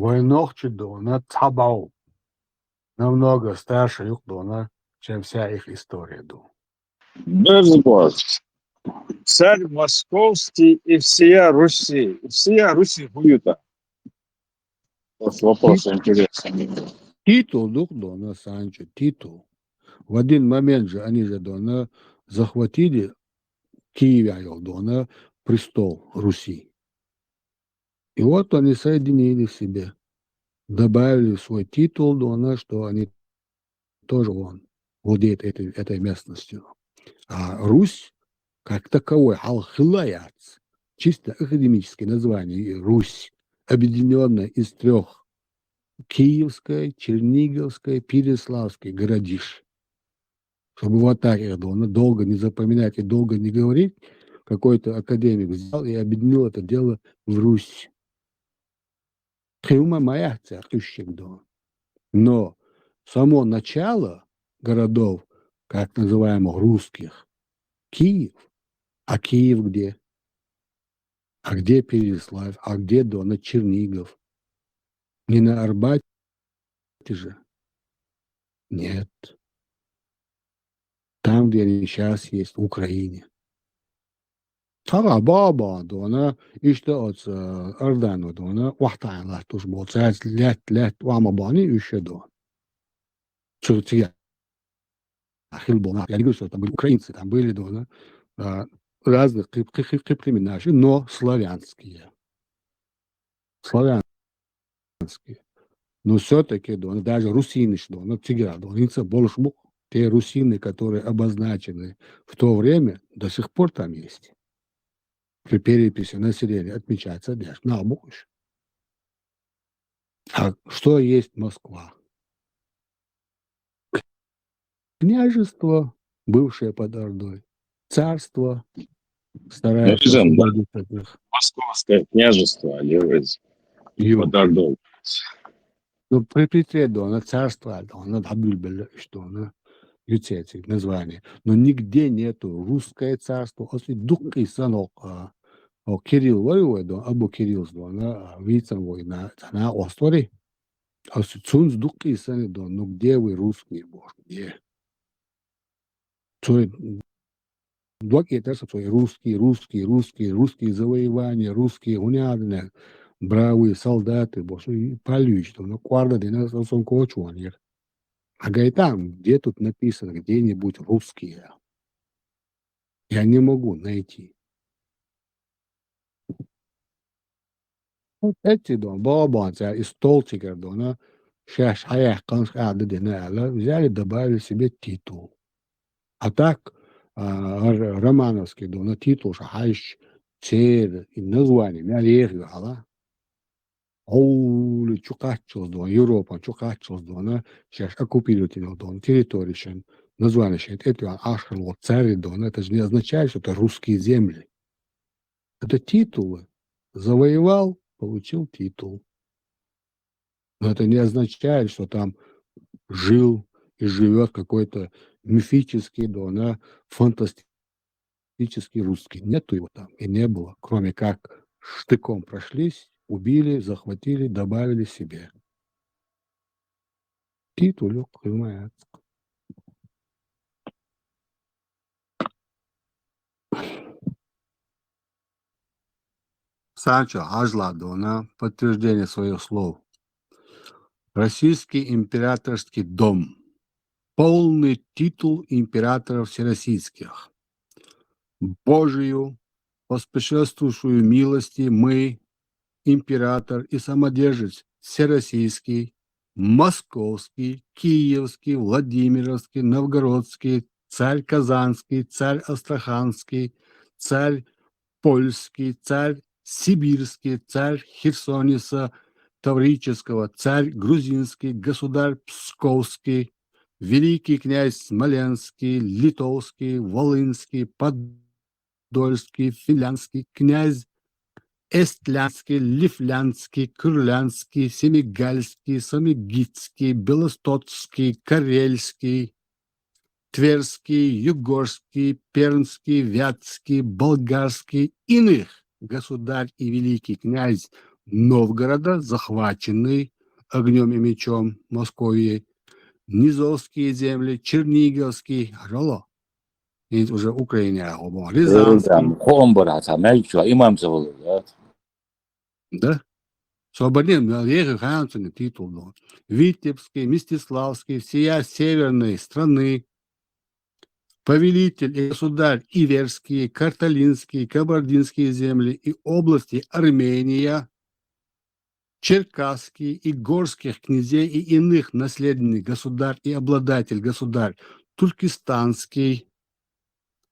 Войнохчидона Цабау намного старше их дона, чем вся их история. Безбог. Царь московский и всея Руси. И всея Руси хуюта. Вот вопрос интересный. Титул дух дона Санчо, титул. В один момент же они же дона захватили Киев, дона престол Руси. И вот они соединили в себе, добавили в свой титул дона, что они тоже владеет этой местностью. А Русь, как таковой, Ал-Хилаяц, чисто академическое название, Русь, объединенная из трех: Киевской, Черниговской, Переславской городищ. Чтобы вот так их долго не запоминать и долго не говорить, какой-то академик взял и объединил это дело в Русь. Но само начало городов, как называемых русских, Киев. А Киев где? А где Переславль? А где дона Чернигов? Не на Арбате же? Нет. Там, где они сейчас есть, в Украине. Tabii baba dona işte o Ardan dona вахтайла туж бол цац лет вама бани еще до. Чуртия. Ахил была. Я не говорю, что там были украинцы, там были дона разных племен наши, но славянские. Славянские. Но все-таки дона даже русины что, но тигра дона больше те русины, которые обозначены в то время, до сих пор там есть. При переписи населения отмечается даже на больше. А что есть Москва? Княжество, бывшее под Ордой, царство, старается освободить от них. Московское княжество, под Ордой. Ну, при Петре, на царство, на Дабюльбель, что на эти названия. Но нигде нету русское царство. Если духи санок, Кирилл воевой, або Кирилл, на вицем война, на острове. А цунс духи саны, ну где вы русские, боже, где? Блоки это что русские завоевания, русские унядные, бравые солдаты, боже, полюч, ну кварда de нас он кочуанер. А там, где тут написано где-нибудь русские? Я не могу найти. Вот эти балабанцы из столчика, сейчас взяли, добавили себе титул. А так, романовский, на титул, шахайш, церь, и название, мярех, гала. Оулы, чукачос, Европа, чукачос, сейчас оккупируют территорию, название, это ашхало, царь, это же не означает, что это русские земли. Это титулы. Завоевал, получил титул. Но это не означает, что там жил и живет какой-то мифический, фантастический русский. Нету его там и не было, кроме как штыком прошлись, убили, захватили, добавили себе. Титулек, понимаете. Санчо Ажладона, подтверждение своих слов. Российский императорский дом. Полный титул императоров всероссийских. Божию, поспешествующую милости мы, император и самодержец всероссийский, московский, киевский, владимировский, новгородский, царь казанский, царь астраханский, царь польский, царь сибирский, царь Херсониса Таврического, царь грузинский, государь псковский, великий князь Смоленский, Литовский, Волынский, Подольский, Финляндский, князь Эстлянский, Лифлянский, Курлянский, Семигальский, Самигитский, Белостоцкий, Карельский, Тверский, Югорский, Пермский, Вятский, Болгарский, иных государь и великий князь Новгорода, захваченный огнем и мечом Московией, Низовские земли, Черниговский, Роло, и уже Украине, Рязанский, Хомбара, Мельчуа, Имамцева, да? Свободен, вверх Хансен титул, да. Витебский, Мстиславский, всея северной страны, повелитель и государь Иверские, Карталинские, Кабардинские земли и области Армения, Черкасские и горских князей и иных наследных государь и обладатель государь Туркестанский,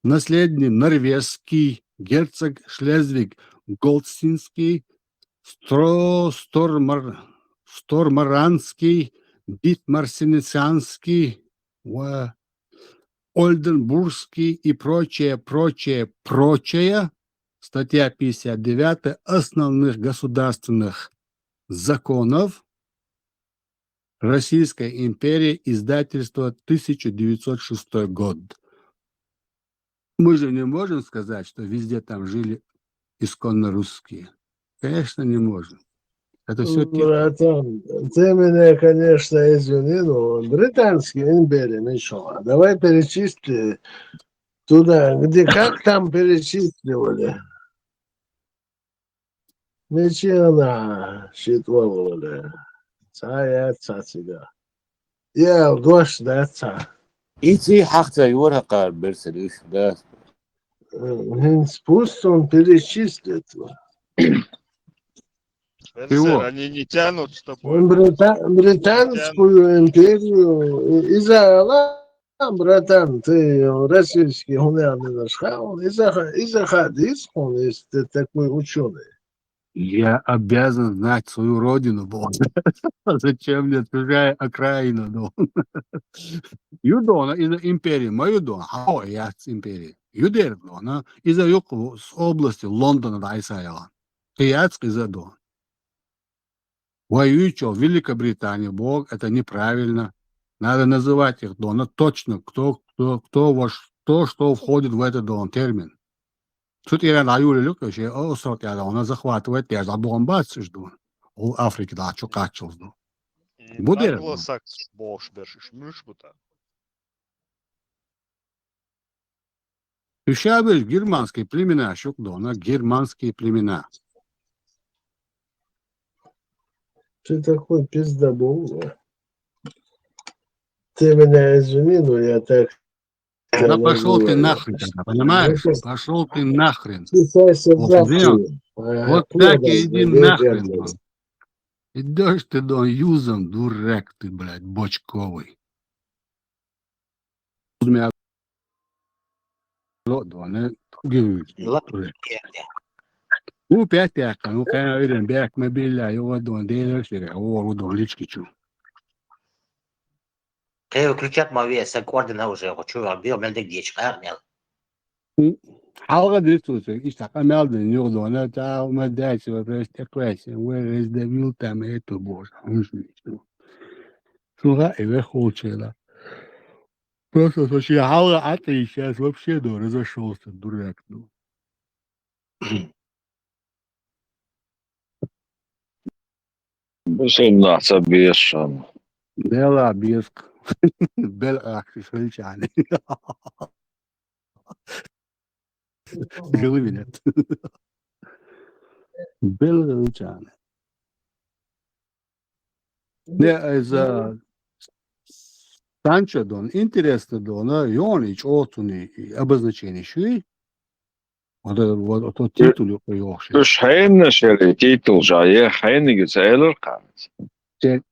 наследник Норвежский, герцог Шлезвиг Голдстинский, Стормаранский, Дитмарсинцианский, Ольденбургский и прочее, статья 59 основных государственных законов Российской империи, издательство 1906 год. Мы же не можем сказать, что везде там жили исконно русские. Конечно, не можем. Это все Братан, ты меня, конечно, извини, но британские империи, Мишо, давай перечисли туда, где, как там перечисливали. Ничего, щитвололи. Цая цацига. Я гош да ца. Ити хахта юрака берсели, да. Пусть он перечислит. Чего? Они не тянут с тобой. Он британскую империю из-за братан, ты российский гуманный наш хаун, из-за хадис, он есть такой ученый. Я обязан знать свою родину, бо. Зачем мне чужая окраина, ну? Юдона из империи, мою дона, я с империи. Юдер, дона, из-за юг с области Лондона, да, Исаева. Яцк из-за дона. Воюющего в Великобритании, бог, это неправильно. Надо называть их дона точно, кто что входит в этот дон термин. Тут я на Юле Люковиче, она захватывает, я за бомбацию жду. У Африки, да, что качал жду. Буде. Англосакс бош бершиш мышбута. Üşabeş германские племена, что дона, германские племена. Ты такой пиздобол. Ты меня извини, но я так... Да пошел ты нахрен, понимаешь? Пошел ты нахрен. Вот так и иди нахрен. Идешь ты, дон, юзом, дурак ты, блядь, бочковый. Ну, пять, ну, конечно, бяк мобиля, его дон, делерсире, о, дон, личкичу. Выключать мове координа уже хочу биометрик дичь армия. How this was it's a camel the new one that my dad was a question where is the real time to board. Слуга и выхолчила. Просто случай Алла, а ты сейчас вообще разошелся, дурак. Ну. Бешена собешен. Бела Беск. Бела Хричане. Голове нет. Бела Хричане. Не, за Санчо Дон, интересно Дона, Ионич, Отуни, обозначение шуи. Вот титул Йохши. Үш хайна шери титул жае хайны гүцэлэр қамыз.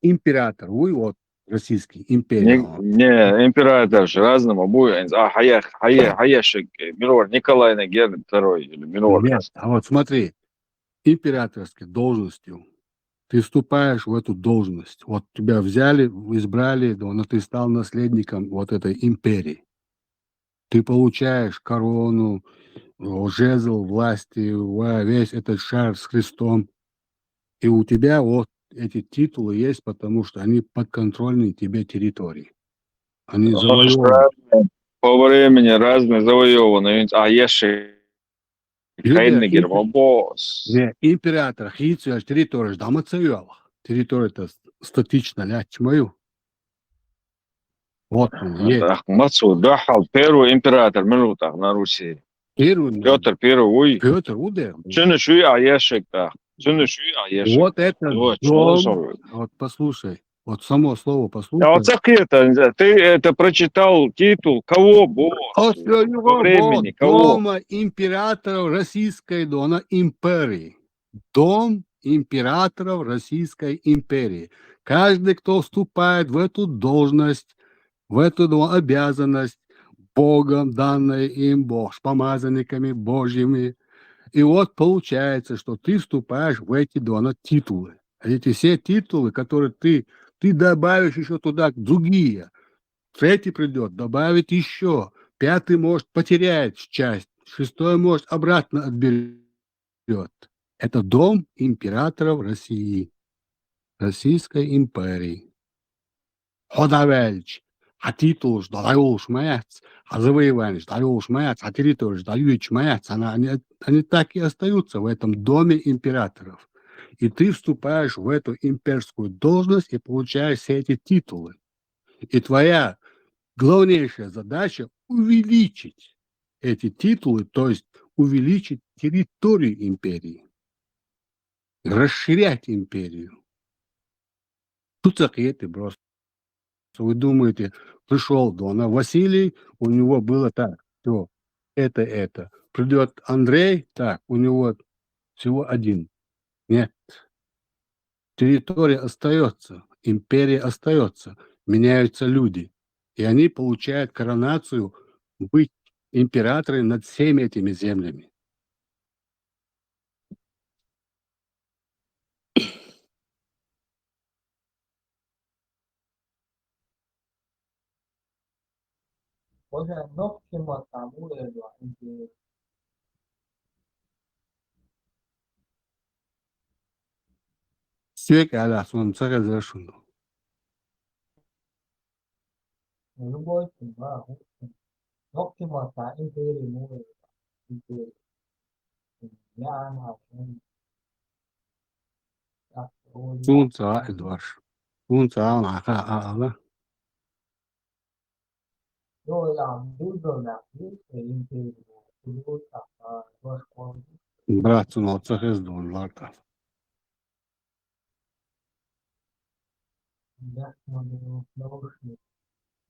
Император, вы вот российский империя. Не, император же разному будет. А Хаяшек, Мирор, Николай Нагер II или Мирор. Нет, а вот смотри, императорской должностью ты вступаешь в эту должность. Вот тебя взяли, избрали, но ты стал наследником вот этой империи. Ты получаешь корону, жезл власти, весь этот шар с крестом. И у тебя вот эти титулы есть, потому что они подконтрольны тебе территории. Они завоеваны. По времени разные завоеваны. А Яшек Kainni girma boss. Ne, император хитсуяш территория дама цевёлах. Территория-то статично лячмаю. Вот он, есть. Мацу дахал первый император минутах на Руси. Первый, Петр Первый. Петр Удер. Чёны шуй аешек так. Чёны шуй аешек. Вот это Вот, дом. Вот послушай. Вот само слово А послушай. вот это, ты это прочитал титул кого босс? По времени кого? Дома императоров Российской Дона империи. Дом императоров Российской империи. Каждый, кто вступает в эту должность, в эту обязанность, Богом данной им Бог, с помазанниками Божьими. И вот получается, что ты вступаешь в эти два титулы. А эти все титулы, которые ты добавишь еще туда другие. Третий придет, добавит еще. Пятый может потерять часть. Шестой может обратно отберет. Это дом императоров России. Российской империи. Ходавельч. А титул ждал шмац, а завоевание ждал шмац, а территорию ждал шмац. Они так и остаются в этом доме императоров. И ты вступаешь в эту имперскую должность и получаешь все эти титулы. И твоя главнейшая задача увеличить эти титулы, то есть увеличить территорию империи, расширять империю. Тут закрыты просто. Вы думаете, пришел Дона Василий, у него было так, все, это. Придет Андрей, так, у него всего один. Нет. Территория остается, империя остается, меняются люди. И они получают коронацию быть императорами над всеми этими землями. Hoca nokti matamu elwa inti Все, когда солнце разрешено. luboy timba nokti mata imperi mu elwa inti yan hasen Солнце, Эдвард. Солнце, она. yo ya buldo na imperi luboy ta was kon Брат, он от Дон Ларка. ya mo naушник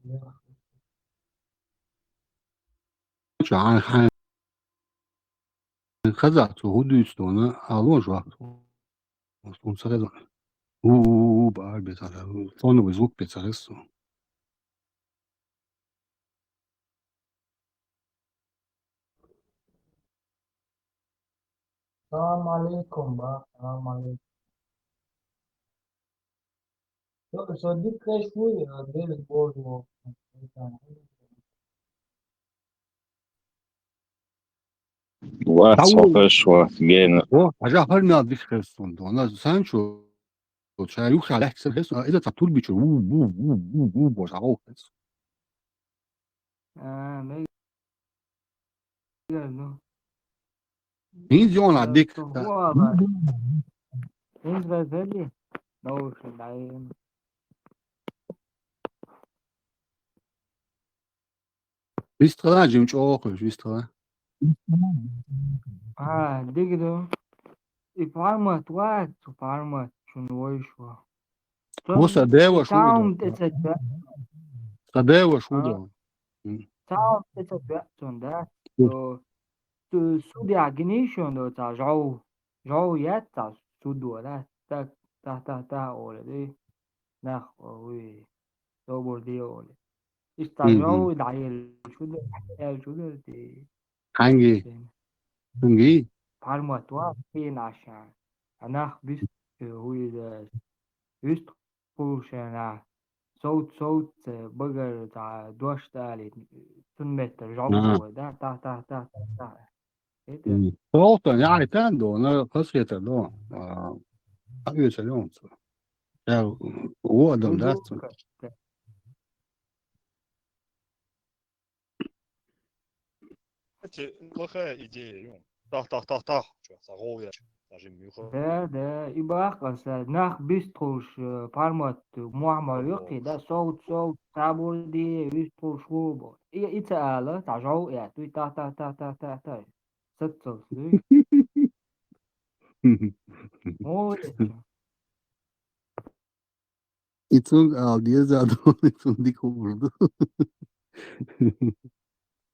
ya عن خزعت وهدوش دون ألون جواب. Солнце разрешено. Бар без фоновый звук без аресту. salam alaikum ba salam alaikum so dikka shui del bodo Вот, хорошо, офигенно. أجا هرنا بيش خرسون دونا سانشو شايوخ على حساب هسه إذا تطول بيشو بوش عاو هسه مين جون عديك بيستغلا جيمش أوخش بيستغلا digdo ifarmat wat farmat шунвойшва Воса дева Sound шудо it's a Садева шудо sound it's a sonda so to sudi ignition do ta jau yet ta sudo la ta ole de na we do bordi ole ista jau dayel shudo de هنجي هنجي farmat wa fin عشان انا bist هو ده bist عشان صوت بقر تاع دوش تالي 2 متر جو ده تا ايه ده Просто يعني تاندو أنا قصية دو أبي سلام هو دم داست Кстати, неплохая идея, Юм. Tah. Ça revient. Ça, j'ai mieux. ده يبقى أقصى ناخ بيستروش بالموت معمر يقي ده صوت تابول دي بيستروش هوبو إتعالة تعجعو يعني تا ستة مو İçin aldığı zaten için dik olurdu.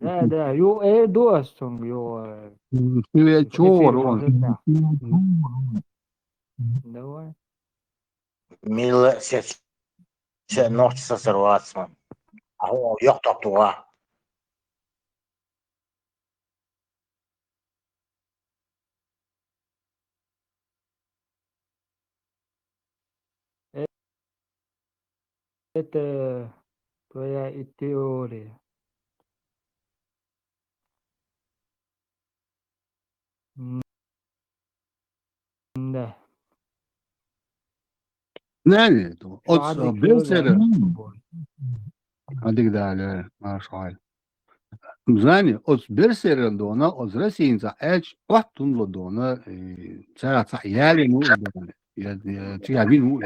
ده يو إيه دو أستون يو Ve إفي çoğu on. بوزيتا ده هو Мило все ногти сорваться. А он yok tuğa. إت تويا التيوري ده Yani شو o عندك bir sene يقول hadi gidelim. Maşallah. Znani, od bir sene dona od Rusije za eć otun lo dona cara sa jeli mu dona. Ja vin mu.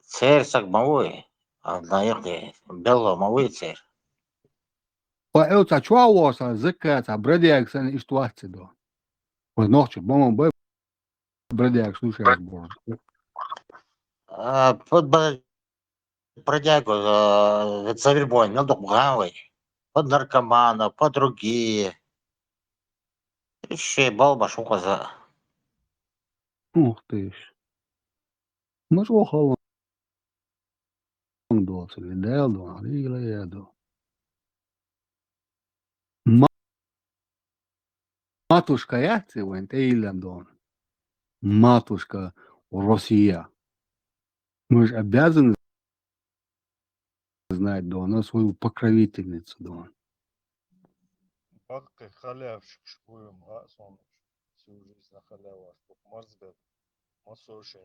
Церсак мавой. Одна ехте. Бело мавой цер. O eu sa çoğu sa zıkkı sa brediyak sen iştuatsı do. O nohçu bama bu brediyak slušaš bo. Под бродягу, завербован, ну, гавой. Под наркомана, под другие. Еще балба шука за. Ух ти ж. Mas o halon do se del do, ile do. Матушка яхты вент эйлем дон. Матушка Россия. Мы же обязаны знать Дона свою покровительницу Дон. Как халявщик шпуем, а сон всю жизнь на халяву, чтоб морзбет. Масоши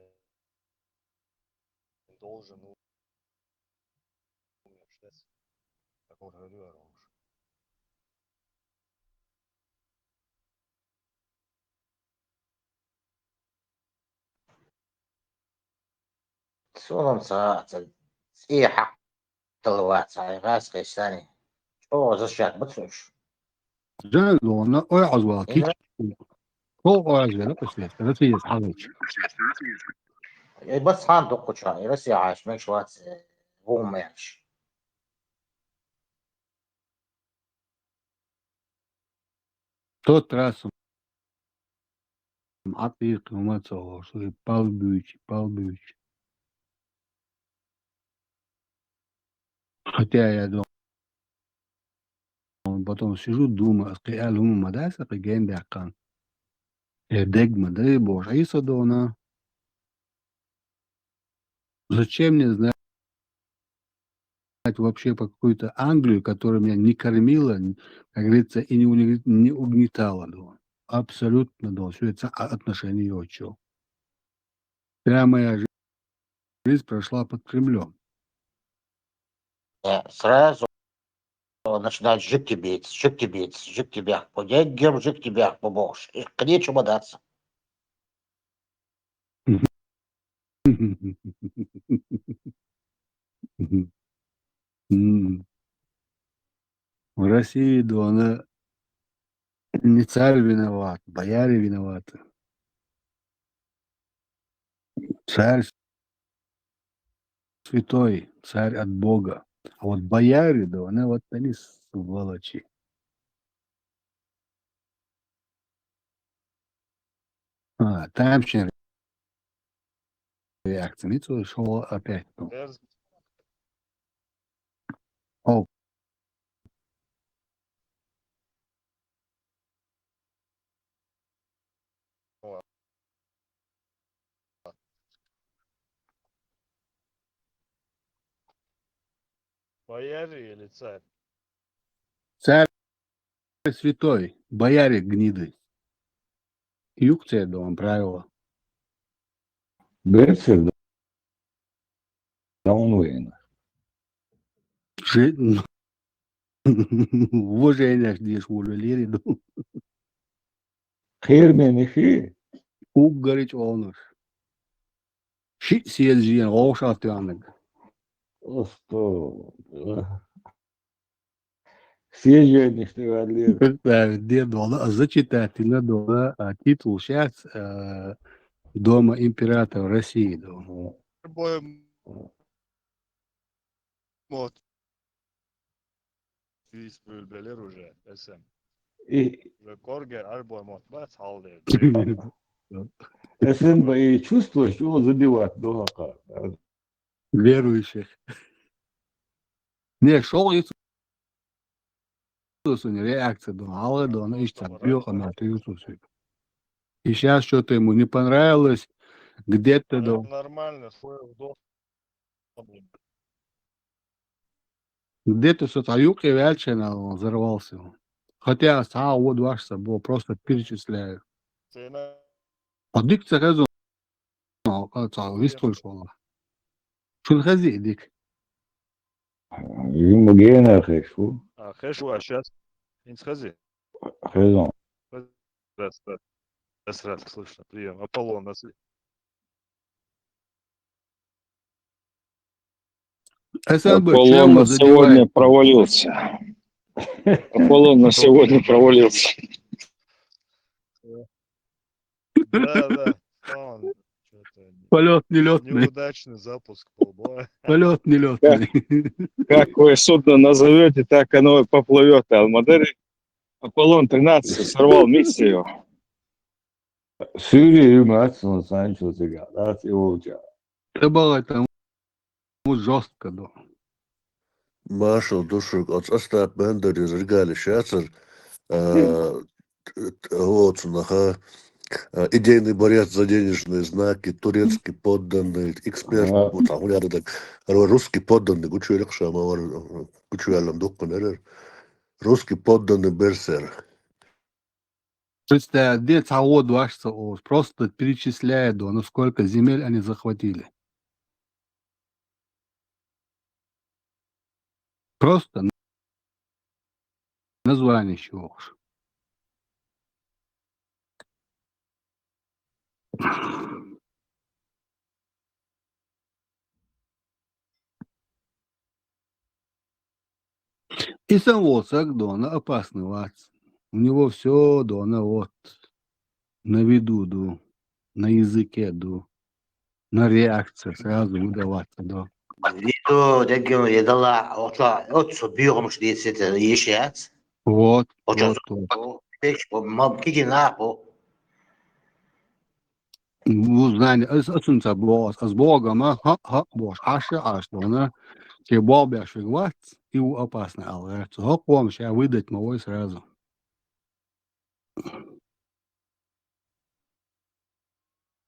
должен умеешь. Так вот говорю, Сунам саацен. И حق طلوات غاس قيساني. شو زشاك بتفش. Жан Дона ой азвал кич. إن О азвал пошли. Россия схавыч. بس خان دقوشا يرسي عاش مش وات هو ماشي. Тот раз атык умацал, что Павлович. Хотя я думал, потом сижу, думаю, قال هم مدرسة قيام بيعقان. Дегма, да боже, Иса Дона. Зачем мне знать вообще по какую-то Англию, которая меня не кормила, как говорится, и не угнетала, да. Абсолютно, да. Все это отношения отчего. Вся моя жизнь прошла под Кремлем. Сразу начинают жить тебя. Подяггем жить тебя побольше. И к нечему даться. В России, да, она не царь виноват, бояре виноваты. Царь святой, царь от Бога. А вот бояре, да, она вот они сволочи. Там ще реакция. Ницо шел опять. Ну. Эрз, О, бояре или царь? царь святой, бояре гниды. Юкция, да, он правило. Берсер Даунуэйна. Уважение ждешь, уже лири, ну. خير من شيء. Uggariç olur. Şi siyelciyen oğuş atyanlık. أسطورة. سيجي نشتغل ليه. Diye dola zачитательно dola титул сейчас Дома императора России. Дома. Арбой мод. Виз bülbeler уже. Esem. И Уже коргер арбой мод. Бац халдер. СН бои чувствуешь, что он задевает дурака. Верующих. Ne şol Yususun реакция Дона, Дона, и там Бьохана, ты Юсус. И сейчас что-то ему не понравилось, где-то Это да, нормально. Свой вдох. где-то что-то юг и Вяльчина он взорвался. Хотя сам вот ваш собой просто перечисляю. Сена. А дикция казу, вистоль шола. Шунхази дик. Юмогена хэшу. А, хэшу, а сейчас. Не сходи. Хэзон. Раз, слышно. Прием. Аполлон, на связи. СНБ, Аполлон чем на вы сегодня задеваете? провалился. Аполлон на сегодня провалился. Да. Он что-то Полет нелетный. неудачный запуск был. Да. Полет нелетный. Как вы судно назовете, так оно и поплывет. Алмадери Аполлон-13 сорвал миссию. Сюри Матсон Санчо Цигара, Тиолча. Это было там жестко, да. Marshall Dushuk отстап бендер из Ригали Шацер вот идейный борец за денежные знаки, турецкий подданный, эксперт, вот там так, русский подданный, гучуэлек шамавар, гучуэлем докунерер, русский подданный берсер. Представь, где завод ваш просто перечисляет, да, ну сколько земель они захватили. Просто название чего уж. И сам Волцак, да, он опасный вац. У него все, да, на вот, на виду, да, на языке, да, на реакции сразу выдаваться, да. Виду дегю едала отцу бьёмш десять ещец. Вот. Пеш мам кики наху. Знание, это было, с Богом, Бог, аш, да, тебе Бог бяшек вац, и у опасный, але, цого помощь, я выдать мовой сразу.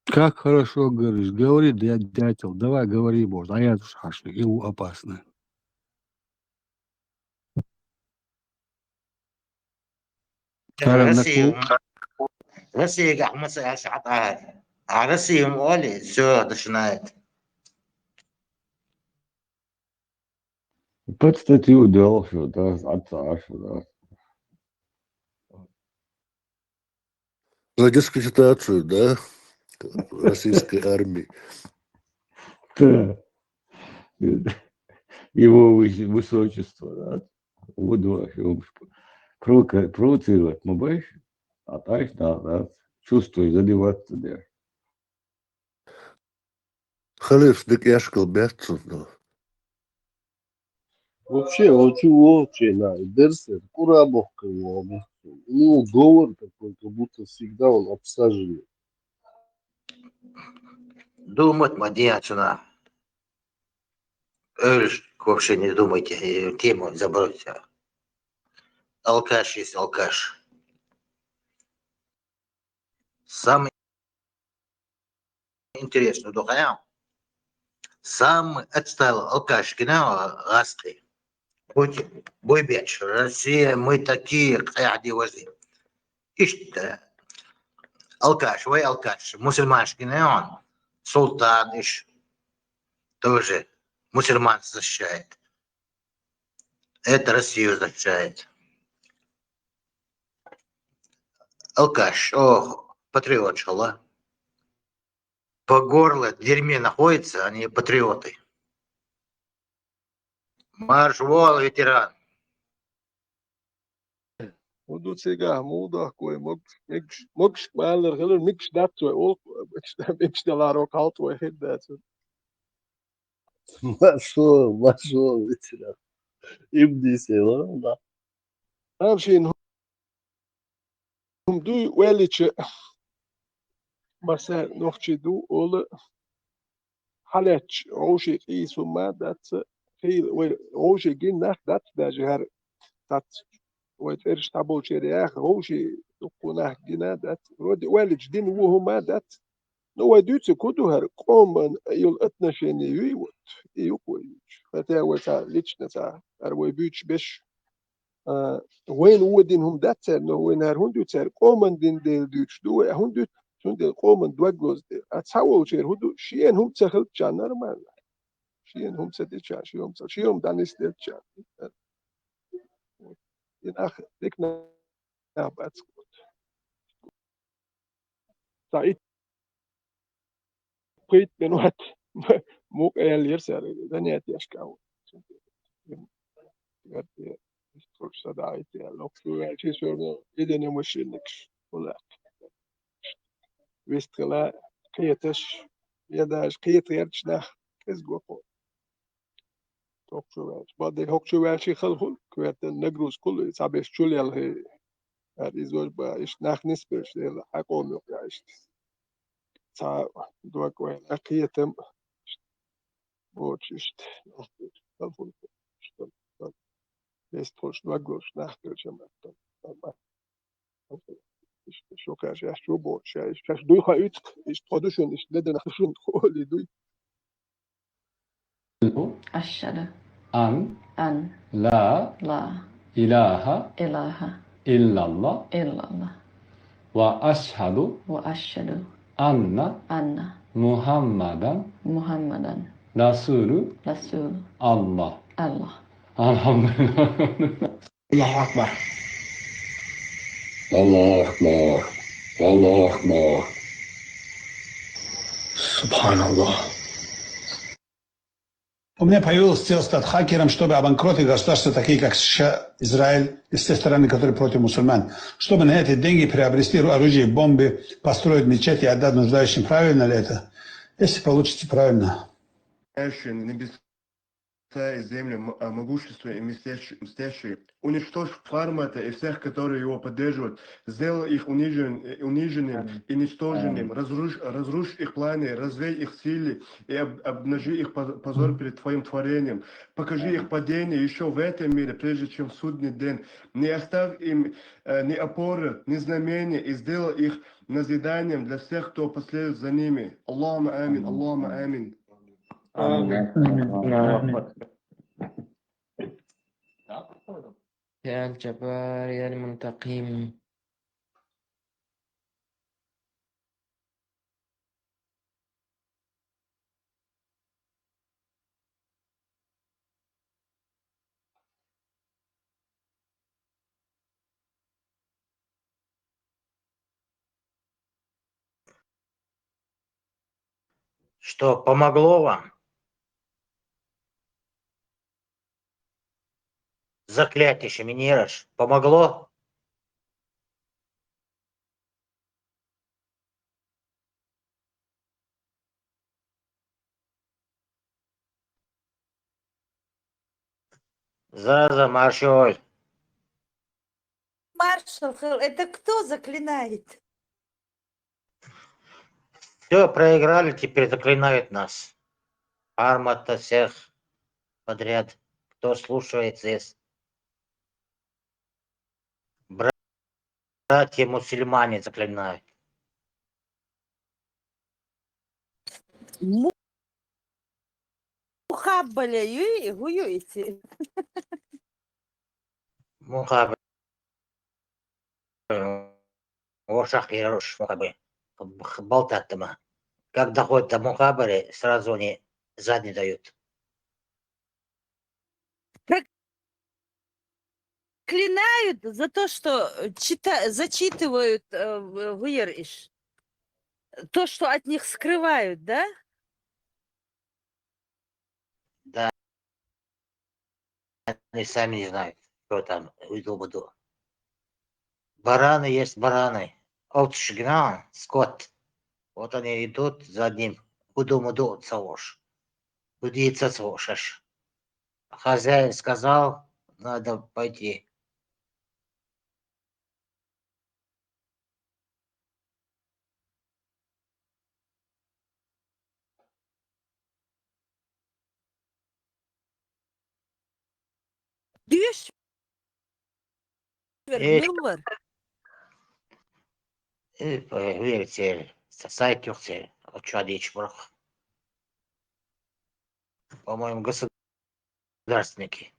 Как хорошо говоришь, говори, дятел, давай говори, Боже, а я шашник, и у опасный. Россия قاعد مسألة شعطها. Россия مولي все начинает. Под статью дал, что да, отца, что да. За дискредитацию, да, российской армии. Да. Его высочество, да. Вот вообще провоцировать мобаешь, а так, да, чувствуешь, задеваться, да. Халиф, дик яшкал бятцу, да. Вообще, он чего вообще на Дерсер, Курабовка его объяснил. У него говор такой, как будто всегда он обсаженный. Думать мадьячина. Вообще не думайте, тему забросьте. Алкаш есть алкаш. Самый интересный духая. Самый отстал алкаш кино Гастри. Бой беч. Россия, мы такие, قاعدين возле. Ишь, алкаш, вой алкаш. Мусульманский он. Султан иш. Тоже мусульман защищает. Это Россию защищает. Алкаш, о, патриот, шала. По горло в дерьме находятся, они патриоты. Марш вол, ветеран. Hudu cigar muda coi mokš maler gelir mix dat zo ook mix de laro kalt wo hit dat. Машел, ветеран. Им десел, да. Aanzien hum du welletje maar ze nog je du ole halet roje is maar dat ze heel roje geen nacht dat je haar dat wat er stabo je roje ook gina dat welletje din wo huma dat no doet ze kudu haar komen jul etnasheni wiot dat wat lichna er we buch bish وين ودينهم داتر نو وين هر هندو تر قومن دين ديل دوتش دو هندو شون ديل قومن دوغلوز ديل اتساو شير هندو شين هم تخل جان نورمال شين هم سدي جان شيهم دانيس ديل جان in ach dikna abats sait prit benot mok el yerser daniat yashkaw صداعي لو شيء شو إذا مش إنك ولا ويستغلا قيتش يداش قيت يرتش ده كز جوكو توك شو بعد هوك شو شيء خلهم كويت النجروس كله سابش شولي هي هذه زوج باش ناخ نسبش حقهم يعيش تا دوك وين قيتم وتشت خلهم بس توش نجروس ناخ كرشم شو كاش شو بوش كاش دوي خايت إيش تقدوشون إيش لدنا خشون تقولي دوي أشهد أن أن لا لا إله إله إلا الله إلا الله وأشهد وأشهد أن أن محمدا محمدا رسول رسول الله. الله. الحمد لله. الله أكبر. الله أكبر. الله أكبر. سبحان الله. У меня появилась цель стать хакером, чтобы обанкротить государства, такие как США, Израиль и все страны, которые против мусульман. Чтобы на эти деньги приобрести оружие, бомбы, построить мечети и отдать нуждающим. Правильно ли это? Если получится правильно. И землю, могущество и мстящие. Уничтожь фармата и всех, которые его поддерживают. Сделай их униженным и ничтоженным. Разрушь их планы, развей их силы и обнажи их позор перед твоим творением. Покажи их падение еще в этом мире, прежде чем в судный день. Не оставь им ни опоры, ни знамения и сделай их назиданием для всех, кто последует за ними. Аллахума амин, Аллахума амин. يا الجبار يا المنتقم. Что, помогло вам? Заклятие Шаминираш. Помогло? Заза, маршаль. Маршал, это кто заклинает? Все, проиграли, теперь заклинают нас. Армата всех подряд. Кто слушает здесь? Братья мусульмане заклинают. Мухаббаля, гуюете. Мухабы. Ошах и Рош, мухабы. Болтать-то. Как доходит до мухабары, сразу они задний дают. заклинают за то, что зачитывают выериш. То, что от них скрывают, да? Да, они сами не знают, что там выду. Бараны есть бараны. Овчгна, скот. Вот они идут за одним. Буду цавош. Будиться цавошаш. Хозяин сказал, надо пойти. Düş Эй, Müller. верите, сайт юхте. Очадич брах. По-моему, государственники.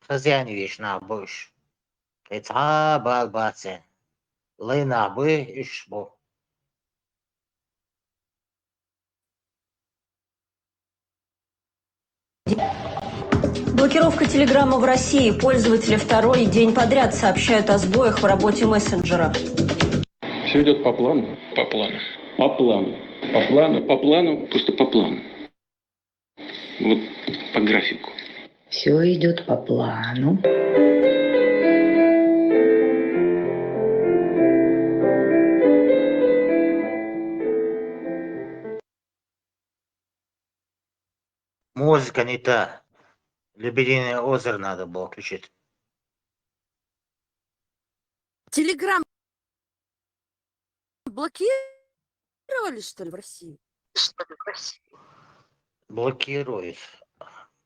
Хозяин вещь на буш. Это балбацен. Лына бы ишбу. Блокировка Телеграма в России. Пользователи второй день подряд сообщают о сбоях в работе мессенджера. Все идет по плану. По плану. По плану. По плану. По плану. Просто по плану. Вот по графику. Все идет по плану. Музыка не та. Лебединое озеро надо было включить. Телеграм блокировали, что ли, в России? Блокирует.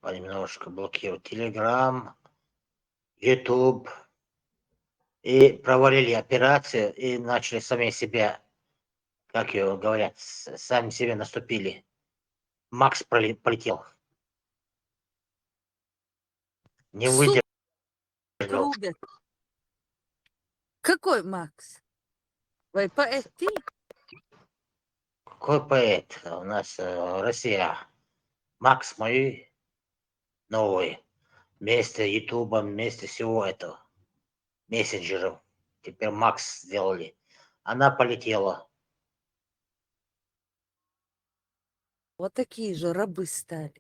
Понемножку блокирует. Телеграм, Ютуб. И провалили операцию и начали сами себя, как его говорят, сами себе наступили. Макс полетел. Не Суп выдержал. рубят. Какой Макс? Ой, поэт ты? Какой поэт? У нас Россия. Макс мой новый. Вместе Ютуба, вместе всего этого. Мессенджеров. Теперь Макс сделали. Она полетела. Вот такие же рабы стали.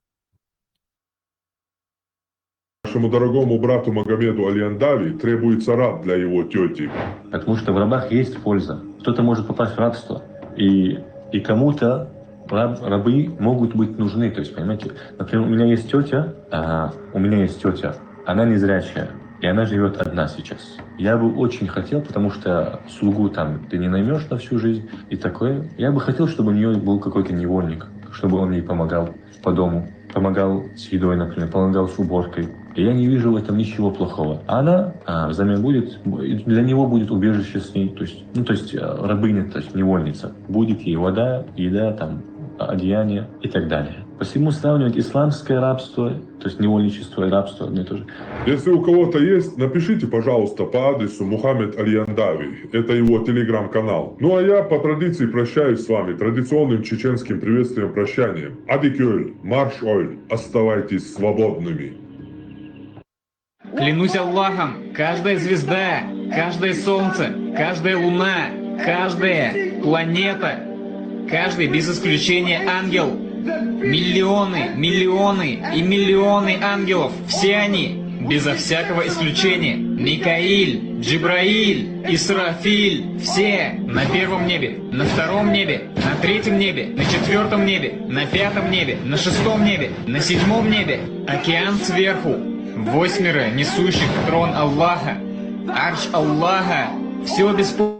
Нашему дорогому брату Магомеду Алиандави требуется раб для его тети. Потому что в рабах есть польза. Кто-то может попасть в рабство. И кому-то рабы могут быть нужны. То есть, понимаете, например, у меня есть тетя, она незрячая. И она живет одна сейчас. Я бы очень хотел, потому что слугу там ты не наймешь на всю жизнь и такое. Я бы хотел, чтобы у нее был какой-то невольник, чтобы он ей помогал по дому, помогал с едой, например, помогал с уборкой. И я не вижу в этом ничего плохого. А она взамен для него будет убежище с ней, то есть рабыня, то есть невольница. Будет ей вода, еда, там, одеяние и так далее. Посему сравнивать исламское рабство, то есть невольничество и рабство одно и то же. Если у кого-то есть, напишите, пожалуйста, по адресу Мухаммед Алиандави. Это его телеграм-канал. Ну а я по традиции прощаюсь с вами традиционным чеченским приветствием прощанием. Адикёль, марш оль, оставайтесь свободными. Клянусь Аллахом, каждая звезда, каждое солнце, каждая луна, каждая планета, каждый без исключения ангел, миллионы, миллионы и миллионы ангелов, все они, безо всякого исключения, Микаиль, Джибраиль, Исрафиль, все на первом небе, на втором небе, на третьем небе, на четвертом небе, на пятом небе, на шестом небе, на седьмом небе, океан сверху, 8 несущих трон Аллаха, арш Аллаха, все беспомощно,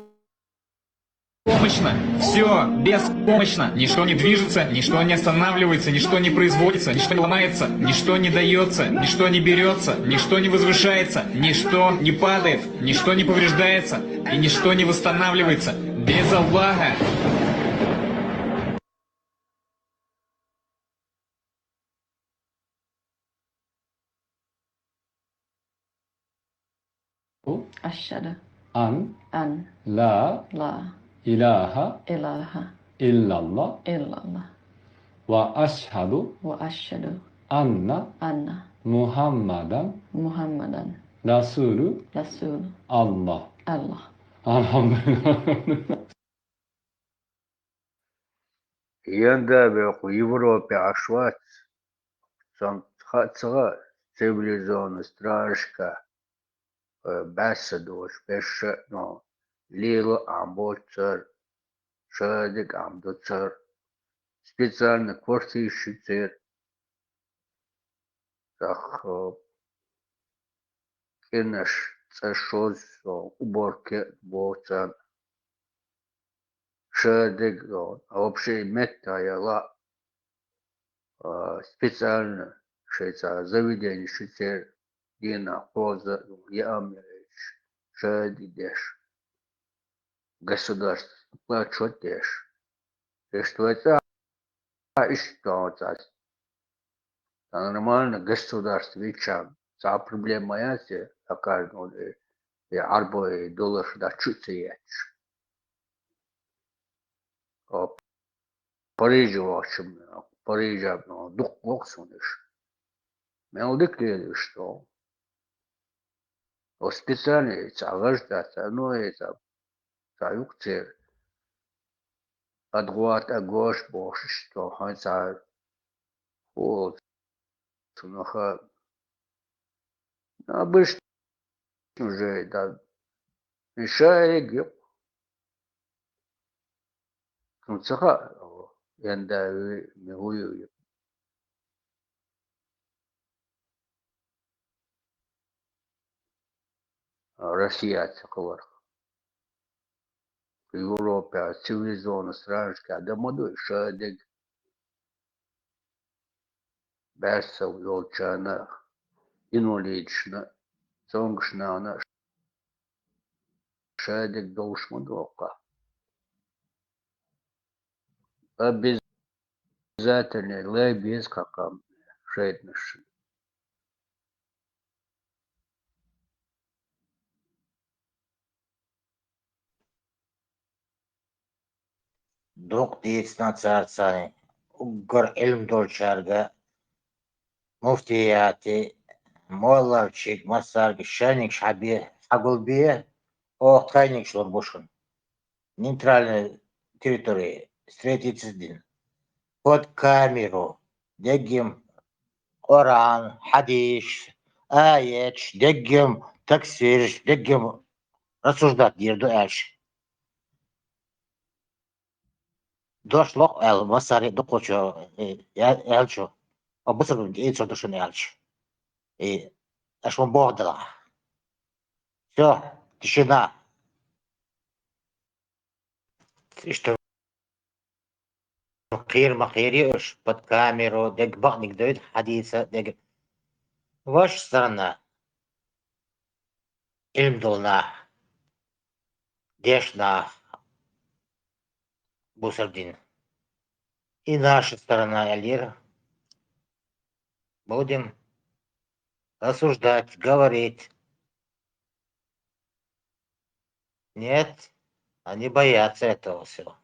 все беспомощно, ничто не движется, ничто не останавливается, ничто не производится, ничто не ломается, ничто не дается, ничто не берется, ничто не возвышается, ничто не падает, ничто не повреждается и ничто не восстанавливается без Аллаха. أشهد أن أن لا لا إله إله إلا الله إلا الله وأشهد وأشهد أن أن محمدا محمدا رسول رسول الله. الله. Alhamdulillah. Yanda be Европе ашват, сам цха цивилизованная страшка, беседуешь, пеше, но лила амбоцер, шадик амдоцер, специально квартиры шицер, так кинеш цешоз уборки боцер, шадик, а вообще мета я специально шейца заведение шицер, дина поза, я америч, шадидеш, государство, плачотеш, и что это история. Нормально государство вечам. За проблема ясе, такая, ну, и арбой доллар да чуть яч. Париж вачим, Парижа, ну, дух локсуниш. Мелдик что? O специально цагаждаться, ну, это, цаюкцер. À droite, à gauche, bon, что, ça, вот, ну, обычно уже, да, мешает, ну, цеха, янда, мигую, Россия, цеховар. В Европе цивилизованная страшка, да молодой шадик, бесов, елчана, инолично, сонгшнана, шадик должмадока. Обязательно, лебез, как шеднешь. Дух дейсна царцаны, угар илм долчарга, муфтияти, молларчик, масарги, шайник шаби, агулбия, охтайник шлорбушин. Нейтральной территории, встретиться день. Под камеру, дегим, Коран, хадиш, аеч, дегим, таксир, дегим, рассуждать дирду эш. Дошло эл масари докочо элчо. А быстро и что дошли элч. И аж он бордала. Все, тишина. И что خير ما خيريش под камеру, дег бахник дает хадиса, дег ваша страна илм долна, дешна бусардин. И наша сторона Алир будем осуждать, говорить. Нет, они боятся этого всего.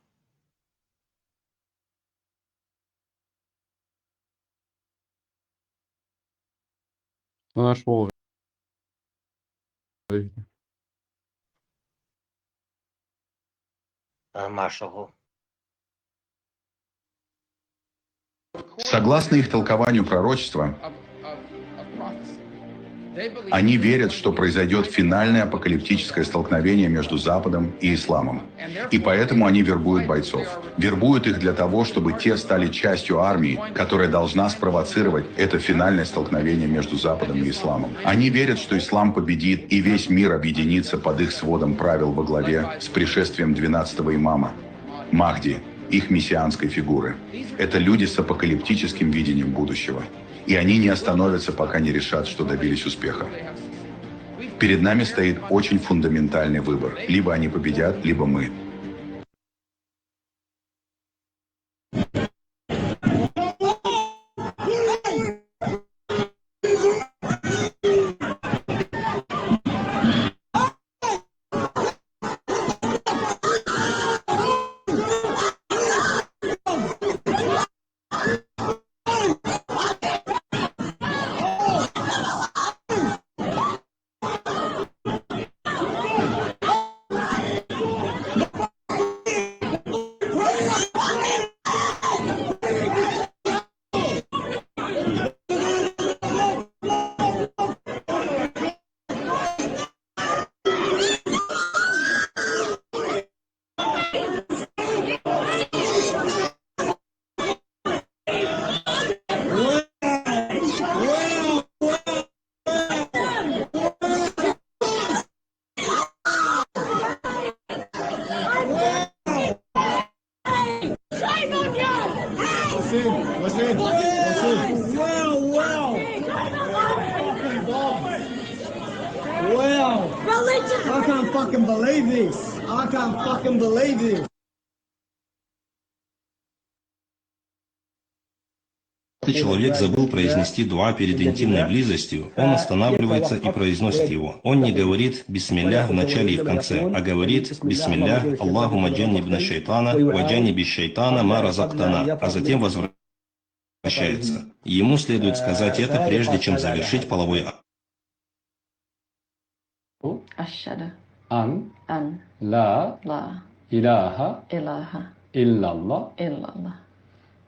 Нашел. Машагу. Согласно их толкованию пророчества, они верят, что произойдет финальное апокалиптическое столкновение между Западом и Исламом. И поэтому они вербуют бойцов. Вербуют их для того, чтобы те стали частью армии, которая должна спровоцировать это финальное столкновение между Западом и Исламом. Они верят, что Ислам победит, и весь мир объединится под их сводом правил во главе с пришествием 12-го имама, Махди, их мессианской фигуры. Это люди с апокалиптическим видением будущего. И они не остановятся, пока не решат, что добились успеха. Перед нами стоит очень фундаментальный выбор. Либо они победят, либо мы. I can't fucking believe this. I can't fucking believe this. Если человек забыл произнести дуа перед интимной близостью, он останавливается и произносит его. Он не говорит «Бисмиллях» в начале и в конце, а говорит «Бисмиллях, Аллахума джаннибна шайтана, ва джанниби шайтана ма разактана», а затем возвращается. Ему следует сказать это, прежде чем завершить половой акт. أشهد أن أن لا لا إله إله إلا الله إلا الله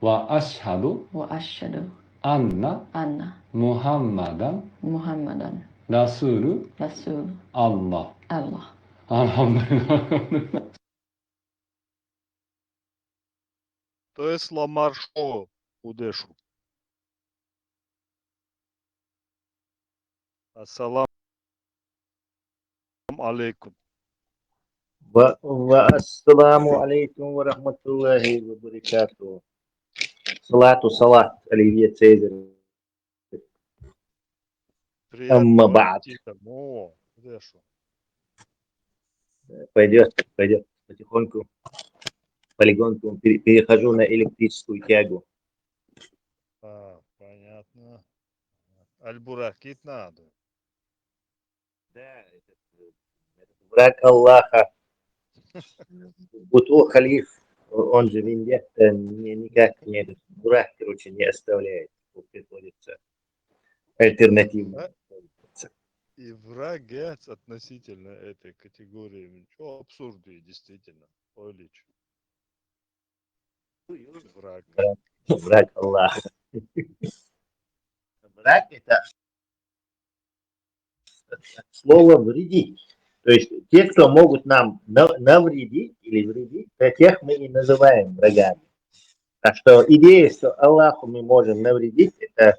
وأشهد وأشهد أن أن محمدا محمدا رسول رسول الله. الله. Alhamdulillah. Tesla maršo u dešu. Assalamu alaikum. Ассаламу алейкум ва рахматуллахи ва баракатуху. Салату салат, Оливье Цезарь. Амма ба'д. О, дешу. Пойдет потихоньку, полигонку. Перехожу на электрическую тягу. Понятно. Аль-Буракит надо. Да, враг Аллаха. Буту халиф, он же Виндетта, никак не этот дурак, короче, не оставляет. Приходится альтернативно. И врагец относительно этой категории. Ничего абсурдный, действительно. Олич. Враг. Враг Аллаха. Враг это слово вредить. То есть те, кто могут нам навредить или вредить, тех мы и называем врагами. Так что идея, что Аллаху мы можем навредить, это,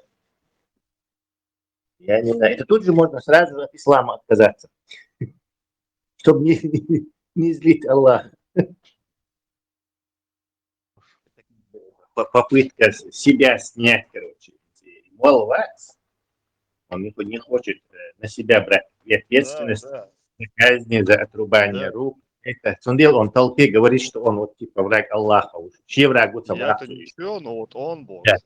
я не знаю, это тут же можно сразу от ислама отказаться, чтобы не злить Аллаха. Попытка себя снять, короче. Мол, он не хочет на себя брать ответственность. Казни за отрубание рук. Это он толпе говорит, что он вот типа враг Аллаха уже. Чьи враг вот Я-то ничего, но вот он Бог. Да.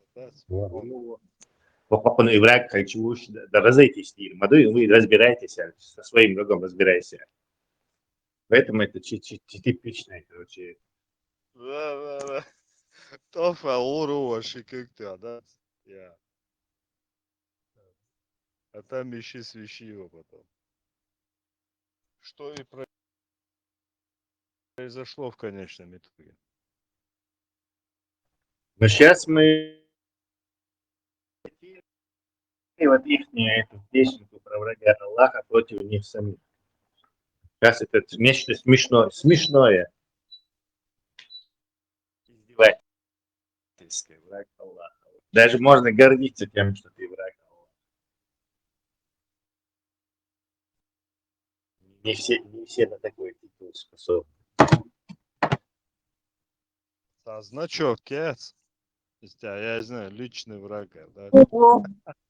Он и враг, хочу да разойтись. Вы разбирайтесь, со своим врагом разбирайся. Поэтому это типичное, короче. Да. Тофа уруши как-то, да? Я. А там ищи свищиво потом. Что и произошло в конечном итоге. Но сейчас мы вот их эту песенку про врага Аллаха против них самих. Сейчас это нечто смешное. Издевательское, враг Аллаха. Даже можно гордиться тем, что ты враг Аллаха. Не все на такой титул способны. А значок, кец. Я знаю, личный враг. Да?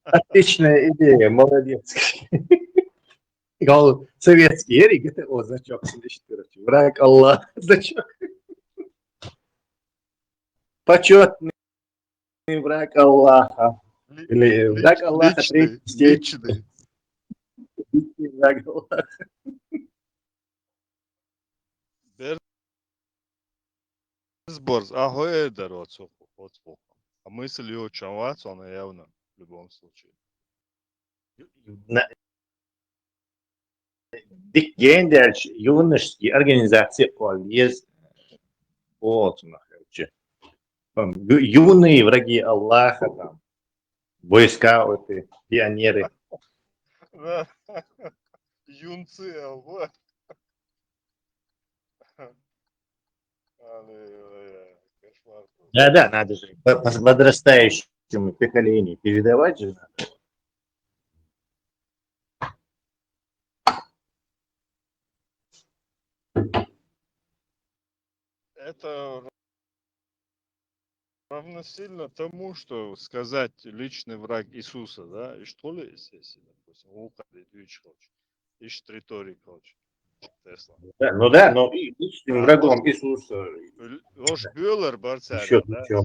Отличная идея, молодец. Советский Эрик, это значок. Враг Аллаха, значок. Почетный враг Аллаха. Или враг Аллаха, личный враг Аллаха. Сбор, это отсуху. А мысль ее чаваться, она явно в любом случае. Genderç юношеские организации полез юные враги Аллаха, там, бойскауты, пионеры. Юнцы, Аллах. Да, надо же подрастающему поколению передавать же надо. Это равносильно тому, что сказать личный враг Иисуса, да, и что ли, если, допустим, Лука Литвич, ищет риторика, Тесла. Да, ну да, но и личным врагом Иисуса. Loš Бюллер, Еще Барцарин, да? чем.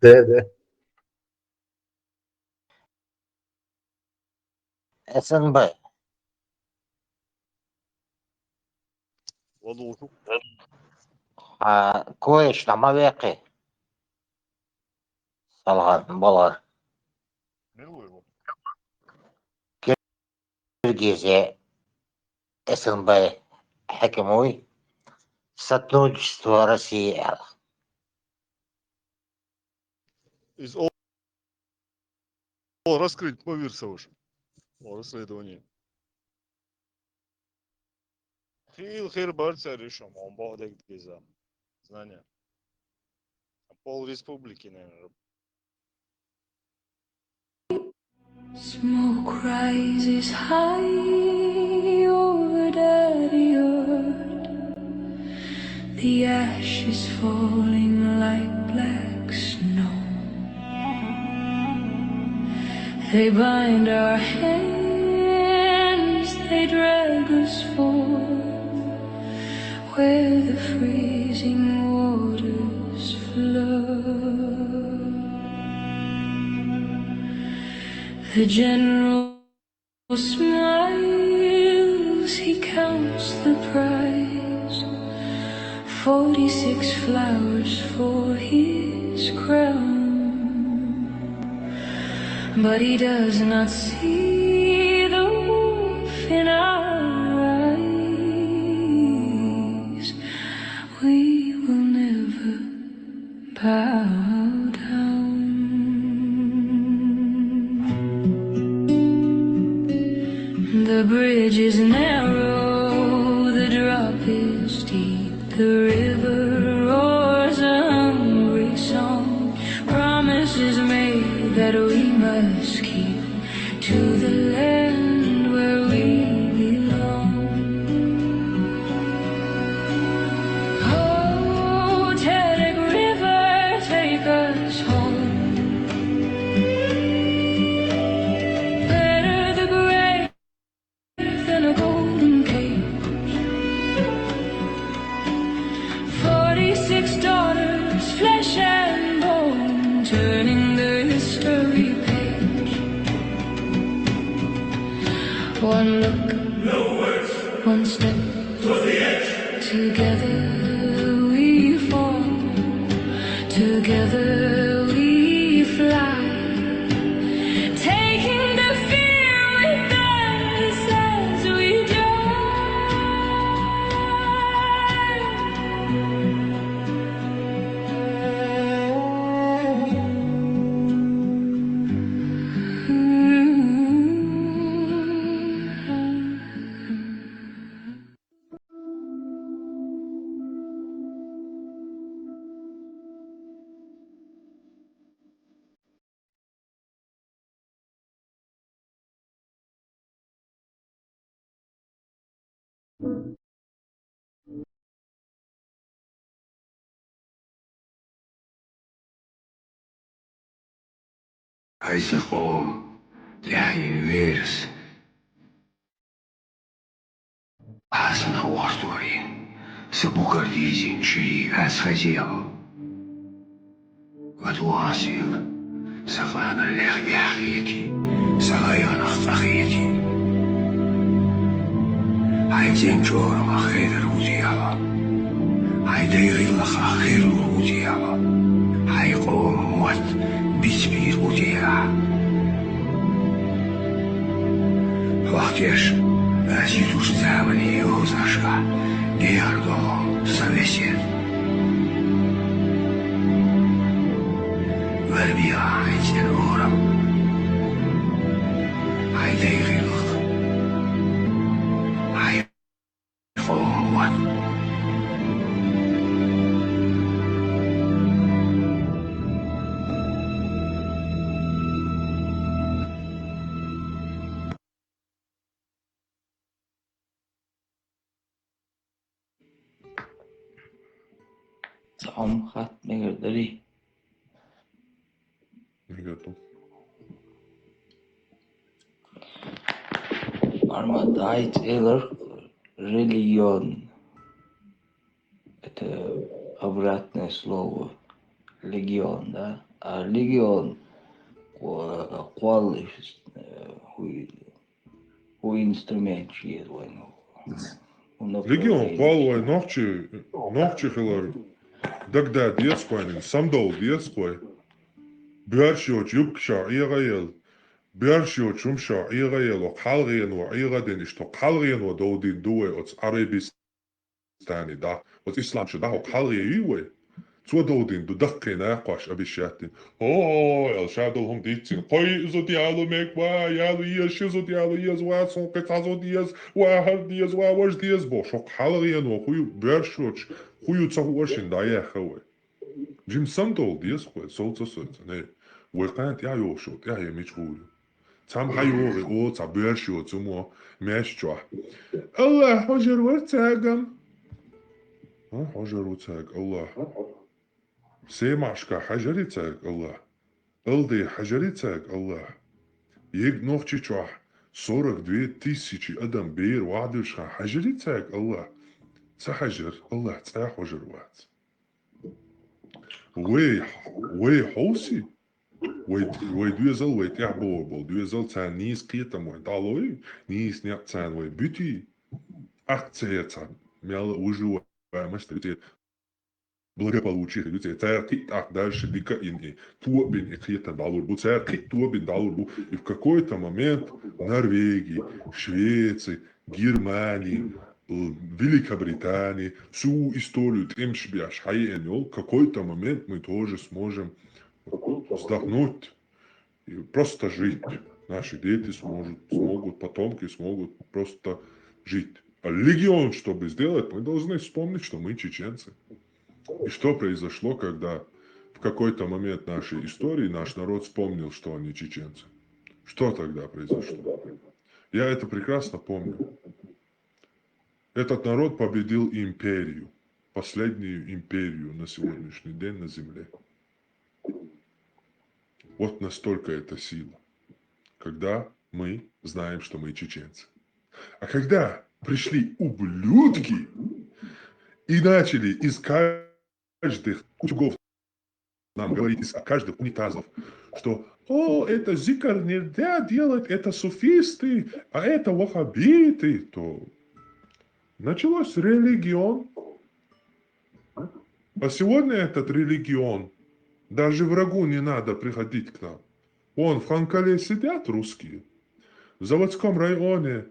Да, да. СНБ. Ладушку. Коеш намавеки. Салган болар. Милуй. Киргизия. СНБ. Хакимуй. Сотрудничество России. Из раскрыть поверса уж. О расследовании. Хир Барцарин, он бог за знания. Пол республики, наверное. Smoke rises high over Daddy Earth. The ash is falling like black snow. They bind our hands, they drag us forth, where the freezing waters flow. The general smiles, he counts the prize. 46 flowers for his crown. But he does not see the wolf in our eyes. We will never bow down. The bridge is narrow, the drop is deep, the river roars a hungry song. Promises made that we must keep to the land where we belong. Oh, Teddick River, take us home. Better the grave than a golden cage. 46 daughters, flesh and bone, turning the history page. One look, no words, one step to the edge. Together we fall, together we fly, taking the fear with us as we Hij is gewoon, ja, in weers. Als een worsteling, ze boekerdiezen, chiri, als gezeel. Wat was je? Ze gaan er leg weggeetje, ze gaan je nog vergeten. Hij denkt door maar geen route hebben. Hij deed geen route hebben. Hij gewoon wat bispir route hebben. Wacht eens, als je dus samen in je hoofdzaska, die er dan savesje. Waar ben je aan zijn oren? Hij deed geen lucht. Hij gewoon wat. هم خط میگرداری Не готов. Армадайт Эйлер религион. Это обратное слово. Легион, да? А легион qual o instrumento que é Legion, qual noche hilar. Dagda dieskwanin, samdol dieskwa. Bjarshioch yukşa iğayel. Bjarshioch umşa iğayel o kalgiyen o iğaden işte kalgiyen o doğdin duwe ots Arabistani da. Ots İslamşı da o kalgiye iwe. Twadodin du dakkin aqash abishatin. El shadolhum ditsin. Qoy zo dialo mekwa yalu yesh zo dialo yez wa son qetazo diaz wa har diaz wa waj diaz bo. Şok halgiyen o huyu bershoch huyu tsawashin da ya khawe. Jim samdol diaz khoy soltsa soltsa ne. Weqant ya yoshot ya yemichul. Tam hayore o ta bershot zumo meshchwa. Allah hojer wartagam. Ha hojer wartag Allah. Семашка хажарицаг Allah. Алды хажарицаг Allah. Ег нохчичва 42 тысячи адам бейр вадырша хажарицаг Allah. Цахажар Allah цахажарват. Вей хоуси. Вей дуязал вей тяхбобол. Дуязал цан низ китам вей далой. Низ нет цан вей бюти. Акцияцан. Мяла ужива. Мастерите. Благополучие людей. Церкви так дальше дика и туобин и клета далурбу. Церкви туобин далурбу. И в какой-то момент Норвегии, Швеции, Германии, Великобритании всю историю Тремшбяш Хайенел, в какой-то момент мы тоже сможем вздохнуть и просто жить. Наши дети смогут, потомки смогут просто жить. А легион, чтобы сделать, мы должны вспомнить, что мы чеченцы. И что произошло, когда в какой-то момент нашей истории наш народ вспомнил, что они чеченцы? Что тогда произошло? Я это прекрасно помню. Этот народ победил империю, последнюю империю на сегодняшний день на земле. Вот настолько это сила, когда мы знаем, что мы чеченцы. А когда пришли ублюдки и начали из каждых утюгов нам говорить, из каждых унитазов, что это зикр нельзя делать, это суфисты, а это ваххабиты, то началось религион. А сегодня этот религион, даже врагу не надо приходить к нам. Вон в Ханкале сидят русские, в заводском районе,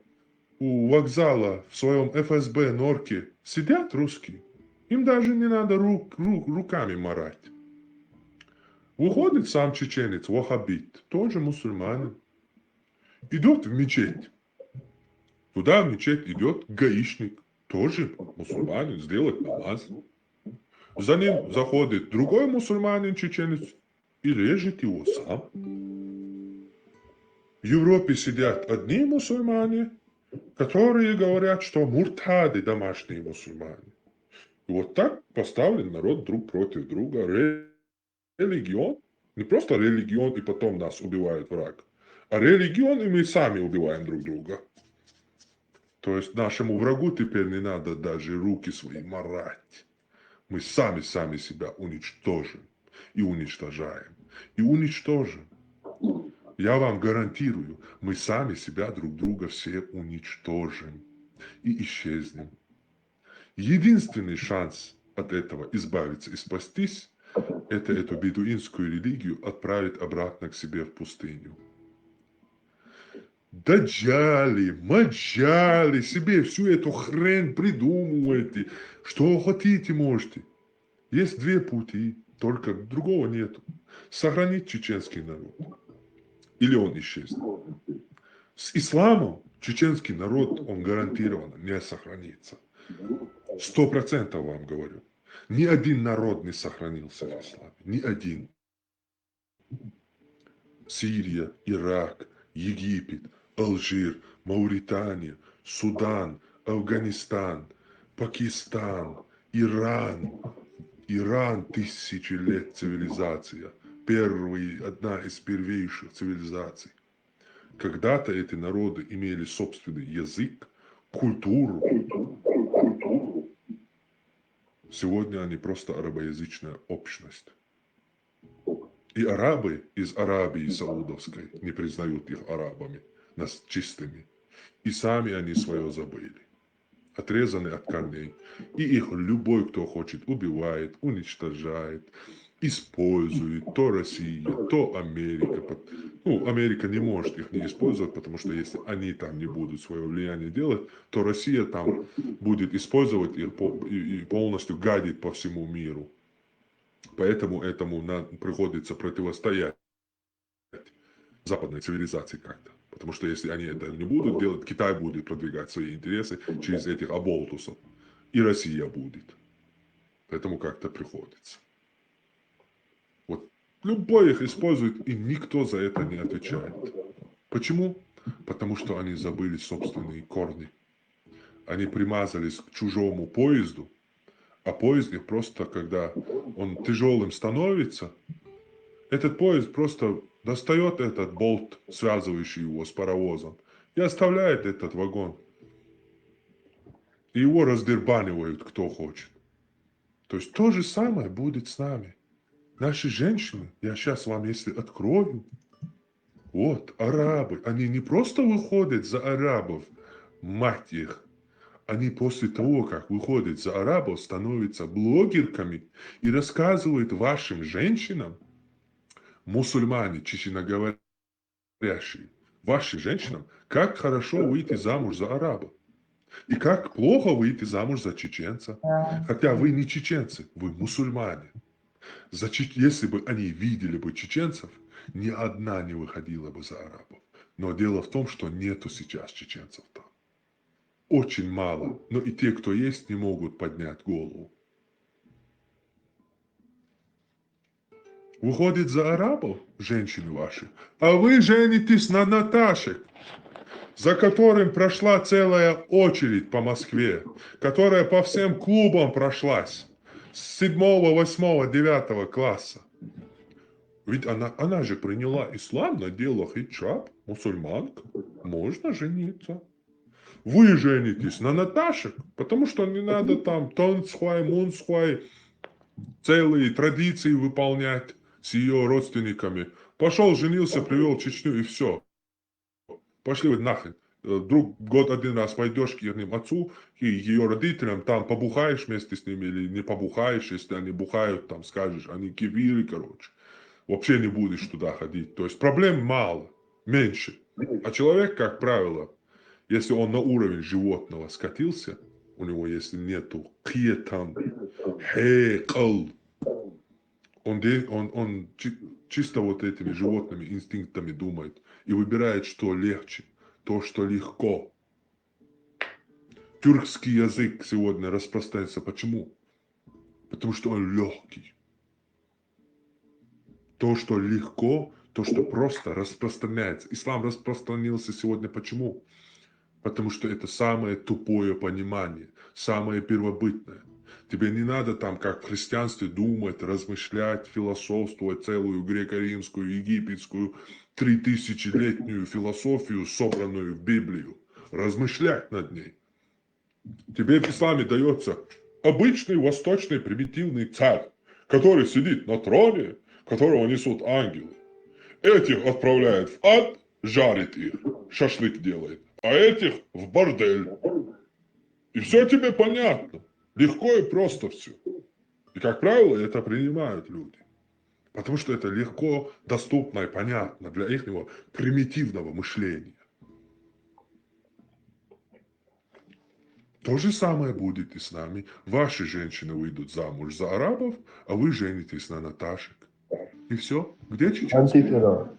у вокзала, в своем ФСБ Норке сидят русские. Им даже не надо руками марать. Выходит сам чеченец, ваххабит, тоже мусульманин. Идет в мечеть. Туда в мечеть идет гаишник, тоже мусульманин, сделать намаз. За ним заходит другой мусульманин, чеченец, и режет его сам. В Европе сидят одни мусульмане, которые говорят, что муртады домашние мусульмане. И вот так поставлен народ друг против друга. Религион, не просто религион и потом нас убивает враг, а религион и мы сами убиваем друг друга. То есть нашему врагу теперь не надо даже руки свои марать. Мы сами себя уничтожим и уничтожаем. И уничтожим. Я вам гарантирую, мы сами себя друг друга все уничтожим и исчезнем. Единственный шанс от этого избавиться и спастись, это эту бедуинскую религию отправить обратно к себе в пустыню. Даджали, маджали, себе всю эту хрень придумываете. Что хотите, можете. Есть две пути, только другого нету. Сохранить чеченский народ. Или он исчезнет. С исламом чеченский народ, он гарантированно не сохранится. 100% вам говорю. Ни один народ не сохранился в исламе. Ни один. Сирия, Ирак, Египет, Алжир, Мауритания, Судан, Афганистан, Пакистан, Иран. Иран тысячи лет цивилизация. Одна из первейших цивилизаций. Когда-то эти народы имели собственный язык, культуру. Сегодня они просто арабоязычная общность. И арабы из Аравии Саудовской не признают их арабами, нас чистыми. И сами они свое забыли. Отрезаны от корней. И их любой, кто хочет, убивает, уничтожает, использует. То Россия, то Америка. Ну, Америка не может их не использовать, потому что если они там не будут свое влияние делать, то Россия там будет использовать их и полностью гадить по всему миру. Поэтому этому приходится противостоять западной цивилизации как-то. Потому что если они это не будут делать, Китай будет продвигать свои интересы через этих оболтусов. И Россия будет. Поэтому как-то приходится. Вот любой их использует, и никто за это не отвечает. Почему? Потому что они забыли собственные корни. Они примазались к чужому поезду, а поезд их просто, когда он тяжелым становится, этот поезд просто достает этот болт, связывающий его с паровозом, и оставляет этот вагон. И его раздербанивают, кто хочет. То есть то же самое будет с нами. Наши женщины, я сейчас вам, если открою, вот, арабы, они не просто выходят за арабов, мать их, они после того, как выходят за арабов, становятся блогерками и рассказывают вашим женщинам, мусульмане, чеченоговорящие, вашим женщинам, как хорошо выйти замуж за араба. И как плохо выйти замуж за чеченца. Хотя вы не чеченцы, вы мусульмане. Если бы они видели бы чеченцев, ни одна не выходила бы за арабов. Но дело в том, что нету сейчас чеченцев там. Очень мало. Но и те, кто есть, не могут поднять голову. Выходит за арабов, женщины ваши, а вы женитесь на Наташе, за которым прошла целая очередь по Москве, которая по всем клубам прошлась с 7, 8, 9 класса. Ведь она же приняла ислам, надела хиджаб, мусульманка, можно жениться. Вы женитесь на Наташе, потому что не надо там тонцхуай, мунцхуай, целые традиции выполнять с ее родственниками. Пошел, женился, привел Чечню и все. Пошли вы нахрен. Год один раз пойдешь к их отцу и ее родителям, там побухаешь вместе с ними или не побухаешь, если они бухают, там скажешь, они кивиры, короче. Вообще не будешь туда ходить. То есть проблем мало, меньше. А человек, как правило, если он на уровень животного скатился, у него если нету кьетан, хекал, он чисто вот этими животными инстинктами думает и выбирает, что легче, то, что легко. Тюркский язык сегодня распространяется. Почему? Потому что он легкий. То, что легко, то, что просто распространяется. Ислам распространился сегодня почему? Потому что это самое тупое понимание, самое первобытное. Тебе не надо там, как в христианстве, думать, размышлять, философствовать целую греко-римскую, египетскую, 3000-летнюю философию, собранную в Библию. Размышлять над ней. Тебе в исламе дается обычный восточный примитивный царь, который сидит на троне, которого несут ангелы. Этих отправляет в ад, жарит их, шашлык делает, а этих в бордель. И все тебе понятно. Легко и просто все. И, как правило, это принимают люди. Потому что это легко, доступно и понятно для их примитивного мышления. То же самое будет и с нами. Ваши женщины выйдут замуж за арабов, а вы женитесь на Наташек. И все. Где чеченцы? Антифера.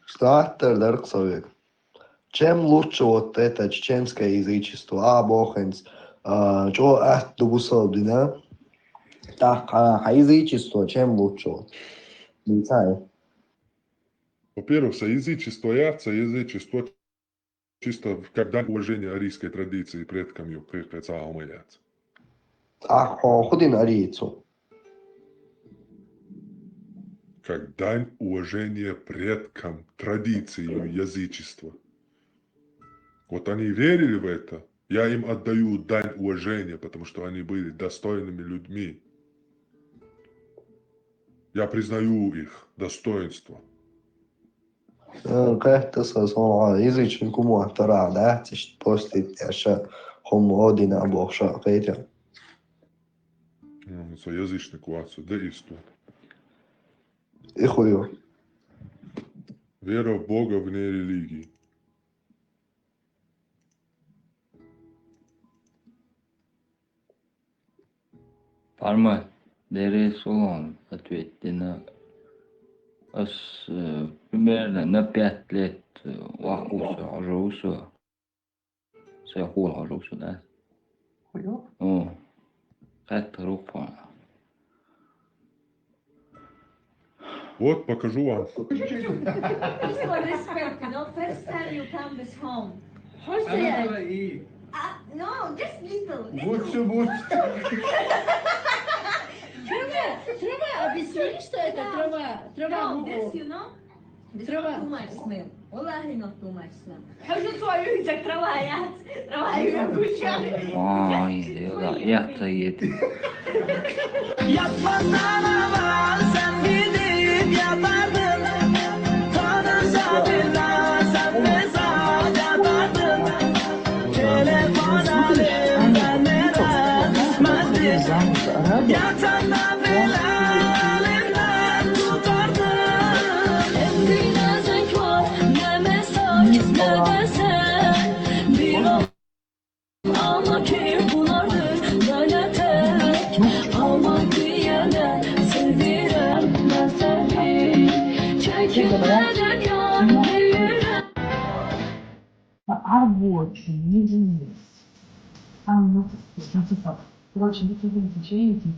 Что автор Ксовик? Чем лучше вот это чеченское язычество? Бохенс. Что да? Так, а язычество чем лучше? Не знаю. Во-первых, соязычество язычество чисто когда уважение арийской традиции предкам ее прекратило умыляться. А ходин арийцу? как дань уважения предкам, традициям язычества. Вот они верили в это, я им отдаю дань уважения, потому что они были достойными людьми. Я признаю их достоинство. Kähtessä on izričin kumohtara lähtist postitessa homo odina bohsa keitja. Se on язычник у отца, да исту. Ихую. Вера в Бога вне религии. Парма, Дересулон ответьте на примерно на 5 лет вахуса ажуса. Сахул ажуса, да? О, это рука. Вот, покажу вам. Respect, you know, first time you come this home. No, just little. Трава, объясни, что это трава? Трава No, this, you know, this is too much smell. Wallahi not too much smell. حوجت صويو إذا تروايات تروايو كوشان. Vay, yakta yedi. Yapmasana var sen gidip yapardın. Tanrıca billah sen mesaj atardın. Telefon alıp benden düşmezdin. Yatağında bile elimden tutardın. Emrine zevk var, ne mesaj ne desen. Bir ama ki bunlardır lanetek. Aman diyene sevilen ben seni. Çekinmeden yar yürü. Рабочий, единиц. Ну, так. Короче, вы тут изучаете,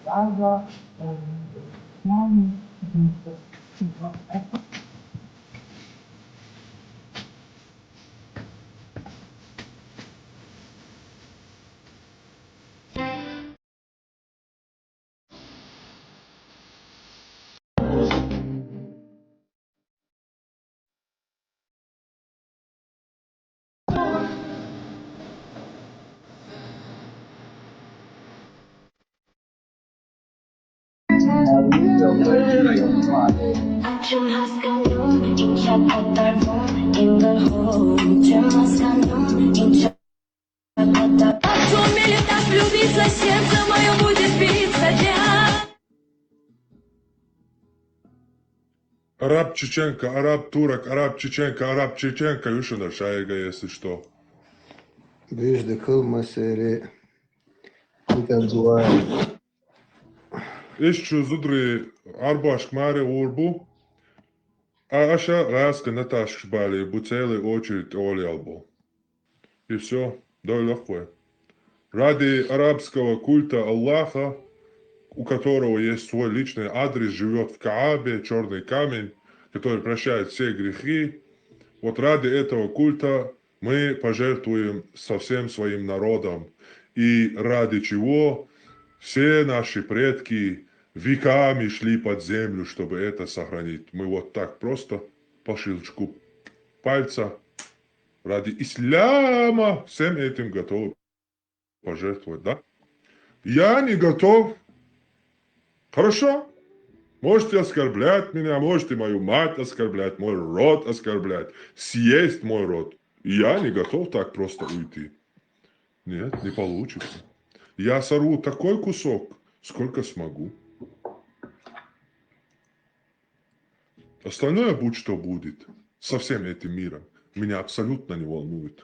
Ага, маме, Чем раскален, инчат оторван, ингахом. Чем раскален, инчат оторван. Сумели так влюбиться, сердце мое будет биться, Араб Чеченко, араб турок, араб Чеченко, Юшина Шайга, если что. Bijde kılmaseri nikan zuaya. Ищу зудри арбаш маре урбу, а аша раска наташ бали, буцелы очередь оли албо. И все, да легко. Ради арабского культа Аллаха, у которого есть свой личный адрес, живет в Каабе, черный камень, который прощает все грехи, вот ради этого культа мы пожертвуем со всем своим народом. И ради чего все наши предки веками шли под землю, чтобы это сохранить. Мы вот так просто по щелчку пальца ради исляма всем этим готовы пожертвовать, да? Я не готов. Хорошо? Можете оскорблять меня, можете мою мать оскорблять, мой род оскорблять, съесть мой род. Я не готов так просто уйти. Нет, не получится. Я сорву такой кусок, сколько смогу. Остальное будь что будет со всем этим миром. Меня абсолютно не волнует.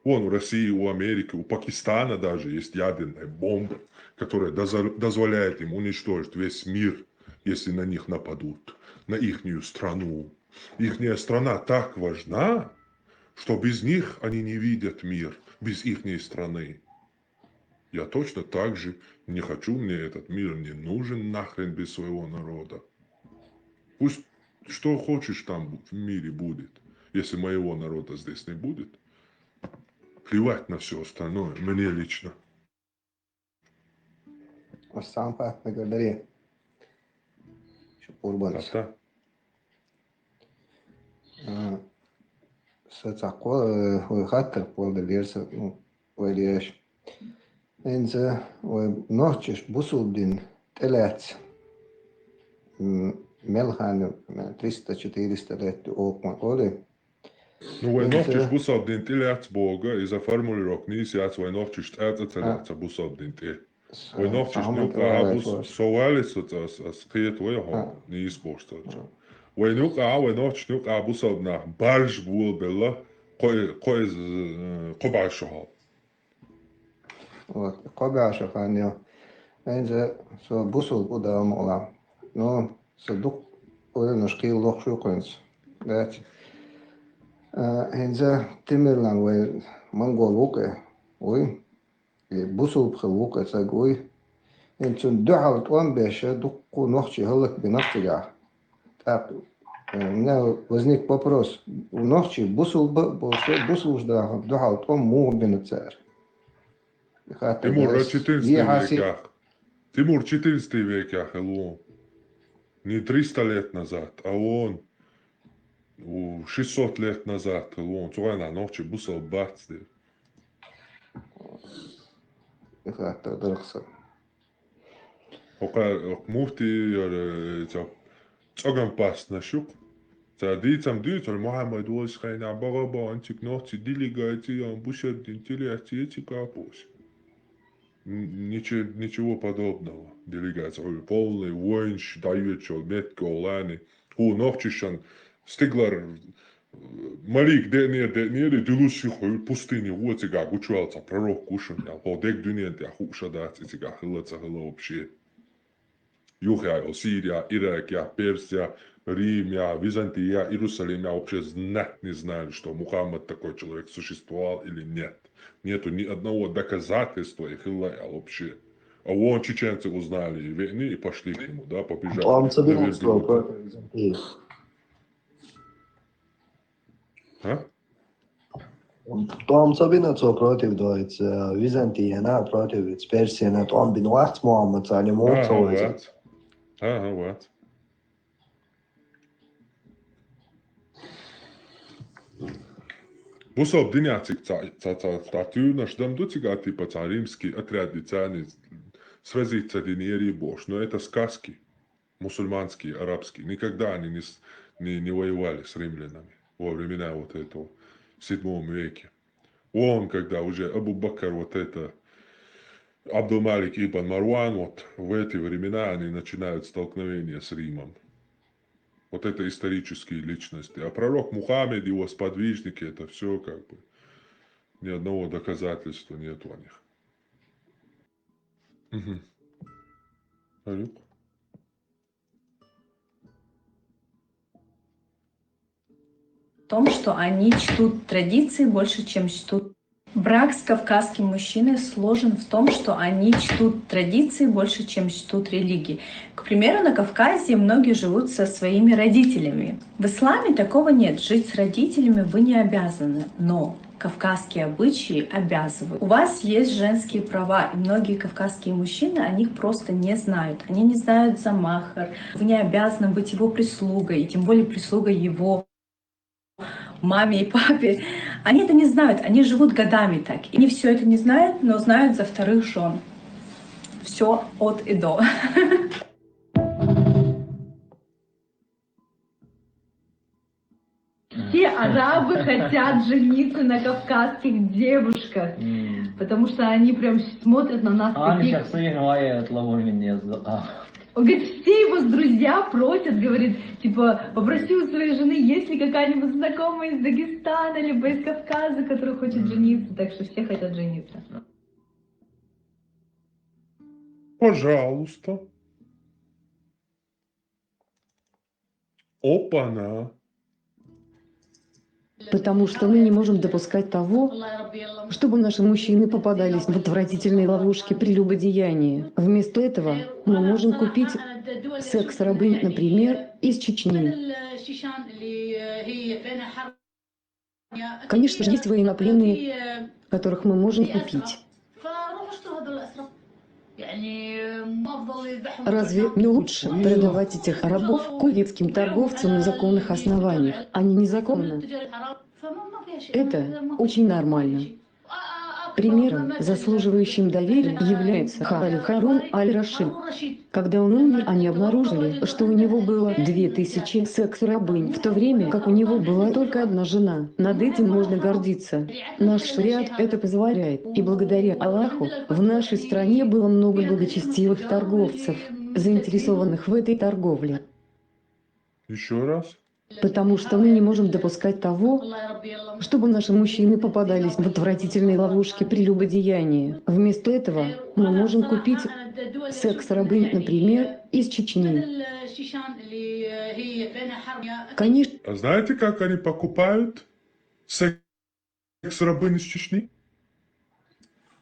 Вон у России, у Америки, у Пакистана даже есть ядерная бомба, которая дозволяет им уничтожить весь мир, если на них нападут, на ихнюю страну. Ихняя страна так важна, что без них они не видят мир, без ихней страны. Я точно так же не хочу, мне этот мир не нужен нахрен без своего народа. Пусть что хочешь там в мире будет, если моего народа здесь не будет. Плевать на все остальное, мне лично. Osam Fatma Gardari. Urbanus. Sataqo o hatter polda lersa oyleş. Enze o nohçeş busuldin telets. Melhani 300-400 лет окма oli. Nu, vai nohčeš busaldint ilēts boga, iza formulirok nīs jāts vai nohčeš ētatelēts busaldint i. Vai nohčeš nuka abus sovalis as kiet vai ho nīs borstāč. Vai nuka vai nohčeš nuka busaldnā barž bulbella qobāšahal. Qobāšahan jo. Enze so busul budām ola. No, صدق ولا نشكيل لوخ شو كنز ذات هنزا تمرلان وي منغو ووكا وي بوسو بخووكا ساقوي انتون دعا وطوان باشا دقو نوخشي هلك بنفسجا так у меня возник вопрос у нохчи бусул жда дعа вطوان му бенцер Тимур 14 век я хелло. Не 300 лет назад, а он 600 лет назад, он цуай на ночи бусал бацды. Это дорогса. Ока муфти цоган пас на шук. За дицам дицам Мухаммад уз хайна багаба антик ночи делегации бушет делегации капус. Ничего подобного. Делегация полный воинш, даючий, метко, лани. Ху нохчишан стиглар малик денер, делуших пустыни, вот сега гучуалца, пророк кушан, я подек дунья, я хуша дать, сега хилаца хила вообще. Юхя, Сирия, Ирак, я Персия, Рим, я Византия, Иерусалим, я вообще знать не знали, что Мухаммад такой человек существовал или нет. Нету ни одного доказательства их илая вообще. А вон чеченцы узнали и пошли к нему, да, побежали. Он собирался против Византии. А? Он собирался против Византии, против Персии, он бинуат Мухаммад, а не Мухаммад. Ага, вот. Busal dinjācik tā tūnaš dam ducigāti pa tā римski отряди цяни связиться диньери бош. Но это сказки, мусульманские, арабские. Никогда они не воевали с римлянами во времена вот этого, в 7 веке. Он, когда уже Абу Бакр, вот это, Абдул-Малик ибн Марван, вот в эти времена они начинают столкновение с Римом. Вот это исторические личности. А пророк Мухаммед, его сподвижники, это все как бы ни одного доказательства нет у них. Угу. Алюк. В том, что они чтут традиции больше, чем чтут. Брак с кавказским мужчиной сложен в том, что они чтут традиции больше, чем чтут религии. К примеру, на Кавказе многие живут со своими родителями. В исламе такого нет. Жить с родителями вы не обязаны, но кавказские обычаи обязывают. У вас есть женские права, и многие кавказские мужчины о них просто не знают. Они не знают за махар. Вы не обязаны быть его прислугой, и тем более прислугой его маме и папе. Они это не знают, они живут годами так. И они все это не знают, но знают за вторых жен. Все от и до. Все арабы хотят жениться на кавказских девушках, потому что они прям смотрят на нас таких... Он говорит, все его друзья просят, говорит, типа, попроси у своей жены, есть ли какая-нибудь знакомая из Дагестана, либо из Кавказа, которая хочет жениться, так что все хотят жениться. Пожалуйста. Опа-на. Потому что мы не можем допускать того, чтобы наши мужчины попадались в отвратительные ловушки прелюбодеяния. Вместо этого мы можем купить секс-рабынь, например, из Чечни. Конечно же, есть военнопленные, которых мы можем купить. Разве не лучше продавать этих рабов куветским торговцам на законных основаниях, а не незаконно? Это очень нормально. Примером, заслуживающим доверия, является Харун аль-Рашид. Когда он умер, они обнаружили, что у него было 2000 секс-рабынь, в то время как у него была только одна жена. Над этим можно гордиться. Наш шариат это позволяет, и благодаря Аллаху в нашей стране было много благочестивых торговцев, заинтересованных в этой торговле. Еще раз. Потому что мы не можем допускать того, чтобы наши мужчины попадались в отвратительные ловушки прелюбодеяния. Вместо этого мы можем купить секс-рабынь, например, из Чечни. Конечно. А знаете, как они покупают секс-рабынь из Чечни?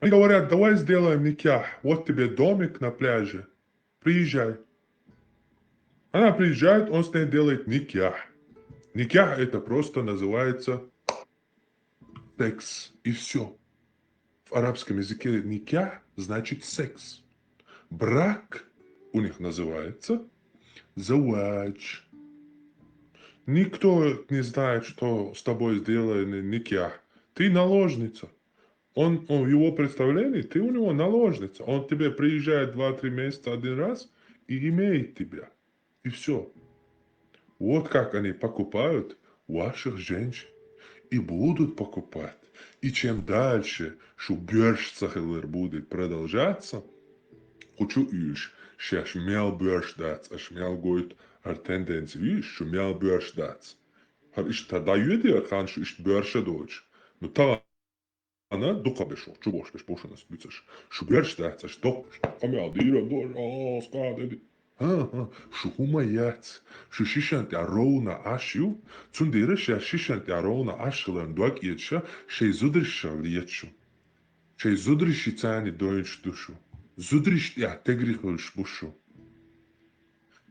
Они говорят, давай сделаем никях, вот тебе домик на пляже, приезжай. Она приезжает, он с ней делает никях. Никях это просто называется секс, и все. В арабском языке никях значит секс. Брак у них называется завадж. Никто не знает, что с тобой сделан никях. Ты наложница. Он в его представлении, ты у него наложница. Он тебе приезжает 2-3 месяца один раз и имеет тебя. И все. Вот как они покупают ваших женщин. И будут покупать. И чем дальше, что биржцахлер будет продолжаться, хочу иш, что шмел бирждац, а шмел гойт ар тенденции иш, что мел бирждац. Har ich тогда юдия ханшу иш биржа дочь. Но та она духа бешо, чубош беш пошена спицаш. Что бирждац, что камел дира дочь, скады. Шухума яц, шишишанти ароуна ашю, цундира шишанти ароуна ашлан дуак еча, шей зудриша лечу. Шей зудриши цани доинч душу. Зудриш я тегрихлш бушу.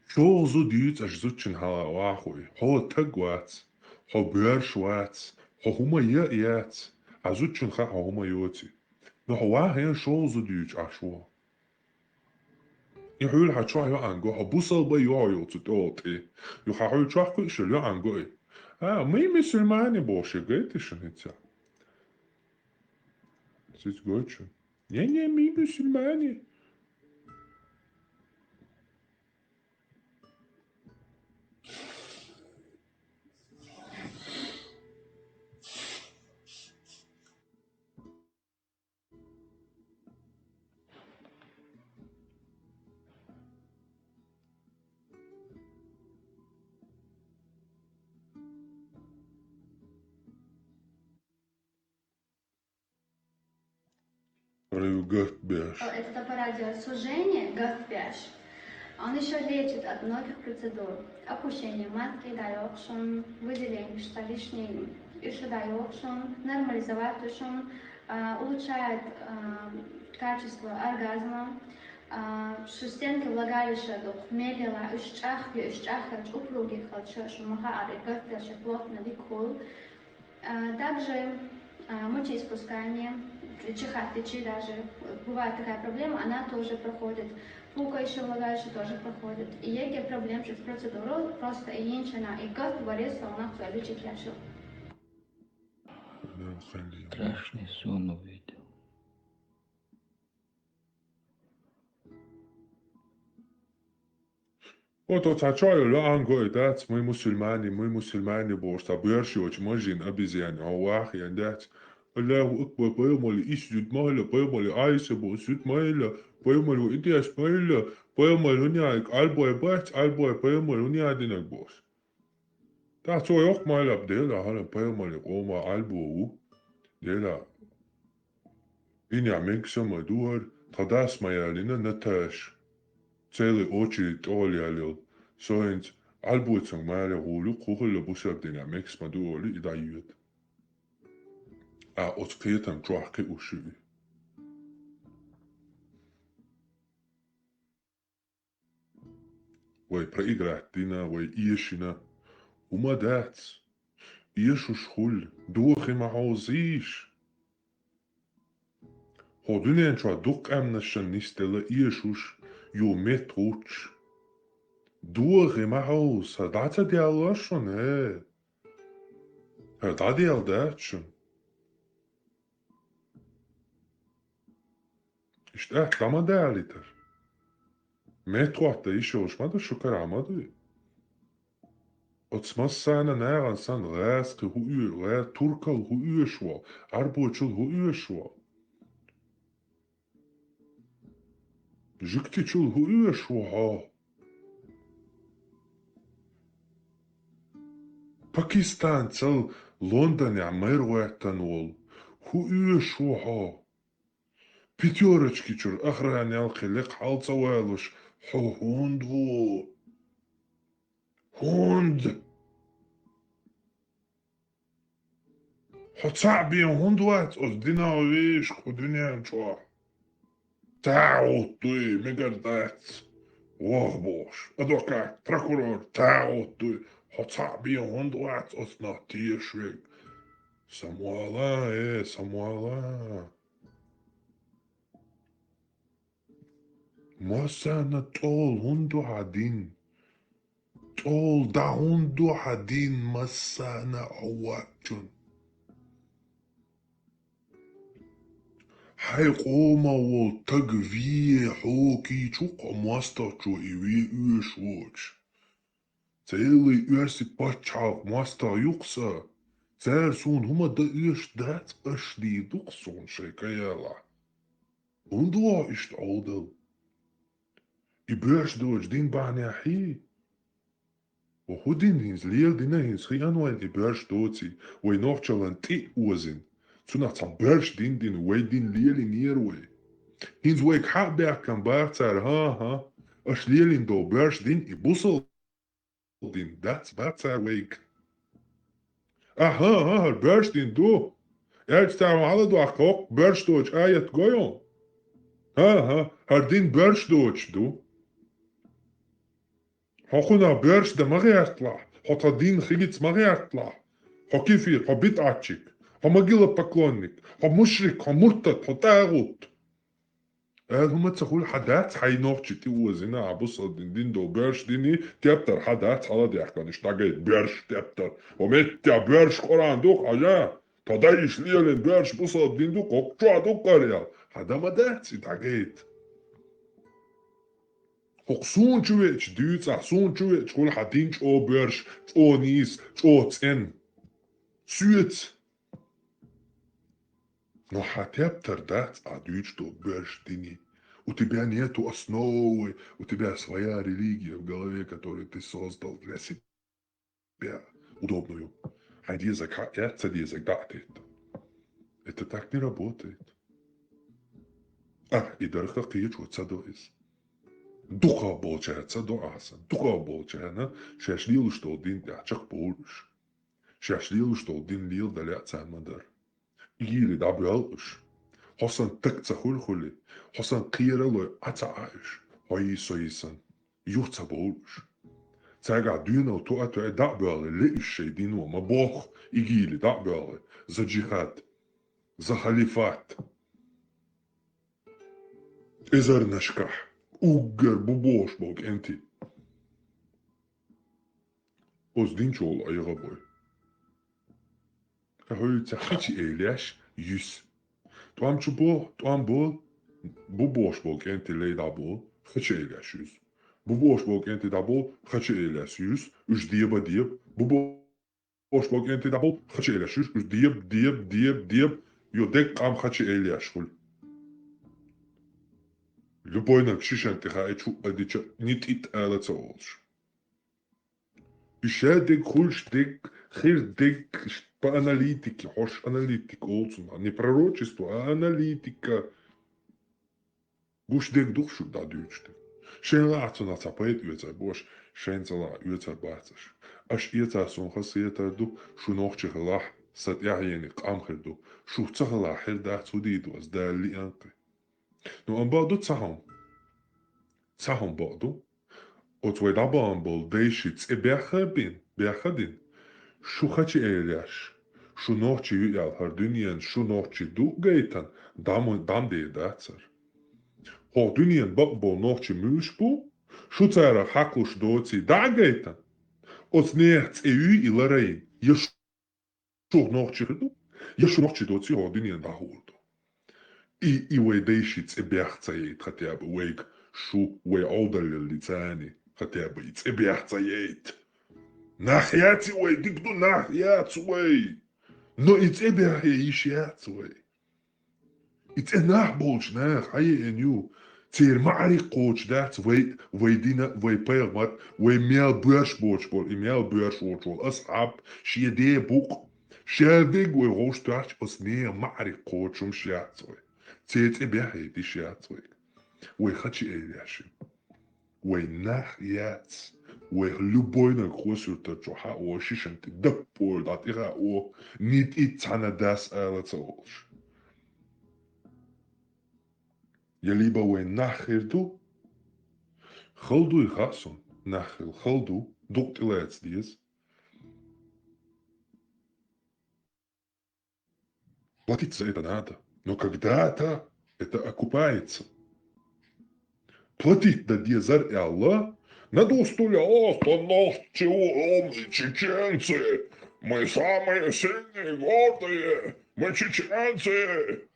Шо зудиц аж зучин хала вахуй, хо тагвац, хо биршвац, хо хума яц, а зучин ха хума йоти. Но хо хен шо зудич ашво. يحول حتشوح يو عنقو حبوصل بي يو يوتي يو حاول تشوح كل يو عنقو مي مسلماني بوشي قيتش نتا سيت قوتشو не مي مسلماني Это аппарат сужения Гаспяш. Он еще лечит от многих процедур. Опущение матки, дайокшон, выделение что лишнее, еще дайокшон, нормализовать тушон, улучшает качество оргазма. Шестенки влагалища до хмелила, ущахи, упруги, шумаха, Гаспяш плотно ликул. Также мочеиспускание, чихать, даже бывает такая проблема, она тоже проходит. Пука еще влагалище тоже проходит. И есть проблем с процедурой, просто и инчина, и газ борется, у нас все лечить легче. Страшный сон увидел. Вот чаю ланго дать мы мусульмане бошта бирши очень можин обезьян авах и дать Аллаху акбар поемали исюд мала поемали айса босюд мала поемали идиас мала поемали уняк альбой бач альбой поемали униадинак бос. Та цоёк мала бдела хала поемали ома альбоу дела. Иня мексама дуар тадас маялина наташ. Целый очередь олиалил. Соинт альбуцang маля рулю кухоло бусабдинга мекс мадуоли и дают. А открытым трохи уши. Ой, проиграть дина, ой, ишина. Умадац. Ишу шхуль, духи махозиш. Hodunien chwa duk amnashan nistela ieshush yo metruch. Door in mijn huis, dat is die al schon, hè. Dat die al dat schon. Is echt allemaal daar liter. Metro had de isje als maar de chocolade maar doe. Het smas zijn en aan zijn reis hoe uur, Turkal hoe uur schwa, Arbotschul hoe uur schwa. Juktichul hoe uur schwa. Pakistan cel London ja merwettanol. Hoe uur schwa. Пятерочки чур охранял хилик халцавалуш хундву хунд حصعبي هندوات أصدنا ويش خدني شو تعوطي مقردات وهبوش أدوكا تراكورور تعوطي حصعبي هندوات أصنا تيشوك سموالا سموالا مسانا طول هندو عدين طول دا هندو عدين مسانا عواجن حيقوما والتقفيه حوكي چوق مواستاچو إيوي إيشوش تيلي إيسي باتشاق مواستا يقصا تيرسون هما دا إيش دات أشدي دقصون شيكايالا هندو إشت عودل إبرش دوش دين بعني حي وهودين هينز ليل دينا هينز خيان وين إبرش دوتي وينوخشلان تي وزن تسونا تبرش دين ويدين ليلي نيروي هينز ويك حق بيك كان بارتر ها أش ليلين دو برش دين إبوصل دين داتس بارتر ويك ها البرش دين دو اج تعمل على دو أخوك برش دوش آية قويون ها هردين برش دوش دو هاخونا برش ده مغي يطلع هاتا دين خيليتس مغي يطلع ها كيفير ها بيت عاتشيك ها مجيلة بكلونيك ها مشرك ها مرتد ها تاغوت هما تقول حدات حي نوخشي تي وزينا عبوص دين دو برش ديني تيبتر حدات على دي احكان اشتاقيت برش تيبتر وميت تيا برش قران دوك عجا تدايش ليلين برش بوصل دين دوك وقشوا دوك قريال هذا ما داتسي تاقيت هقصون شويتش ديوتس احصون شويتش كل حدينش او برش او نيس او تسن سويت Но хотя дать адюч то берешь дни. У тебя нету основы, у тебя своя религия в голове, которую ты создал для себя, удобную. А язык дать это. Это так не работает. И дорога киечуется доис. Духа получается доаса. Духа получается, шашлил, что один дячак полуш. Шашлил, что один лил даляца мадар. Yiri da bjölus. Hosan tekta hulhuli. Hosan kira loy ata aish. Hoi soisan. Jutsa bolus. Tsaga dyna to ato da bjöle le ishe dinu ma boch. Igili da bjöle. Za jihad. Za halifat. Ezar nashkah. Ugger bubosh bog enti. Os dinchol ayga boy. هوي تحكي إيلاش يس توام شبو توام بول بوبوش بول كنت لي دابول خشي إيلاش يس بوبوش بول كنت دابول خشي إيلاش يس وش ديب بوبوش بول كنت دابول خشي إيلاش يس وش ديب يودك قام خشي إيلاش خل любойна кшишен тихаечу адича нитит алацолш ишедик хульштик хирдик по аналитике, хош аналитик олцун, не пророчество, а аналитика. Буш дек душу да дючте. Шен лацу на цапает юца бош, шен цала юца бацаш. Аш юца сунха сиетарду, шу нохче халах, сат яхьени камхерду, шу цахала херда цудиду, аз дали анке. Ну амбаду цахом. Цахом баду. От вайдаба амбал дейшиц бяхадин. شو خاتي إيلاش şu nohçi yal her dünyen şu nohçi du geytan dam diye datsar. Ho dünyen bak bol nohçi müş bu, şu tsara hakluş doci da geytan. Os nechts ilarayın, ya şu nohçi du, ya şu nohçi doci ho dünyen da huldu. I вейдейшиц бяхцаейт хотя бы вейк шу вей олдалил лицани хотя бы иц бяхцаейт. Нахяци вей дикду нахяц вей. Но иц бяхе ишяц вей. Иц нах болч нах ай эню. Цер мари коч дат вей дина вей пелмат вей мял бърш болч бол и мял бърш болч бол асхаб шиде бук. Шавиг вей роштач ос не мари кочум шяц вей. Цец бяхе ишяц вей. Вей хачи эляши. Вей нах яц. Вей любой на кросюрта чоха о шишанти даппор дат ира о нит итцана дас алаца олш. Я либо вей нахирду халду и хасон нахил халду доктилац диез. Платить за это надо, но когда-то это окупается. Платить да дезар и Аллах надо устуляться нас, чего умные чеченцы. Мы самые сильные, гордые. Мы чеченцы.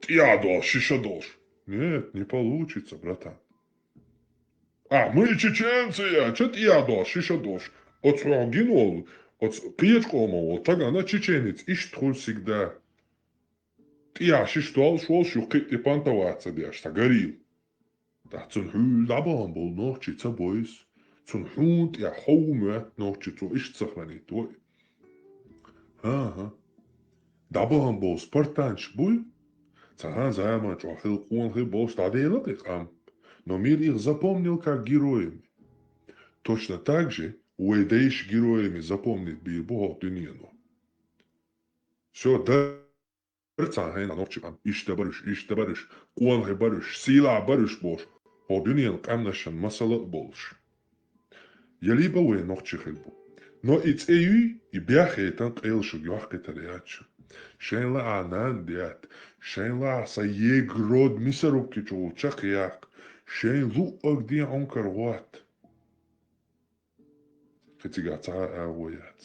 Я должен, еще должен. Нет, не получится, братан. А, мы чеченцы, что-то я должен, еще должен. От своего генол, от пьечкома, вот так она чеченец, и что всегда. Я шел, шукай и пантоваться, бяшта, горил. Да, цун хул, дабан был ночица бойс. Цун хунд, я хоуме, ночицу, ишцахлани твой. Ага. Дабан был спартанч буй. Цаган займа, чохил куанхи был стадиелок их ам. Но мир их запомнил как героями. Точно так же уэдейш героями запомнит бирбо дуньяну. Все, да. Цахайна ночикам, иште барыш, куанхи барыш, сила барыш бош. О дуньян камнашан масалак болш. Я либо уэ ночихил бу. Но иц эйүй и бяхетан кэлшуг юахке тариачу. Шен ла анан диат, шен ла сае грод мисарубки чулчак як, шен лу огди онкарват. Хатигаца авоят.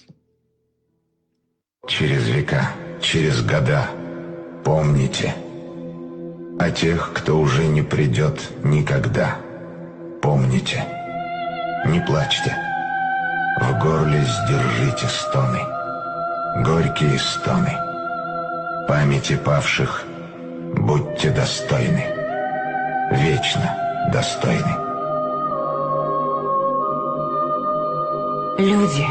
Через века, через года помните о тех, кто уже не придет никогда. Помните, не плачьте, в горле сдержите стоны, горькие стоны. Памяти павших будьте достойны, вечно достойны. Люди,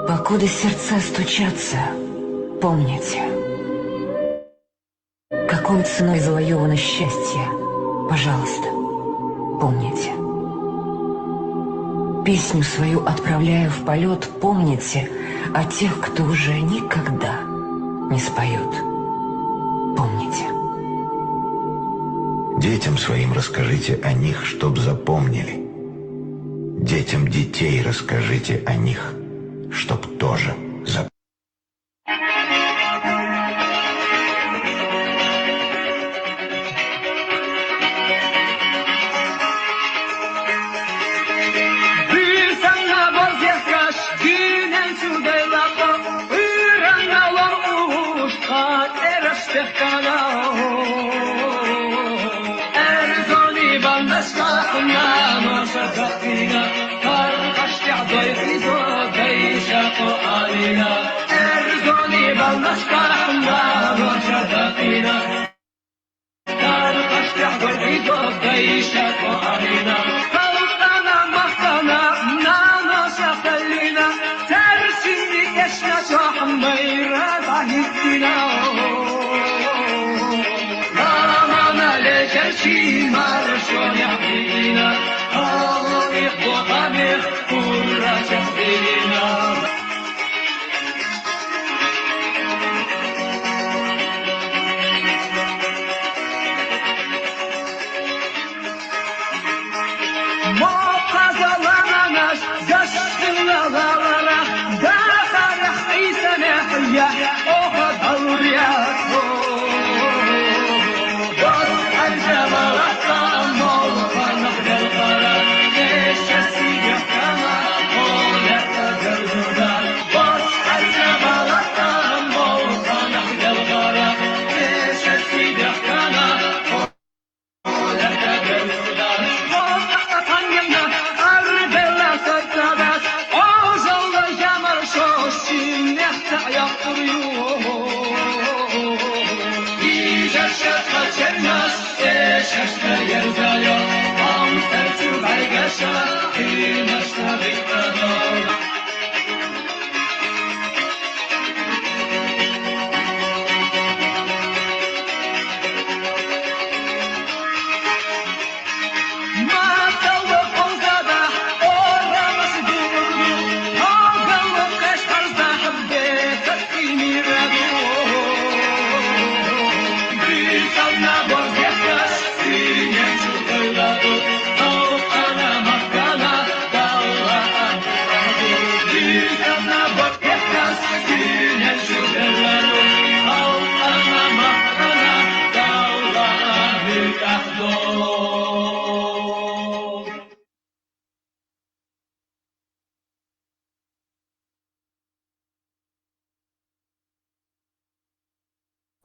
покуда сердца стучатся, помните, какой ценой завоевано счастье, пожалуйста, помните. Песню свою отправляя в полет, помните о тех, кто уже никогда не споют. Помните. Детям своим расскажите о них, чтоб запомнили. Детям детей расскажите о них, чтоб тоже запомнили.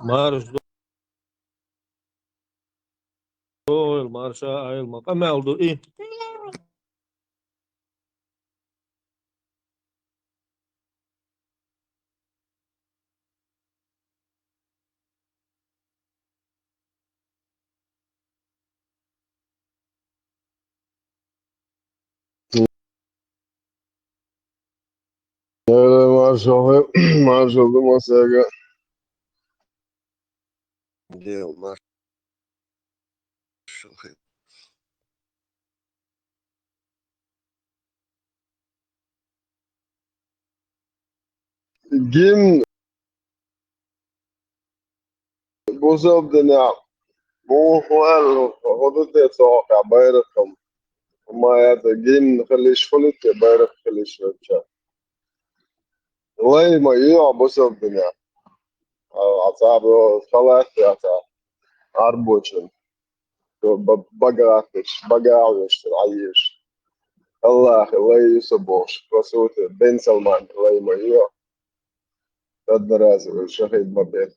Marş doyul, marşa ayılmak. Ama oldu iyi. Marshall, Marshall, the Masaga. Deal, Marshall. Gim بوزب دنيا مو خوال خدت يتوقع بايركم ما يتجين خليش فلت بايرك خليش فلت والله ما يوع بوزب دنيا عصاب خلاص يا عصاب عربوشن بقاعش تعيش الله يسبوش رسول بن سلمان الله ما يوع الدراسة الشهيد ما بين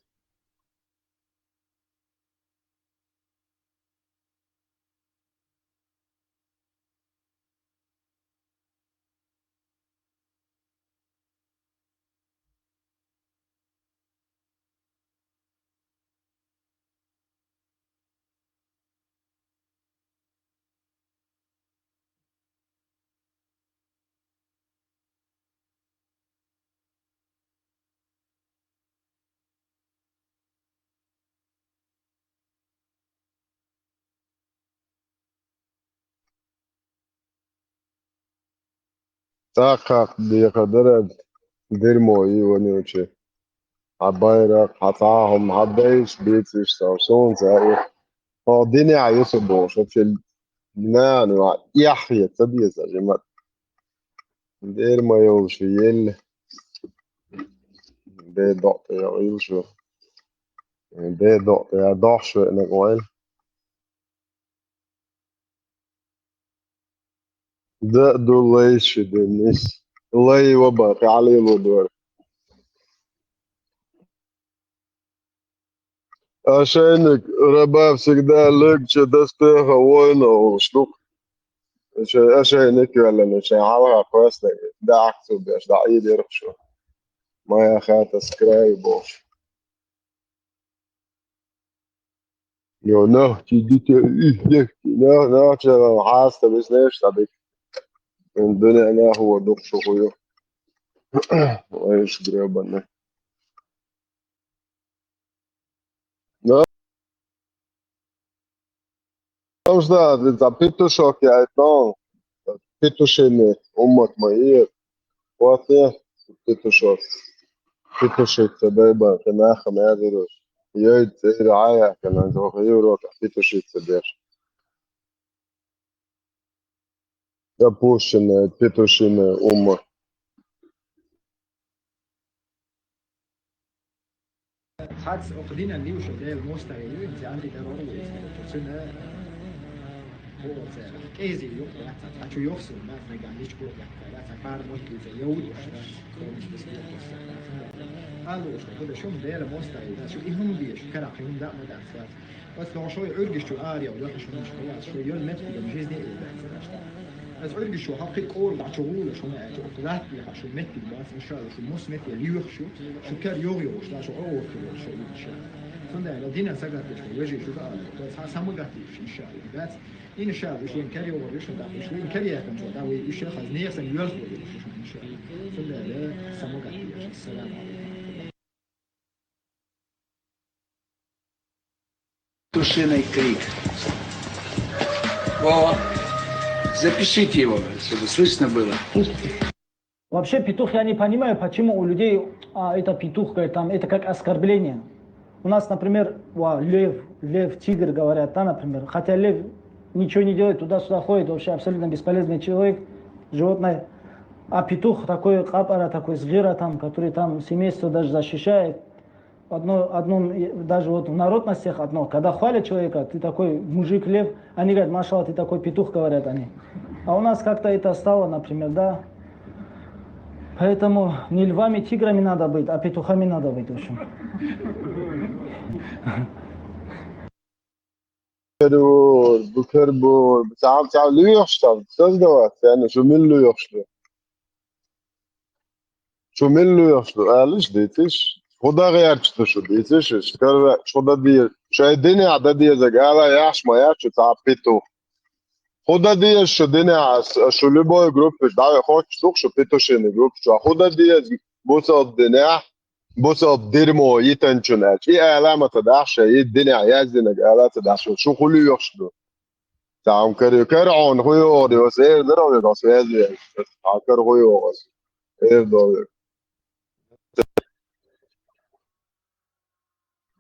تحقق بقدر درمو ونوشي عبايرك حطاهم عبايش بيتش سامسون زي فاضيني عيسبو شوف نان يحيى تبي زعما دير ما يوشي يل دي ضغط يا يوشو دي ضغط يا ضحش نقول ده دوليش دنيس الله وبارك عليه الودور عشانك رباب всегда легче доспеха воина وشلوك عشانك ولا مش عارف كويس ده عكسه بيش ده عيد يرخشو ما يا خاطر سكرايبوش يو نحكي ديك نحكي حاسة بس نيش تبيك من دنيا أنا هو دكتور خويو وإيش قريبا لا مش ده إذا بيتو شوك يا إتنان بيتو شيني أمك ما هي واتيه بيتو شوك بيتو شيك تبايبا كنا خم يدروش يد رعاية كنا نزوخ يوروك بيتو شيك تبير يا بوشن بيتو شين أمك حدس أقدنا اللي وش ده المستوى أنت عندك ضروري تسنى هو كيزي يقطع حتى يفصل ما ترجع ليش كل لا تفعل ممكن يزود وش بس قالوا وش كده شو مدير مستوى ده شو إهم بيش كلا قيم ده ما ده بس لو شوي عرق شو آريا ولا شو مش خلاص شوي يوم مت بدهم جيز دي بس عرق شو حقيق أول بعد شغول شو ما طلعت لي شو مت بس إن شاء الله شو موس مت يليوخ شو كار يوغي وش لا شو أول كده شو إن شاء الله فندا لدينا سقط شو وجه شو قال بس سامو قاتيش إن شاء الله بس إن شاء الله شو إنكاري وش ده شو إنكاري يا كم شو ده وش خزنية سنيوال إن شاء الله فندا سامو قاتيش السلام عليكم Тушиный крик. Вова, запишите его, чтобы слышно было. Вообще петух, я не понимаю, почему у людей это петух, там, это как оскорбление. У нас, например, лев, тигр говорят, да, например. Хотя лев ничего не делает, туда-сюда ходит, вообще абсолютно бесполезный человек, животное. А петух такой капара, такой зверя, там, который там семейство даже защищает. Одно, даже вот в народностях одно, когда хвалят человека, ты такой мужик, лев, они говорят, машалла, ты такой петух, говорят они. А у нас как-то это стало, например, да, Поэтому не львами, тиграми надо быть, а петухами надо быть, в общем. Bu kör bu. Sen lüyorsan söz de var. Yani şu milli yaşlı. Şu milli yaşlı. Aliş diyetiş. Худа герчто şu diyetiş. Şkar şuda diye. Şey dini ada diye zagala yaş ma yaş tapitu. Худа diye şu dini şu любой группе. Да, хочешь дух, şu петушины группе. Şu худа diye bu dini. بص ديرمو يتنشنال شي علامة تدعش الدنيا يزنك علامة تدعش شو خلي يخشدو تعم كري كرعون خيو دي وسير درو يقص يزي عكر خيو وقص ايه دو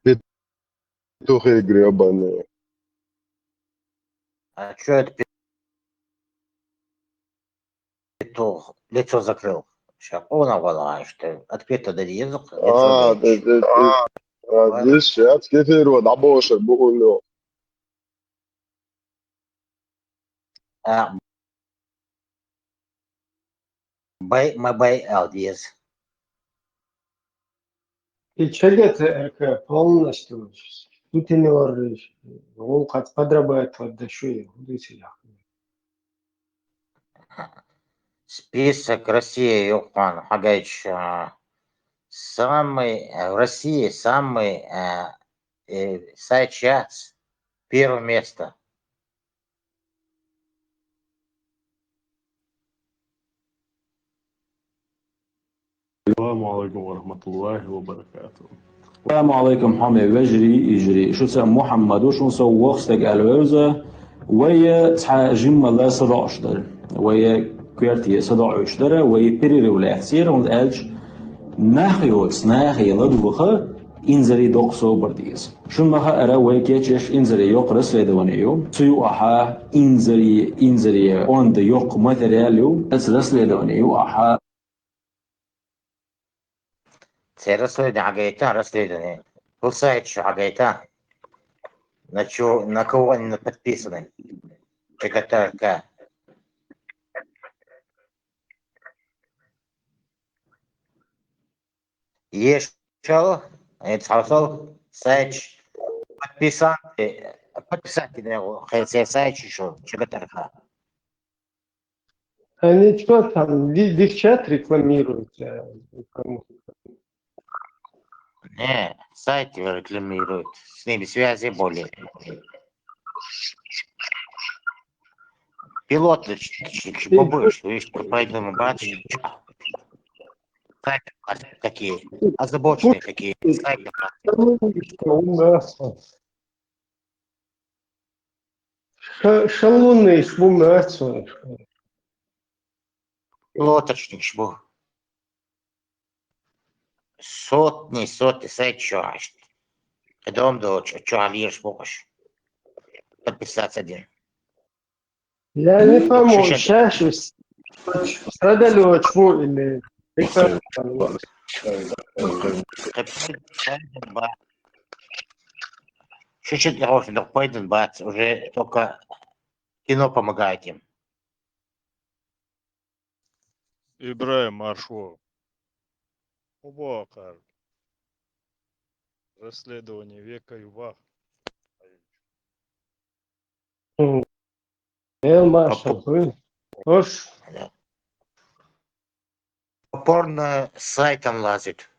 بيتو خي قريبا А что это петух лицо закрыл? Сейчас понял, что открыто да язык, лицо дальше. ليش كيف يرود عبوش بقول له Мабай Алдиез. И человек полностью тут и не воришь. Он как подрабатывает, да что и удивительно. Список России, Юхан Хагаич, самый в России самый сейчас первое место. السلام عليكم ورحمة الله وبركاته. السلام عليكم حامي يجري شو سام محمد وشو سو وقتك الوزة ويا تح جيم الله صدق أشتر ويا كويرتي صدق أشتر ويا بيري ولا أحسير ونألج ناخي لدوخة إنزري دقصو برديس شو ما أرا ويا كيتش إنزري يقرس لدوانيو سيو أحا إنزري أون يق مثاليو أسرس لدوانيو أحا Це розслідування Агайта, розслідування. Писають, що Агайта на кого вони не підписані. ЧКТРК. Є що? Це сайт подписати на його. Це сайт, що ЧКТРК. Они что там, девчат рекламируют? Не, сайт рекламируют. С ними связи более. Пилоты побольше, видишь, поэтому бачишь. Сайты такие, озабоченные такие. Сайты. Шалуны, шмумятся. Лоточник шбу. Сотни сайт чаш. Дом дочь, что алиешь богаш. Подписаться один. Я не пойму, сейчас продали чмо или... Чуть-чуть хороший, но пойден бац, уже только кино помогает им. Ибраим Маршо. Убакар. Расследование века Ювах. Порно сайтом лазит.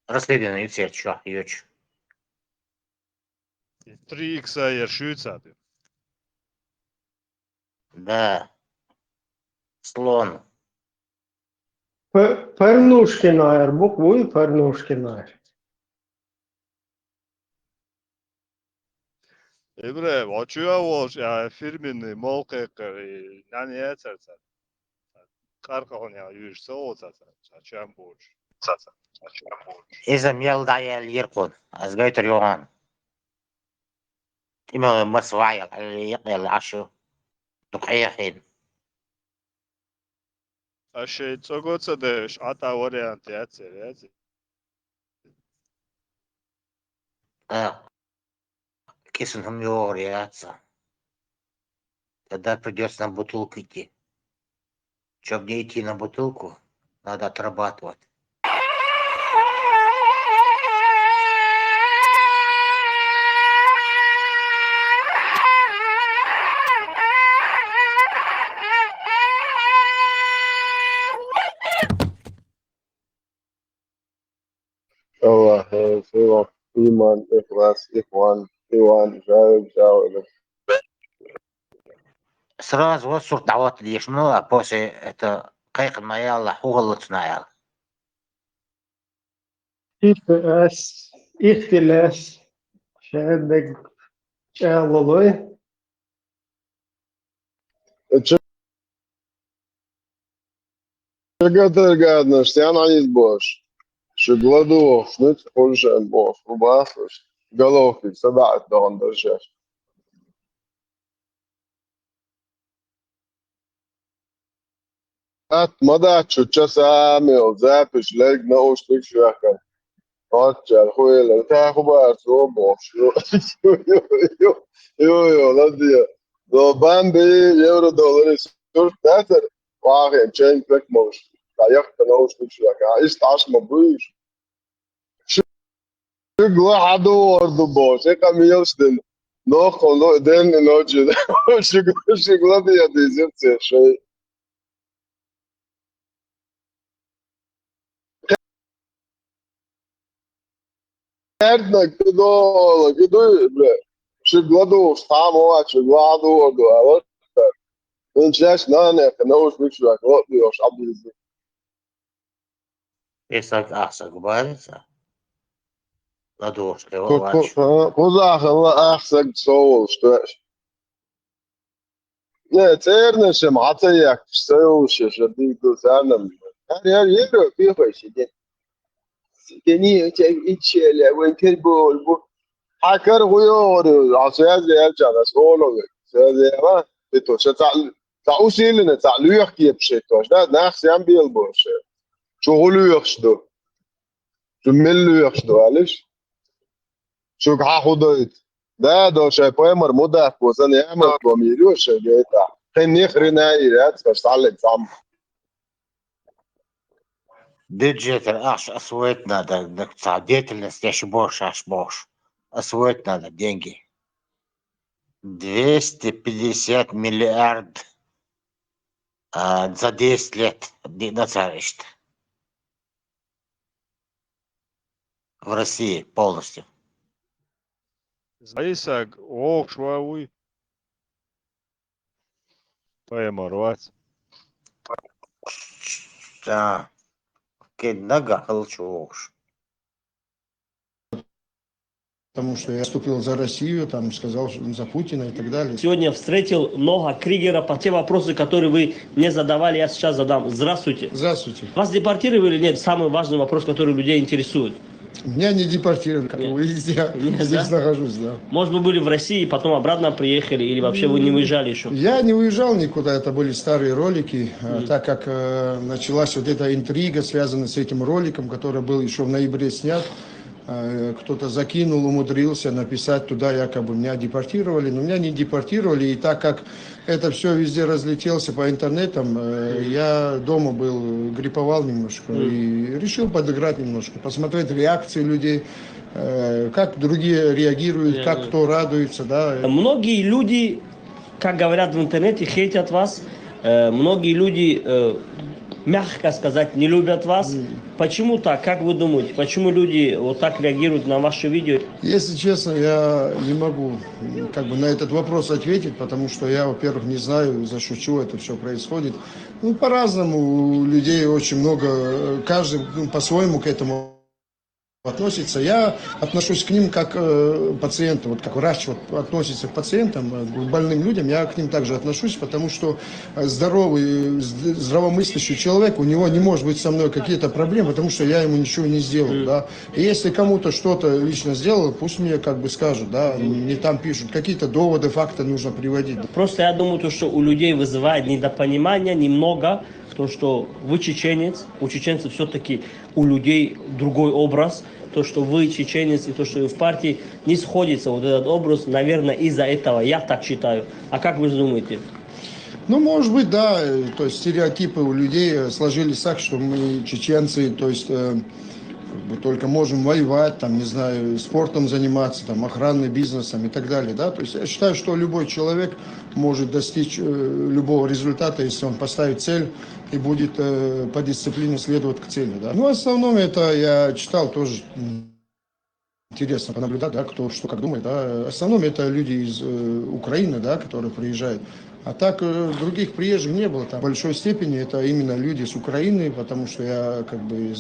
Расследование все, чё, ёч. 3 икса яршуется. Да. Слон. Порнушкина, букву и Порнушкина. Ибраим, очуявош, фирменный молкекер, нани эцерцер. Каркахоня южса оцаца, чачам борч. إذا ميل دايا اليرقون أزغيت اليوان إما مسواعي اللي يقل العشو دقيقة حين أشي تسوغوتsa دش عطا واريانتي أتسر кисенهم юрятся. Тогда придется на бутылку идти. Че, где идти на бутылку? Надо отрабатывать. Allah, Sevap, İman, İhlas, İhvan, İvan, Жавер. Сразу вот сурт дават лишну, а после это как моя лахугалцная. اختلاس شهادك الله Чего гадно, что я на них бош. Что гладу, что ты хочешь бош, убасываешь. Головки, садать до он держишь. مضى شو سامي زابش لك نوش لك شو أكل أرجع خوي لو تاخو بس روبو شو يو لا دي لو بامبي يورو دولار شو تاسر واقع تشين لك موش لا يخت نوش لك شو أكل إيش تعش مبويش شو قوا حدور دبوش إيه كميوش دين نو دين نوجد شو قوا دي زبط شوي Ernak, gdje še gledao šta će gledao do viņš es neka neuzlikšu, jak Latvijas apdīzi. Es saku baidīsa. Lados, ka vāč. Pozāka āksak solis, tuēš. Nē, cērnešam atajāk, sevšas, ar dīgu zēnam. Arī iero piepaši, Deniyor içiyle venter bol hacker غيور عصير الجنس اولو زي ما بتو تاع وسيلنا تاع لوخ يبشيتوش دا ناخس يام بيلبوش شو لوخش دو شو ملوخش دو علاش شو هاخدويت دا دو شي بومر مودا وزن يعمل بوميروش جيتا خني خرينا يرات باش تعلق صام Бюджет аж освоить надо, деятельность аж больше. Освоить надо деньги. 250 миллиардов за 10 лет на царство. В России полностью. Заисак, швауй. Поеморвать. Да. Нога холчуш. Потому что я вступил за Россию, там сказал за Путина и так далее. Сегодня встретил много Кригера по те вопросы, которые вы мне задавали, я сейчас задам. Здравствуйте. Здравствуйте. Вас депортировали или нет? Самый важный вопрос, который людей интересует. Меня не депортировали, как вы видите, я здесь нахожусь, да. Может, вы были в России, потом обратно приехали, или вообще вы не выезжали еще? Я не выезжал никуда, это были старые ролики, так как началась вот эта интрига, связанная с этим роликом, который был еще в ноябре снят. Кто-то закинул, умудрился написать туда, якобы меня депортировали, но меня не депортировали, и так как это все везде разлетелся по интернетам, я дома был, гриповал немножко и решил подыграть немножко, посмотреть реакции людей, как другие реагируют, как кто радуется, да. Многие люди, как говорят в интернете, хейтят вас, многие люди, мягко сказать, не любят вас. Почему так? Как вы думаете? Почему люди вот так реагируют на ваши видео? Если честно, я не могу на этот вопрос ответить, потому что я, во-первых, не знаю, за что это все происходит. Ну, по-разному, у людей очень много, каждый по-своему к этому относится. Я отношусь к ним как пациенты, вот как врач относится к пациентам, к больным людям, я к ним также отношусь, потому что здоровый, здравомыслящий человек, у него не может быть со мной какие-то проблемы, потому что я ему ничего не сделал, да. И если кому-то что-то лично сделал, пусть мне скажут, да, мне там пишут, какие-то доводы, факты нужно приводить. Просто я думаю, что у людей вызывает недопонимание немного, то, что вы чеченец, у чеченцев все-таки у людей другой образ, то, что вы чеченец и то, что вы в партии, не сходится вот этот образ, наверное, из-за этого, я так считаю. А как вы думаете? Ну, может быть, да, то есть стереотипы у людей сложились так, что мы, чеченцы, то есть как бы только можем воевать, там, не знаю, спортом заниматься, там, охранным бизнесом и так далее, да, то есть я считаю, что любой человек может достичь любого результата, если он поставит цель и будет по дисциплине следовать к цели, да. Ну, в основном это я читал тоже, интересно понаблюдать, да, кто что как думает, да. В основном это люди из Украины, да, которые приезжают. А так других приезжих не было. Там в большой степени это именно люди с Украины, потому что я как бы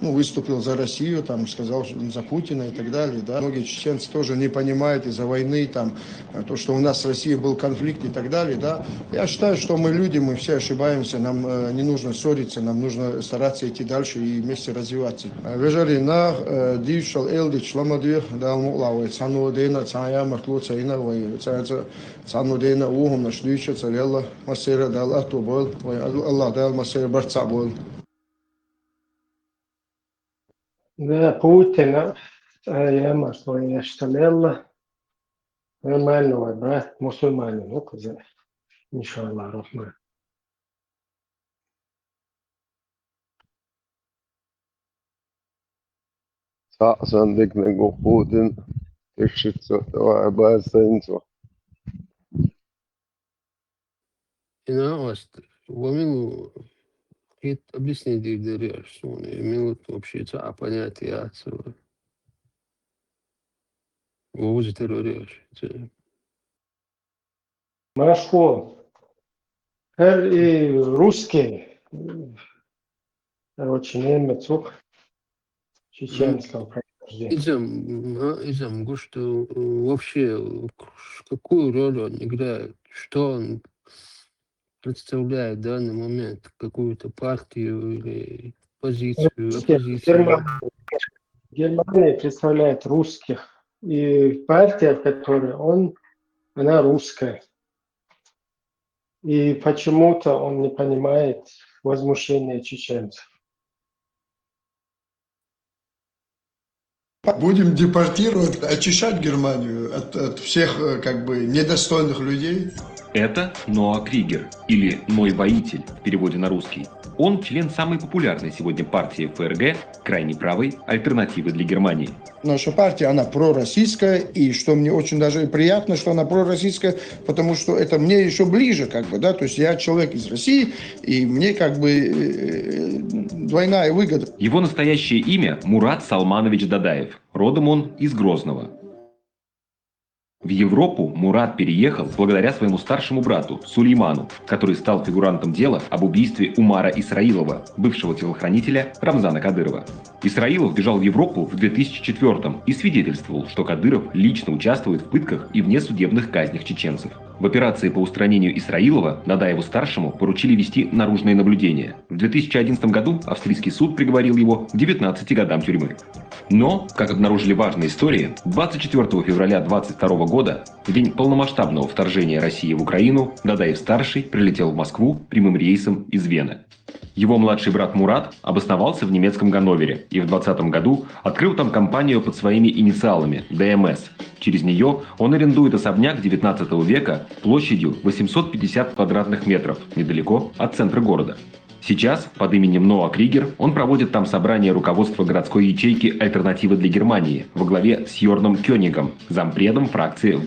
выступил за Россию, там, сказал за Путина и так далее. Да. Многие чеченцы тоже не понимают из-за войны, там, то, что у нас с Россией был конфликт и так далее. Да. Я считаю, что мы люди, мы все ошибаемся, нам не нужно ссориться, нам нужно стараться идти дальше и вместе развиваться. Шламадир дал мулавы, цану дейна цая маклу цайна вай цану дейна ухум нашлюча царелла масера дал атубол вай Аллах дал масера барцабол. Да, Путина, я масло, я штамелла, нормального брат, мусульманин, ну, кузя, иншаллах, рахман. Sa'sandik Putin, Ишицу, Абасенцу. Инаост, вамилу хит объяснить дыряш, что имел вообще а понятие отцова. Вовузи терроряш. Машко, и русский, короче, немец, чеченского происхождения. Изам, что вообще какую роль он играет, что он представляет в данный момент, какую-то партию или позицию, оппозицию. Германия представляет русских, и партия, в которой она русская. И почему-то он не понимает возмущения чеченцев. Будем депортировать, очищать Германию от всех как бы недостойных людей. Это Ноа Кригер, или Ной Воитель в переводе на русский. Он член самой популярной сегодня партии ФРГ, крайне правой альтернативы для Германии. Наша партия, она пророссийская, и что мне очень даже приятно, что она пророссийская, потому что это мне еще ближе, как бы, да, то есть я человек из России, и мне как бы двойная выгода. Его настоящее имя Мурат Салманович Дадаев, родом он из Грозного. В Европу Мурат переехал благодаря своему старшему брату Сулейману, который стал фигурантом дела об убийстве Умара Исраилова, бывшего телохранителя Рамзана Кадырова. Исраилов бежал в Европу в 2004-м и свидетельствовал, что Кадыров лично участвует в пытках и внесудебных казнях чеченцев. В операции по устранению Исраилова Дадаеву-старшему поручили вести наружное наблюдение. В 2011 году австрийский суд приговорил его к 19 годам тюрьмы. Но, как обнаружили важные истории, 24 февраля 2022 года, в день полномасштабного вторжения России в Украину, Дадаев-старший прилетел в Москву прямым рейсом из Вены. Его младший брат Мурат обосновался в немецком Ганновере и в 2020 году открыл там компанию под своими инициалами ДМС. Через нее он арендует особняк 19 века площадью 850 квадратных метров, недалеко от центра города. Сейчас под именем Ноа Кригер он проводит там собрание руководства городской ячейки «Альтернативы для Германии» во главе с Йорном Кёнигом, зампредом фракции в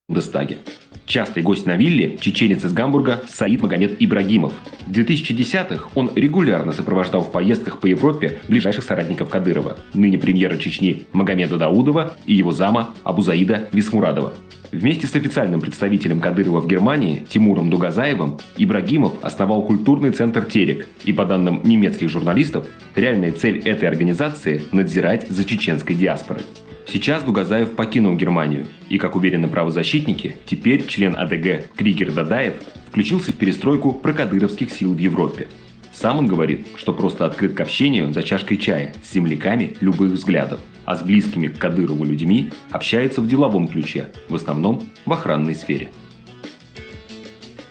Бундестаге. Частый гость на вилле – чеченец из Гамбурга Саид Магомед Ибрагимов. В 2010-х он регулярно сопровождал в поездках по Европе ближайших соратников Кадырова, ныне премьера Чечни Магомеда Даудова и его зама Абузаида Бисмурадова. Вместе с официальным представителем Кадырова в Германии Тимуром Дугазаевым Ибрагимов основал культурный центр «Терек», и по данным немецких журналистов, реальная цель этой организации – надзирать за чеченской диаспорой. Сейчас Дугазаев покинул Германию, и, как уверены правозащитники, теперь член АДГ Кригер Дадаев включился в перестройку прокадыровских сил в Европе. Сам он говорит, что просто открыт к общению за чашкой чая с земляками любых взглядов, а с близкими к Кадырову людьми общается в деловом ключе, в основном в охранной сфере.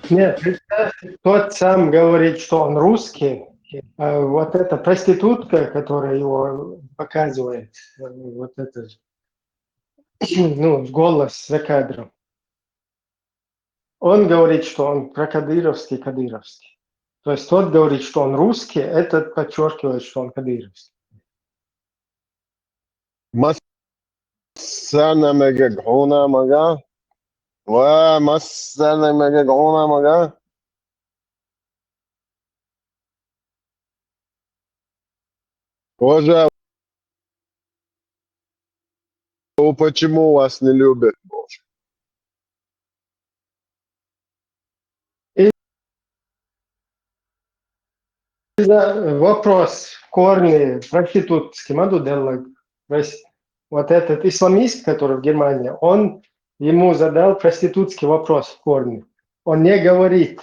Нет, тот сам говорит, что он русский. А вот эта проститутка, которая его показывает, вот это, голос за кадром. Он говорит, что он прокадыровский, кадыровский. То есть тот говорит, что он русский, этот подчеркивает, что он кадыровский. مسنا مجهونا مجا ومسنا مجهونا مجا. Боже, почему вас не любят, Боже? Вопрос в корне проститутский. Вот этот исламист, который в Германии, он ему задал проститутский вопрос в корне. Он не говорит,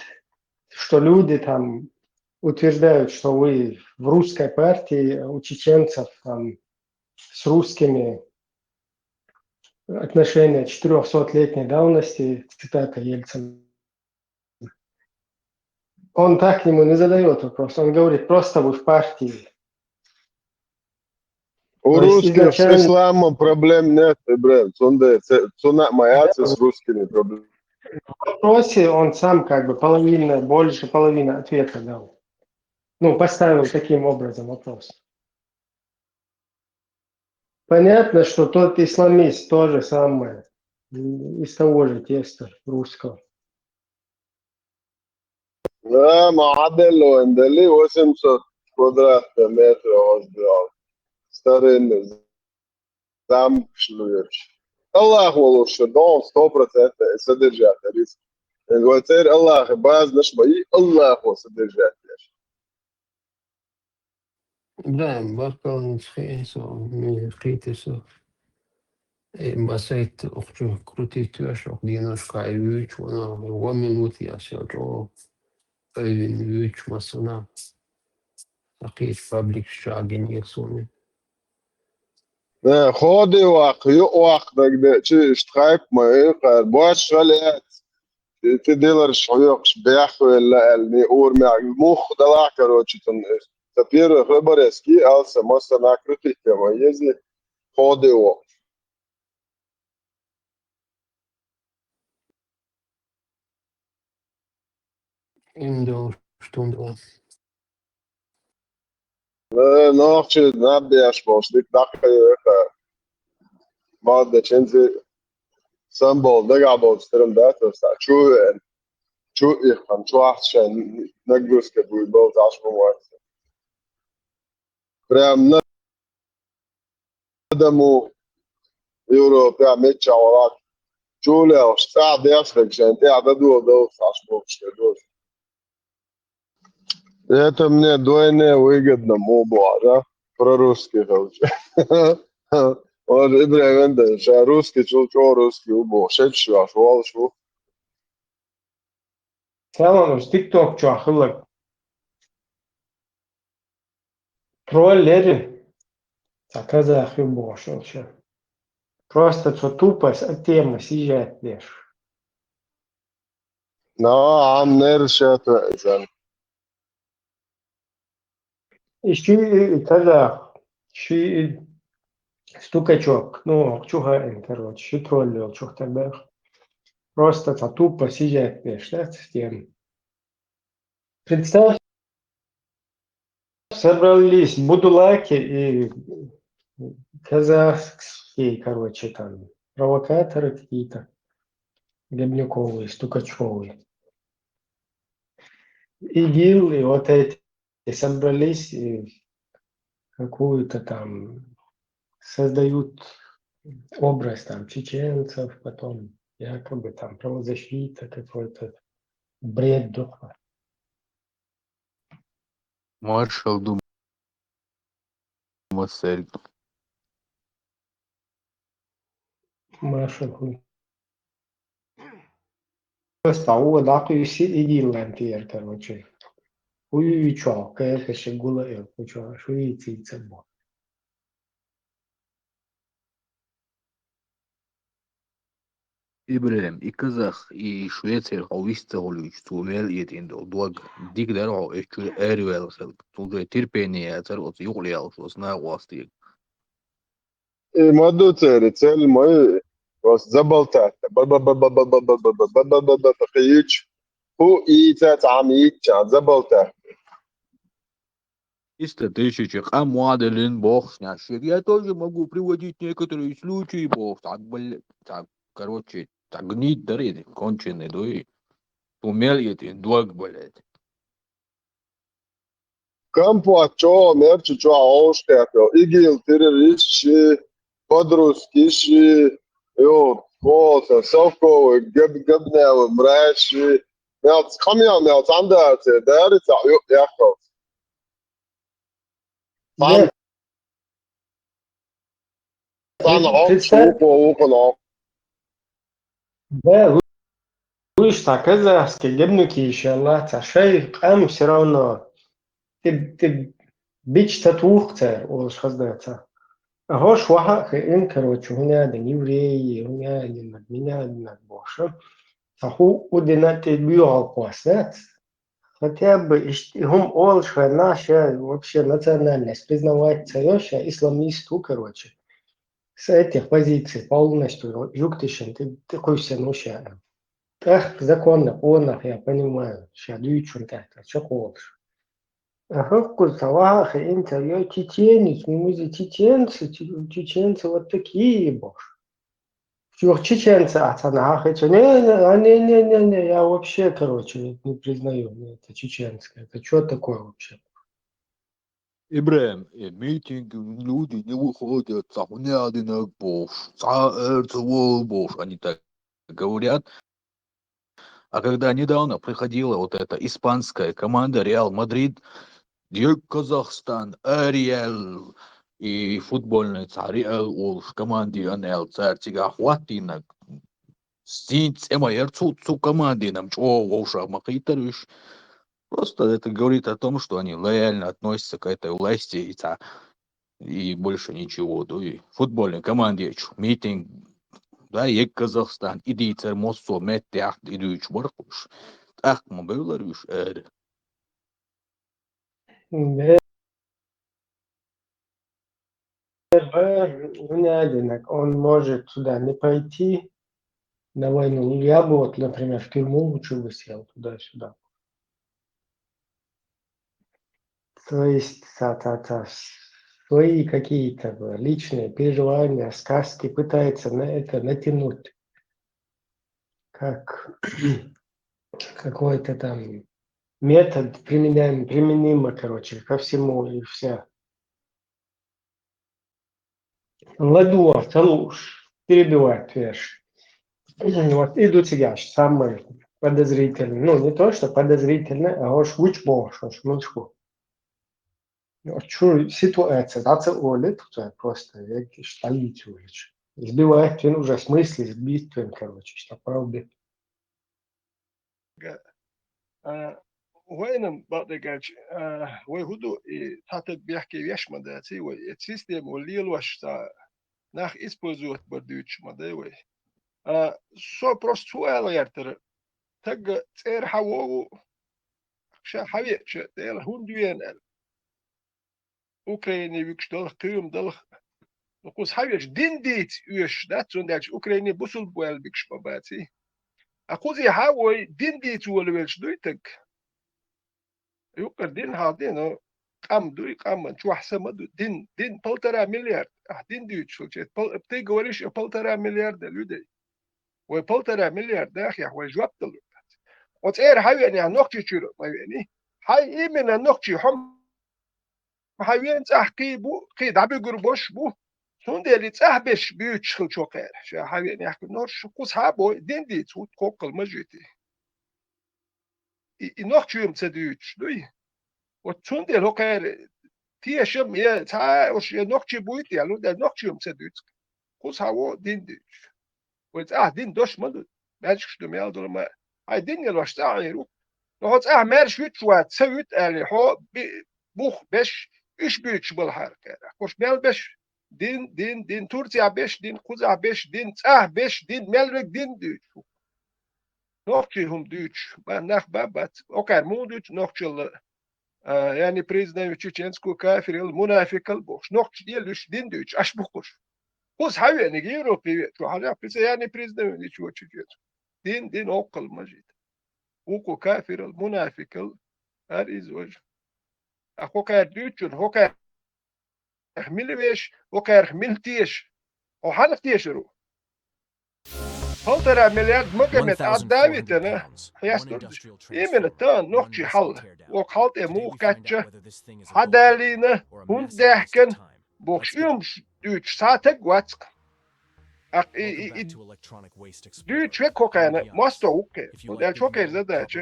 что люди там утверждают, что вы в русской партии у чеченцев там, с русскими отношения 400-летней давности, цитата Ельцина. Он так ему не задает вопрос, он говорит, просто вы в партии. У русских с исламом проблем нет, Ибрahim. Цуна моя с русскими проблемами. В вопросе он сам как бы больше половины ответа дал. Ну, поставил таким образом вопрос. Понятно, что тот исламист то же самое, из того же теста русского. Да, معدل عندلي وسمسة قدرات متر وزدال старинный замок шлюешь. Аллах лучше, дом 100% содержать риск. Говорит, Аллах, баз наш мои, Аллах содержать. Да, баркалан схейсо, хитесо. Масайт охчу крутить вешок, диношка и вич, вона 2 минути я сяджу. Вич масуна. Акит паблик шаген ясуни. خودي يقوق ده اشتخايب ما يقر باش غلات تديلر شعيق بيح ولا النور مع المخ دلع كروتش تبير خبر اسكي ألسا مثلا كرتي كما يزي خودي وق Индо штунда. نوخش نبي أشباش ديك دقة يقر بعد ده چنزي سنبول دقع بود سترم داتر شو يخم شو أحسن نقدس كبوي بود عشبه وقت برام ندمو يوروبيا ميتشا وراك شو لو ساعة يسرق عشان تعددوا دوس عشبه بشكدوس Это мне двойне выгодно, мобу, да? Про-русский хочу. Вот, Ибрahim, да, русский, что русский, убо. Шепчу, аж волшу. Tamam, TikTok çakılır. Trolleri казахи больше вообще. Просто что тупость от темы съезжает лишь. عم نرشد إذن. Ищи казах, ищи стукачок, ну, чуха, короче, ищи троллил, чух тогда. Просто тупо съезжает лишь, да, с темы. Представь, собрались будулаки и казахские, короче, там, провокаторы какие-то, Гребнюковые, Стукачевые. ИГИЛ и вот эти собрались и какую-то там создают образ там чеченцев, потом якобы там правозащита, какой-то бред духа. Маршал Думасель. Маршал. Просто удакую си ИГИЛ антиер, короче. Уючо, кайф ще гула учо, шуицы цебо. Ибрahim, и казах, и Швеция, хависта голюч, тувел етиндо, дуаг, дик даро, эчу эрвел хел, тулде терпение, церот, юглиал, что знаю власти. И мадуцери, цель мои, просто заболтать. Тахич. Хуица тамича, заболтать. Из 1000 Амуаделин бог снящих. Я тоже могу приводить некоторые случаи, бог. Так, блядь, так, короче, так гнить дарит, конченый, да и умеет и двог, блядь. Кампуачо, мерчичо, аушкапел. Игил, террористши, подрусскиши, вот, совковый, габневый, мрачи. Мелц, камья, мелц, андерцы, дарится, яхал. Там, Представь, да, лучше так, казахский, гибнуки еще, Allah, шей, кам все равно. Ты бич татухца, уж хаздается. Гош ваха, хин, короче, хуйня, да евреи, хуйня, над меня, над Бошем. Саху удина ты бьёл кваснет. Хотя бы, хум олша наша вообще национальность признавать царёща исламисту, короче. С этих позиций полностью юктышен, ты хуй все нуща. Ах, законно, онах, я понимаю, ща дючун как-то, чё колш. Ага, кузовах, интерьер, чеченец, мимузи чеченцы вот такие, бож. Чух, чеченцы, ацанах, не, я вообще, короче, не признаю, это чеченское, это что такое вообще? Ибрahim, митинги, люди не выходят, сахунядина бог, цаэрцевол бог, они так говорят. А когда недавно приходила вот эта испанская команда Реал Мадрид, Дьюк Казахстан, Ариэл и футбольный царь ол в команде НЛ царь тига хватинак. Синц эмайер цу команде нам чо волша махитарыш. Просто это говорит о том, что они лояльно относятся к этой власти и больше ничего. Да, и футбольной команде митинг, да, ек Казахстан, иди царь моссо меттях идуч бархуш. Ах, мы говоришь, Он может сюда не пойти на войну. Я бы вот, например, в тюрьму лучше бы сел туда-сюда. То есть, свои какие-то личные переживания, сказки пытается на это натянуть. Как какой-то там метод применимо, короче, ко всему и вся. Ладуа, Талуш, перебивает веш. Вот идут сега, самые подозрительные. Ну, не то, что подозрительные, а уж учбош, уж мучку. Что ситуация, олит, просто я столицу улич. Избивает, он уже в смысле сбить, короче, что правда. وين بعد ويهودو تحت بيحكي ويش مداتي والسيستم واللي الوش nach использовать بدوش مداوي سو просто سؤال يرتر تج تير حوو شا حبيت شا تير هندوين أوكراني بيكشتل قيم دل نقص حبيت دين ديت يش دات زندش أوكراني بوصل بوال بيكش مباتي أخوذي حوي دين ديت ولا ويش دويتك يوكر دين هادين قام دوي قام شو أحسن مدو دين 1,5 مليار دين دويت شو شيء بتيجي وريش 1,5 مليار دلودي و 1,5 مليار داخل يا جواب دلود وتأير حاوي يعني نقطة شروع ما يعني هاي إيه من النقطة هم حاويين تحكي بو كي دعبي قربوش بو سون ديالي تحبش بيوتش خل شو قير شو حاويين يحكي نور شو قوس هابو دين دي تسوت كوكل مجيتي نقطة يوم تدويتش دوي وتسون ديال هو قير تيشم يا تا وش نقطة بويتي يعني ده نقطة يوم تدويتش قوس هاو دين ديش دين دوش مدو ماشي دو ميال دول ما هاي دين يلوش تعيرو نقط مارش ويتشوات سويت اللي هو بوخ بش إيش بيتش بالحركة كوش ميال بش دين تورتيا بش دين خوزا بش دين بش دين ميلرك دين دوتش نوختي هم دوتش ما نخ بابات اوكار مو دوتش نوختشل يعني بريزنا تشيتشنسكو كافر المنافق البوش نوختش ديالوش دين دوتش اش بوخش Kus haveni Европе, то халя писяни признаю ничего чуть. Дин окол мажит. Уку кафир المنافق الإزواج. أخو كار ديوتشون هو كار ملويش هو كار ملتيش أو حالك تيشرو. هل ترى مليار مقامات عداوتنا حياستر إيمن التان نوخشي حل وقالت إمو كاتشة حدالينا هون داحكن بوخش يومش دوتش ساتك واتسق دوتش وكوكانا ماستو وكي ودال شوكي زداتش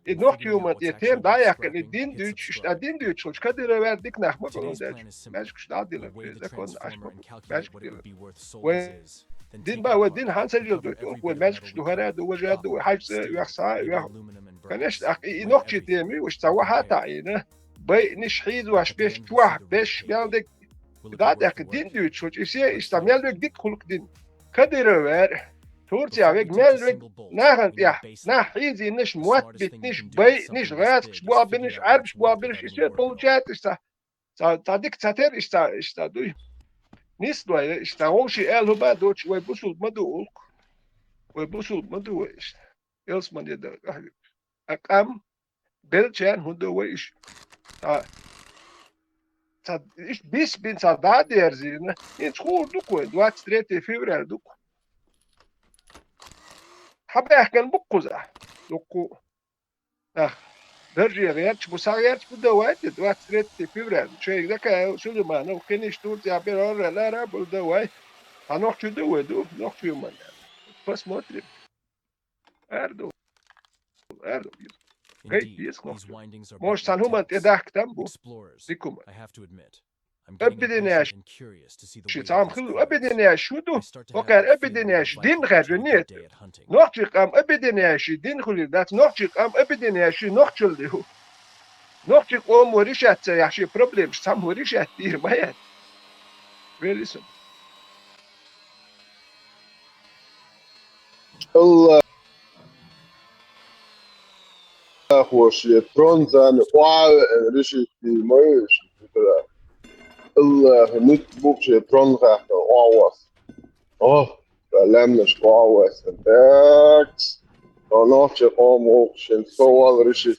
نوخش يوم يتيم دايحكن الدين دوتش الدين دوتش وش كدر وردك نحمة قلون دالش ماشكش دادي لك إذا كون أشمك ماشك ديلك دين بقى ودين هانسل والماسك شتوهرا دو وجاد دو حاجة يخصا كانش نوخشي تيمي وش تسوحها تعينه بي نشحيد واش بيش توح بيش بيالدك دادك دين دوتش وش يسي استعمل لك ديك خلق دين كدير تورتيا ويك مالك ناخن يا نحيزي نش موت نش بي نش غاز شبوا بنش عرب شبوا بنش يسي بولجات تاديك تاتر استا دوي نيس دوي استا وشي ال هبا دوتش وي بوسول مدو يلس من يدا اقام بلچان هندو ويش ich bin da der Sinn in Schul du ko 23 februar du حابة كان بقوزة دوكو درجة غيرتش بساعيرتش بدوات 23 فبراير شيء ذاك شو ما أنا وكان يشتغل تعبير لا لا بدوات هنروح شو دو نروح شو ما بس ما أدري أردو غير يسمع مش سانهم أنت داك تامبو ديكم أبديناش شيء تعم خلو أبديناش شو دو وكان أبديناش دين غيرنيت نوحشق أم أبديناش دين خلي ذات نوحشق أم أبديناش نوحشل له نوحشق أم وريشات يحشي بروبلم سام وريشات دير ما يد ويلسون الله خوش يترون زان واو ريشي في مايش الله نتبوك يترون غاك واواس لمنش واواس تاكس ونوش قوم وكشن سوال ريشي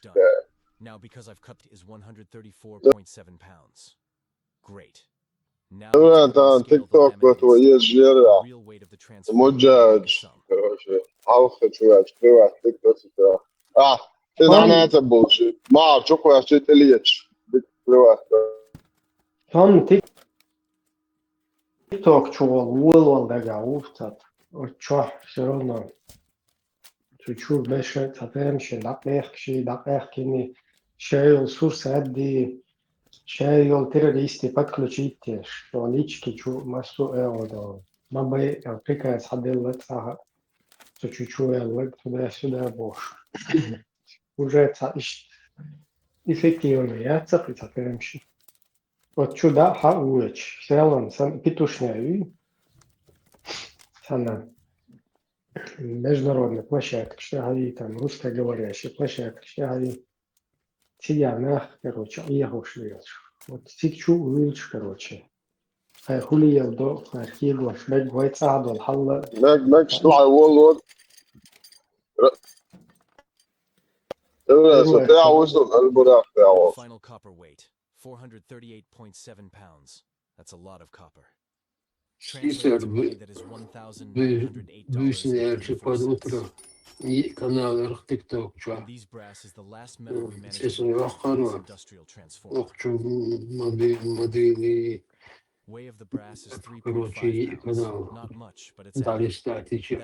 Now because I've cut is 134.7 pounds. Great. Now أنا تيك توك بتويج جيرا مجاج حلقة شوية تيك توك أنا تبوشي ما شكو أشي تليش هم تيك توك شو والله دقا وفتت وتشوح سرنا تشوف باش تفهمش دقيق كني شايل سورس عدي شايل террористи подключите что лички массу да ما بي приказ حدل صح чуть-чуть туда-сюда бош уже эффективно я цапримся вот чуда хауч селон сам петушняю сана международная площадка что там русскоговорящая площадка что Тияна, короче, ехал шлешь. Вот тикчу уилч, короче. خلي يبدو أكيد وشبك وايد صعد والحلة ماك طلع والله ستاع وصل البراق تاعه Final copper weight 438.7 pounds. That's a lot of copper. канал TikTok, чё? Естественно, охорона. Модели. Короче, канал. Алистатичи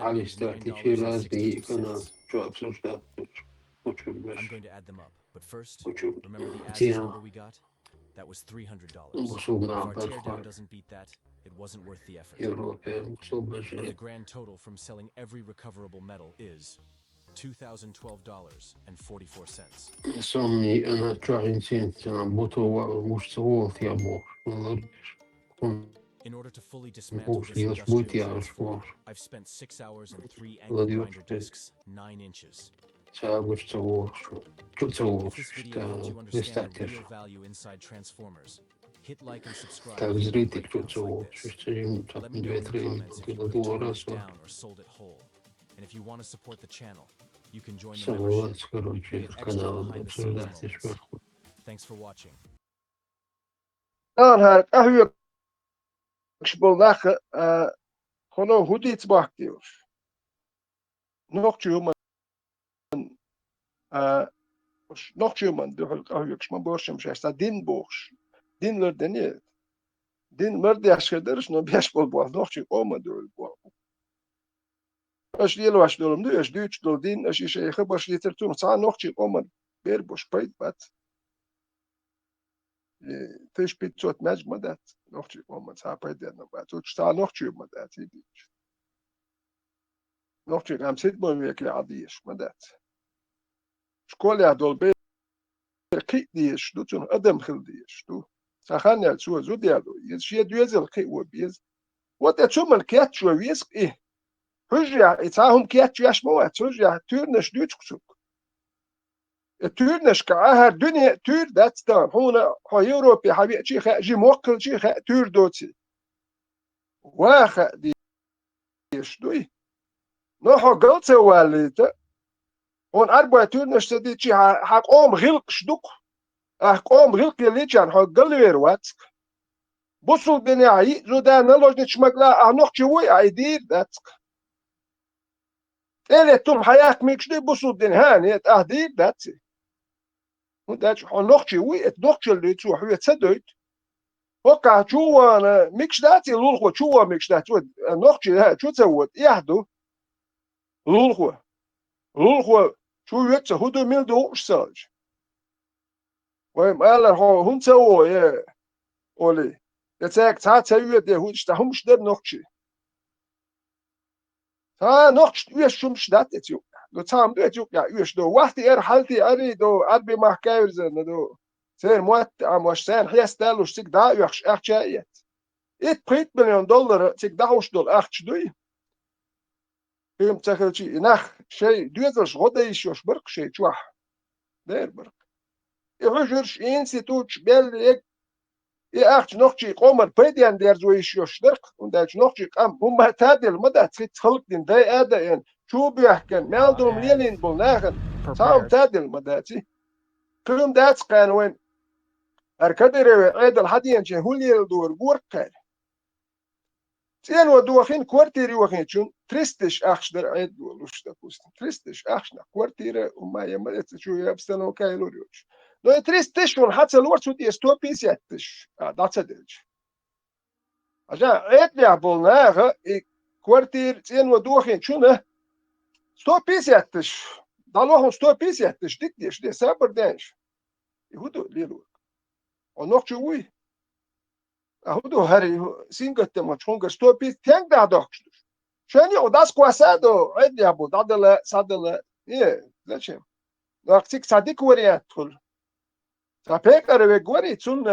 разные каналы. Что обсуждать? Хочу That was $300. If our teardown doesn't beat that, it wasn't worth the effort. And the grand total from selling every recoverable metal is $2,012.44. Somni أنا تراهنتين بطوة مستوى في أبوه. In order to fully dismantle this industrial transformer, I've spent 6 hours and 3 angle grinder discs, 9 inches. If this video helped you understand the real value inside transformers, Hit like and subscribe. Как for more зритель breakdowns чуть-чуть like лучше, this. чем Let me know in the 2-3 comments if you prefer договора it down or sold it whole. And if you want to support the channel, you can join the membership. Согласен, короче, You get extra канал behind the scenes обсуждать moments. сверху. Thanks for watching. Her qahwe kshbolnach khono hudit baktiyor. Nokçuman nokçuman duhul qahwe kshman borsham shasta din borsh. Dinler deniet. Din merde yaşkederiz no beş bol boğaz nokçu olmadı öyle bu. Aş yelo aş dolum diyor, aş düç dol din aş şeyhe baş yetertum. Sağ nokçu olmadı. Bir boş payt bat. Tisch pizzot mecmadat. Nokçu olmadı. Sağ payt yerine bat. Uç sağ nokçu olmadı. Nokçu gamsit boy vekli adiyeş madat. Şkolya dol bir kit diyeş. Dutun adam khil diyeş. Saxan ya şu zudiyado. Şey düzel kit o biz. What the chuman ket şu visk Hücre, itahum kiyat yaş muat. Hücre, türneş düçksuk. Türneş ka her dünya tür datstan. Hona ha Avrupa habi çiğ ji mokkal çiğ tür doti. Waxa diş duy. No ha galtse walite. On arba türneş dedi çiğ ha qom gilq şduk. Qom gilq yelican ha galver wat. Busul beni zodan lojne çmakla noqçi way aydir datsk. Evet, tüm hayat mekşde bu sudden hani tahdid datsi. Bu da nokçi wi et nokçi li tu huwa tsadoit. Hoka chuwa mekşdati lulqo chuwa mekşdati nokçi ha chu tsawot yahdu lulqo. Lulqo chu yetse hudu mil do ursaj. Ve maler ho hun tsawo ye oli. Yetsak ta tsayet de hu sta hum shder nokçi. Ha nokçi wi shum shdat et yo. Do tam do yok ya üç do vakti halti ari do arbi mahkayırzen do sen muat amaş sen hiyastal ustik da yakş akçayet et $1 milyon tik da hoş dol akç doy hem çakılçı nah şey düzels roda işiyor bırk şey çuah der bırk hücür institut belli akç nokçi qomar pedian der zo işiyor dırk und der nokçi am hum tadil mada tsalk din da ada شو بيحكن ما عندهم ليلين بولناخن صعب تعدل مداتي كلهم داتس كان وين أركدر عيد الحديان جهول يلدور بوركال تين ودوخين كوارتيري وخين شون تريستش أخشدر عيد ولوش تكوست تريستش أخشنا كوارتيري وما يمدت شو يبستنو كايلوريوش لو تريستش ونحط الورد شو تيستو بيسيتش داتس دلج عشان عيد لي بولناخ كوارتير تين ودوخين شونه 150. Dalohon 150. Dit is de saberdens. Hudo lelo. Onokchu ui. Hudo hari singatte ma chonga 150 teng da dokstu. Şeni o das kwasado ed ya bu dadala sadala. Zачем? Vaktik sadik variant tul. Tapekare ve gori tsun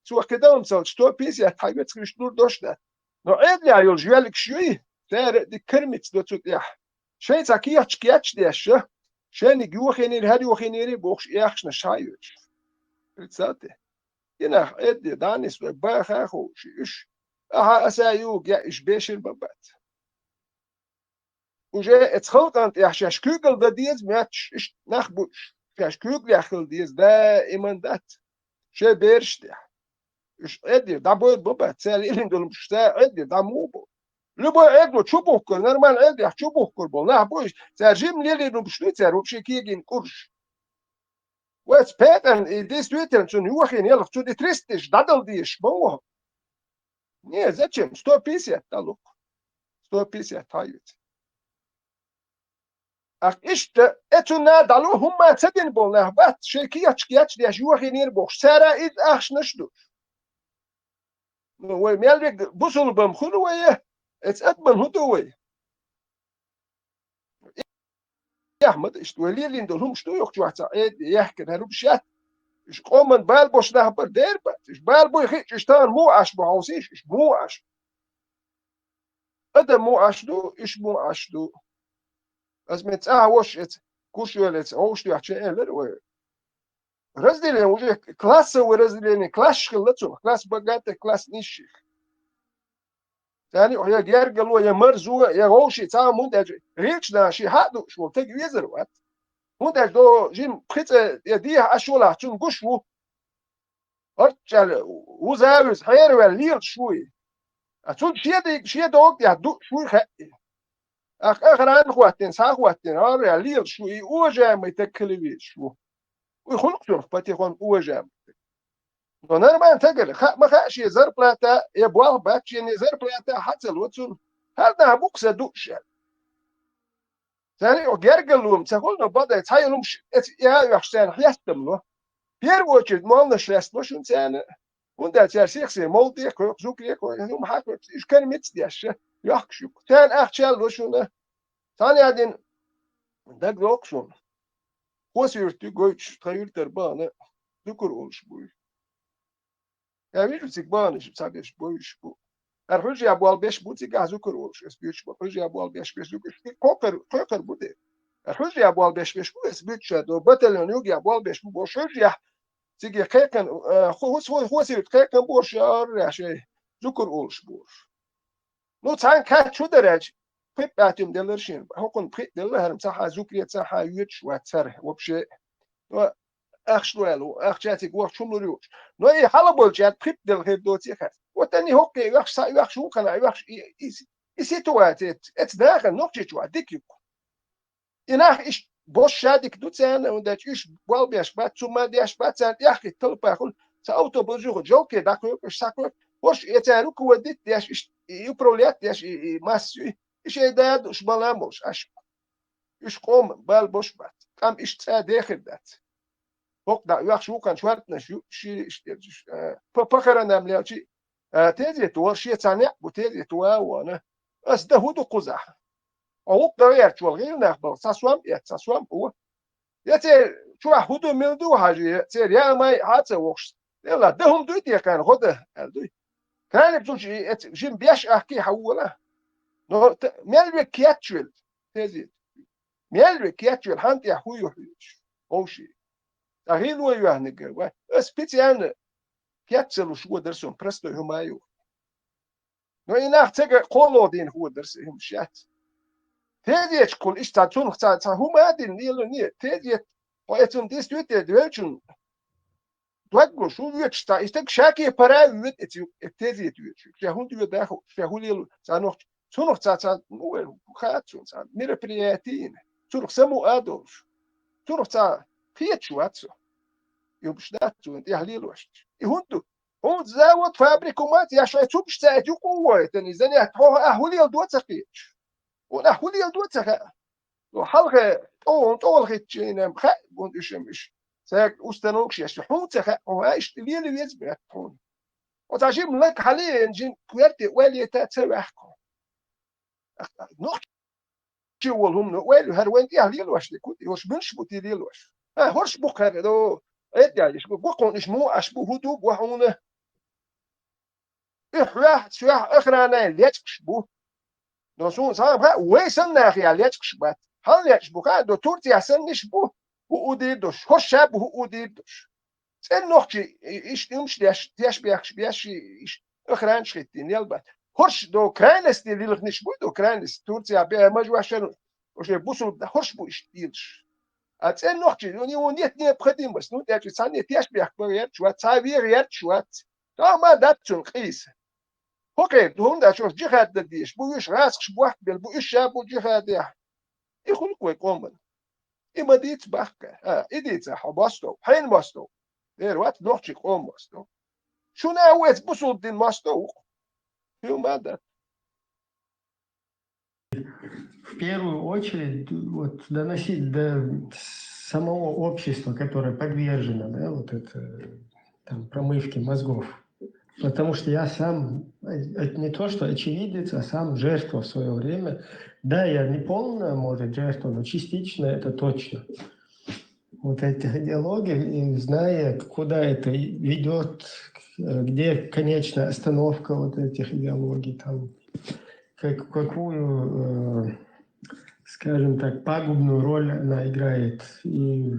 zu kedam sal 150 taybet skrishtur doshda. No ed ya yol jwelik shui. Der de kermits do tut ya. شيء زكية شكيتش ديش شان يجوا خينير هادي وخينيري بوخش يخشنا شايوش رتساتي ينا ادي دانيس وباخ اخو شيش اها اسايوك يا ايش بيش البابات وجا اتخلق انت يحشاش كوكل دا ديز ماتش ايش نخبوش فاش كوكل يخل ديز دائما دات شي بيرش دي ايش ادي دا بويد بابات سالي الين دول مش ادي دا موبو Любой эгло чубухкор, нормально эгло чубухкор был. На бой, зажим лили ну бшлицер, вообще киген курш. Вот петен и действительно, что не ухин ел, что ты 300 дадал дишь, бо. Не, зачем? 150 дало. 150 тают. Ах, işte etuna dalo humma tedin bol na bat, şekiyaç kiyaç diye ухин yer boş. Sara id ahşnışdu. No, ve melek busul bam khulu ve It's أدمن هدوي. يا أحمد اشتولي اللي ندلهم شتو يخجوا حتى يحكي هروب شات. إيش قومن بالبوش نهبر ديربت. إيش بالبو يخيش إشتان مو عش بعوسيش إيش مو عش. أدم مو عشدو إيش مو عشدو. أزمت وش إت كوش يلت أوش يحكي إيه للوي. разделение, уже классовое разделение, класс школацов, класс богатых, класс нищих. يعني يا جرجل يا مرزو يا غوشي تا موندج ريتش دا شي هادو شو تك ويزروات موندج دو جيم بخيت يديه اشولا تون غشو ارجل وزاوز حير وليل شوي اتون شي دوك يا دو شوي خ اخر عن خواتين سا خواتين ار ليل شوي وجا متكلوي شو ويخلق شو باتي خون وجا نورمال تقل ما خاش يزر بلاتا يبوال باتشي يزر بلاتا حتى الوتسون هذا بوكس دوش ثاني وجرجلهم تقولنا بدأ تحيلهم يا يحسن حياتهم له بيروتشد ما لناش لاس شو ثاني وده ترسيخ مولدي كوك زوكي كوك هم حكوا إيش كان متديش يحكشوا ثاني أخشال وشونه ثاني عادين ده جوكسون هو سيرتي جوتش تغير تربانة ذكر أولش بوي يعني مش بانش بسابيش بويش بو الرجع ابو البيش بوتي قاعد ذكر وش اسبيش الرجع ابو البيش بيش ذكر كوكر بودي الرجع ابو البيش بيش بو اسبيش دو باتلون يوجي ابو البيش بو شرجع تيجي كيكن هو سير كيكن بوش يا شيء ذكر وش بوش نو تان كات شو درج بيب باتم دلرشين هو كن بيب دلر مساحه ذكريه مساحه يوتش واتسر وبشي أخشلو أخشاتي قوة شو مريوش نوعي حلبول جات بيب دل غير دوتي خات وتاني هوكي يخش شو كنا يخش يسيتوات داخل نقطة شو ديكيو يناخ إيش بوش شادك دوتان ونداش إيش بالبيش بات ثم ديش بات سان يحكي تلبا يقول سأوتو بزوج جوكي داكو إيش ساكو وش يتعرف وديت ديش إيش يبروليات ديش ماسي إيش يداد إيش بلاموش إيش قوم بالبوش بات كم إيش داخل دات هوك دا يخش وكان شوارتنا شي بكرة نعمل شيء تيجي تور شيء ثاني وتيجي توا وانا بس ده هو قزح أو غير شو غير نخبر ساسوام هو يتي شو هدو ملدو حاجة تي يا ما حتى وقش يلا ده هم دويتي كان غدا دوي كان بتوش جيم بيش أحكي حوله نو ميل كياتشل تيجي ميل كياتشل هانت يا هو يحوش أو شيء أهين وياه نجوا أسبيتيان كياتسلو شو درسهم برستو هم أيو نو إنها تجا قولو دين هو درسهم شات تيجي كل إيش تاتون ختا هم أدين نيلو نيل تيجي ويتون ديس دوت دوتشون دوغلو شو ويتش تا إستك شاكي برا ويت تيجي دوتش شهون دوت داخل شهون يلو سانوخ سونوخ تا نو خاتون سان ميربرياتين سونوخ سمو أدوش سونوخ تا بيتشواتسو يوبشتاتو انت يحليل وشت يهندو هون زاوت فابريكومات يا شوية توبش تاعتو قوة تاني زاني أهولي الدوات سقيتش ونأهولي الدوات سقا لو حلقة طول غيتشينا مخا بوند يشمش ساك أستنوكش يشحون سقا وعايش ليلي يزبع تحون وتعجيب لك حاليا جين كويرتي والي تاتسوي أحكو نوكي والهم والي هروين دي أهليل وش لكودي وش بنش بوتي ليل وش هورش بوكر دو إدعي بوكون إشمو أشبه هدوء وحونه إحراه سواح أخرانا ليتكش بو نصون صار بقى ويسنا خيا ليتكش بات هل يتكش بو دو تورتي أحسنش بو وأوديدوش هو شاب هو أوديدوش سن نوختي إيش نمش ديش بيش إيش أخران شخيتين يلبات هرش دو كرانس دي ليلخنش بو دو كرانس تورتي أبي مجوا شنو وش بوسو هرش بو إيش ديلش أتسأل نوختي ونيت نيت بخدين بس نوت يا تساني تياش بيحكي شوات سايبير شوات ما داتون قيس اوكي دون دا شوف جهاد ديش بوش راسك بواحد بالبوش شابو جهاد يا يخون كوي قومن إما ديت بحكة إديت حباستو حين باستو دير وات نوختي قوم باستو شو ناويت بصول دين باستو يوم هذا В первую очередь вот доносить до самого общества, которое подвержено, да, вот это там промывке мозгов. Потому что я сам, не то что очевидец, а сам жертва в свое время. Да, я не полная, может, жертва, но частично это точно. Вот этих идеологий, зная, куда это ведет, где конечная остановка вот этих идеологий, там, какую, скажем так, пагубную роль она играет и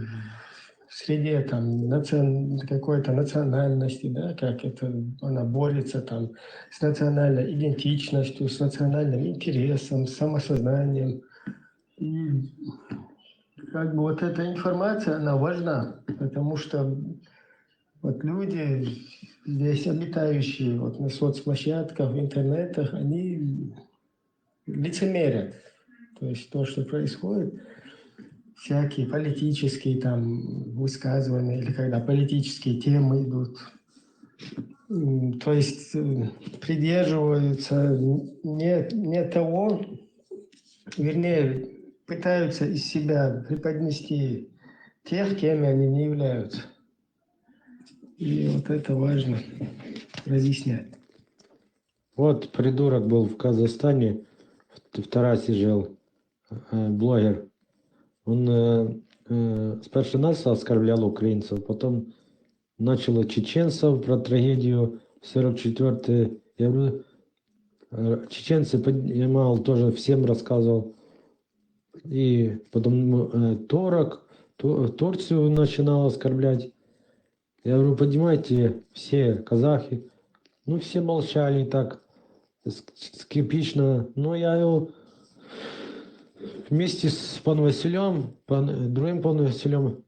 в среде там какой-то национальности, да, как это она борется там с национальной идентичностью, с национальным интересом, с самосознанием. И как бы вот эта информация, она важна, потому что вот люди, здесь обитающие вот на соцплощадках, в интернетах, они лицемерят. То есть то, что происходит, всякие политические там высказывания, или когда политические темы идут, то есть придерживаются не того, вернее, пытаются из себя преподнести тех, кем они не являются. И вот это важно разъяснять. Вот придурок был в Казахстане, в Тарасе жил, блогер. Он спершу нас оскорблял украинцев, потом начал чеченцев про трагедию 44-й. Я говорю, чеченцы поднимал, тоже всем рассказывал. И потом Турцию начинал оскорблять. Я говорю, поднимайте все казахи. Ну, все молчали так, скептично. Но я его вместе с паном Василем, другим паном Василем,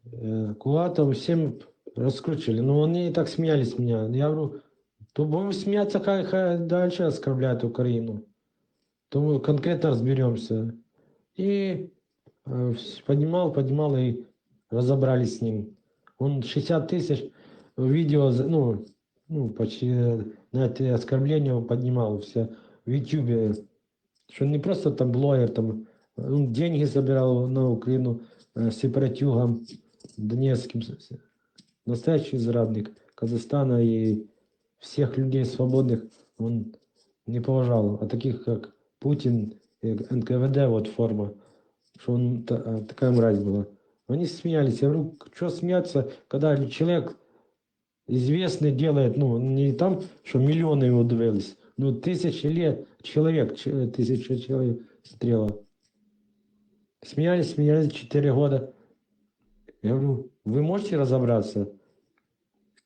Кулатом, всем раскручивали. Но они так смеялись с меня. Я говорю, то будем смеяться, как дальше оскорблять Украину. То мы конкретно разберемся. И поднимал и разобрались с ним. Он 60 тысяч видео, почти на эти оскорбления он поднимал все в Ютубе. Что он не просто там блогер, там он деньги собирал на Украину сепаратюгам донецким. Настоящий зрадник Казахстана и всех людей свободных он не поважал. А таких как Путин, НКВД, вот форма, что он такая мразь была. Они смеялись. Я говорю, что смеяться, когда человек известный делает, не там, что миллионы его довелись, но тысячи лет человек, 1000 человек стрела. Смеялись 4 года. Я говорю, вы можете разобраться?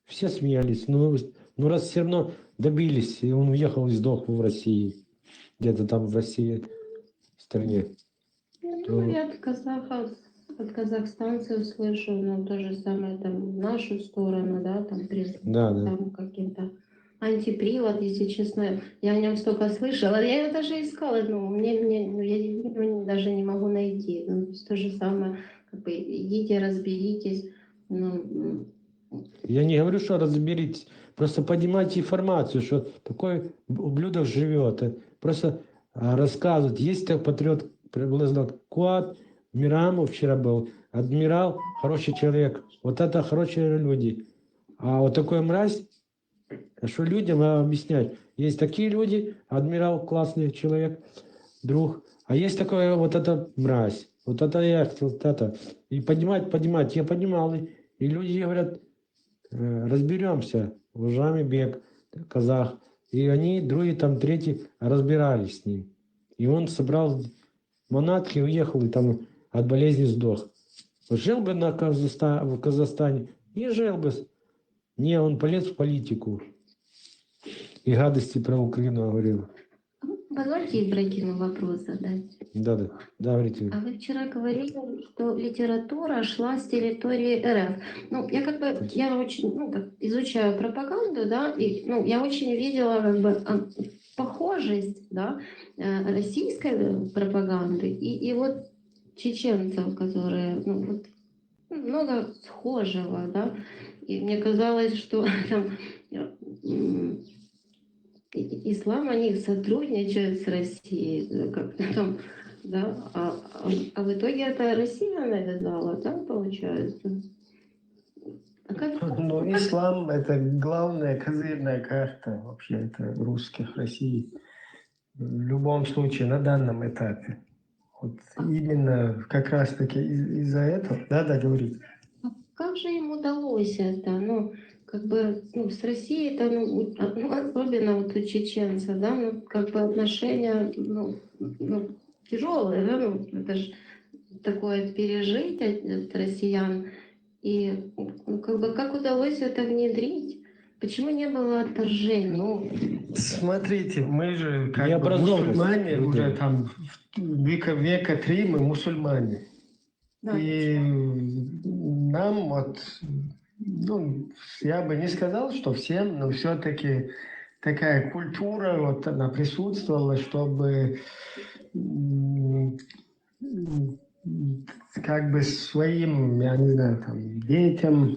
Все смеялись, но раз все равно добились, и он уехал и сдох в России, где-то там в России, в стране. Я от казахстанцев слышу, то же самое там в нашу сторону, да, там там каким-то антипривод, если честно, я о нем столько слышала, я его даже искала, я даже не могу найти. То же самое, идите, разберитесь. Я не говорю, что разберитесь, просто поднимайте информацию, что такой ублюдок живет. Просто рассказывать. Есть такой патриот, приблизно Куат, Мирамов вчера был, адмирал, хороший человек. Вот это хорошие люди. А вот такой мразь, что людям объяснять. Есть такие люди, адмирал классный человек, друг. А есть такой вот эта мразь. Вот это я хотел, вот это. И поднимать. Я поднимал. И люди говорят, разберемся. Уважаемый Бек, казах. И они, другие, там, третьи, разбирались с ним. И он собрал манатки, уехал, и там от болезни сдох. Жил бы в Казахстане, не жил бы. Не, он полез в политику. И гадости про Украину говорил. Позвольте Ибрагиму вопрос задать. Да, говорите. А вы вчера говорили, что литература шла с территории РФ. Я очень изучаю пропаганду, да, и я очень видела похожесть, да, российской пропаганды и вот чеченцев, которые много схожего, да. И мне казалось, что там ислам, они сотрудничают с Россией, как-то там, да, а в итоге это Россия навязала, да, получается? Ислам — это главная козырная карта вообще это русских России. В любом случае, на данном этапе. Вот именно как раз-таки из-за этого, да, говорите. Как же им удалось это? С Россией это, особенно вот у чеченцев, да, отношения, тяжелые, да, это же такое пережить от россиян. И как бы как удалось это внедрить? Почему не было отторжения? Ну, смотрите, мы же как бы Необразованность мусульмане, людей. уже там века 3 мы мусульмане. Да. И нам вот, ну, я бы не сказал, что всем, но все-таки такая культура, вот она присутствовала, чтобы как бы своим, я не знаю, там, детям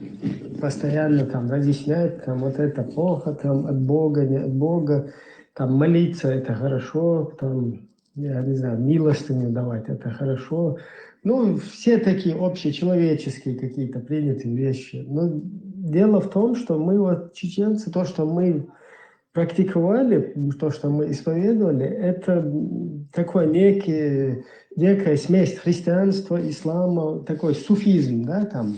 постоянно там разъяснять, там, вот это плохо, там, от Бога, не от Бога, там, молиться, это хорошо, там, я не знаю, милостыню давать, это хорошо. Ну, все такие общечеловеческие какие-то принятые вещи. Но дело в том, что мы вот, чеченцы, то, что мы практиковали, то, что мы исповедовали, это такой некая смесь христианства, ислама, такой суфизм, да, там,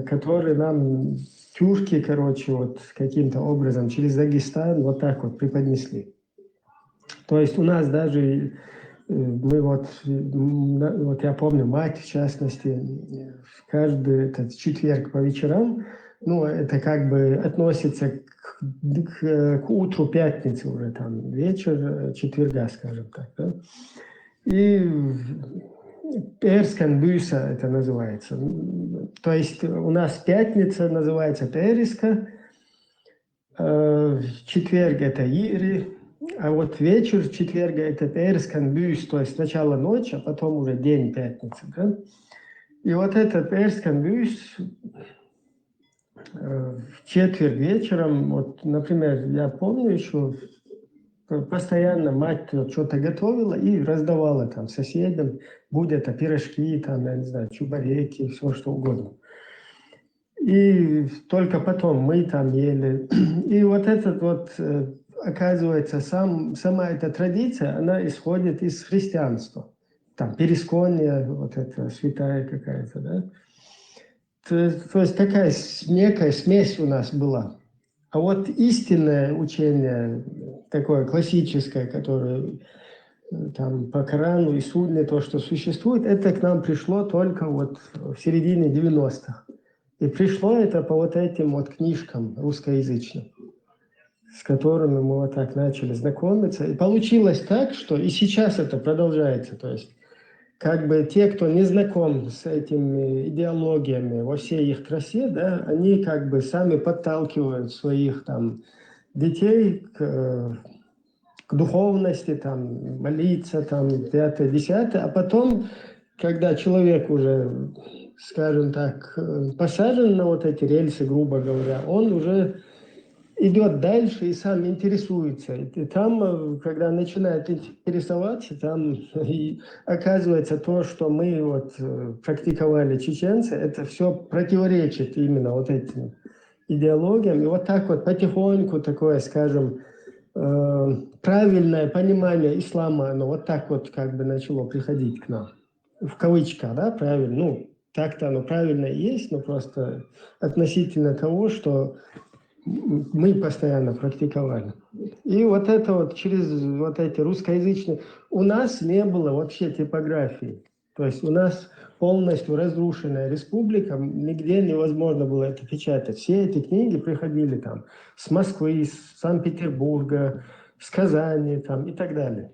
который нам тюрки, короче, вот каким-то образом через Дагестан вот так вот преподнесли. То есть у нас даже, мы вот я помню, мать, в частности, каждый этот четверг по вечерам, ну, это как бы относится к утру пятницы уже, там, вечер четверга, скажем так, да? И Перскан Бюса это называется. То есть у нас пятница называется Периска, четверг это Ири, а вот вечер четверга это Перскан Бюс, то есть сначала ночь, а потом уже день пятницы, да? И вот этот Перскан Бюс в четверг вечером, вот, например, я помню еще, постоянно мать что-то готовила и раздавала там соседям, будь это пирожки, там, я не знаю, чебуреки, все что угодно. И только потом мы там ели. И вот этот вот, оказывается, сама эта традиция, она исходит из христианства. Там Перискония, вот эта святая какая-то, да. То есть такая некая смесь у нас была. А вот истинное учение, такое классическое, которое там по Корану и Сунне, то, что существует, это к нам пришло только вот в середине 90-х. И пришло это по вот этим вот книжкам русскоязычным, с которыми мы вот так начали знакомиться. И получилось так, что и сейчас это продолжается. То есть как бы те, кто не знаком с этими идеологиями во всей их красе, да, они как бы сами подталкивают своих там детей к духовности, там, молиться, там, 5-10, а потом, когда человек уже, скажем так, посажен на вот эти рельсы, грубо говоря, он уже идет дальше и сам интересуется. И там, когда начинает интересоваться, там и оказывается то, что мы вот практиковали чеченцы, это все противоречит именно вот этим идеологиям. И вот так вот потихоньку такое, скажем, правильное понимание ислама, оно вот так вот как бы начало приходить к нам. В кавычках, да, правильно. Ну, так-то оно правильно и есть, но просто относительно того, что мы постоянно практиковали. И вот это вот через вот эти русскоязычные... У нас не было вообще типографии. То есть у нас полностью разрушенная республика, нигде невозможно было это печатать. Все эти книги приходили там с Москвы, с Санкт-Петербурга, с Казани там, и так далее.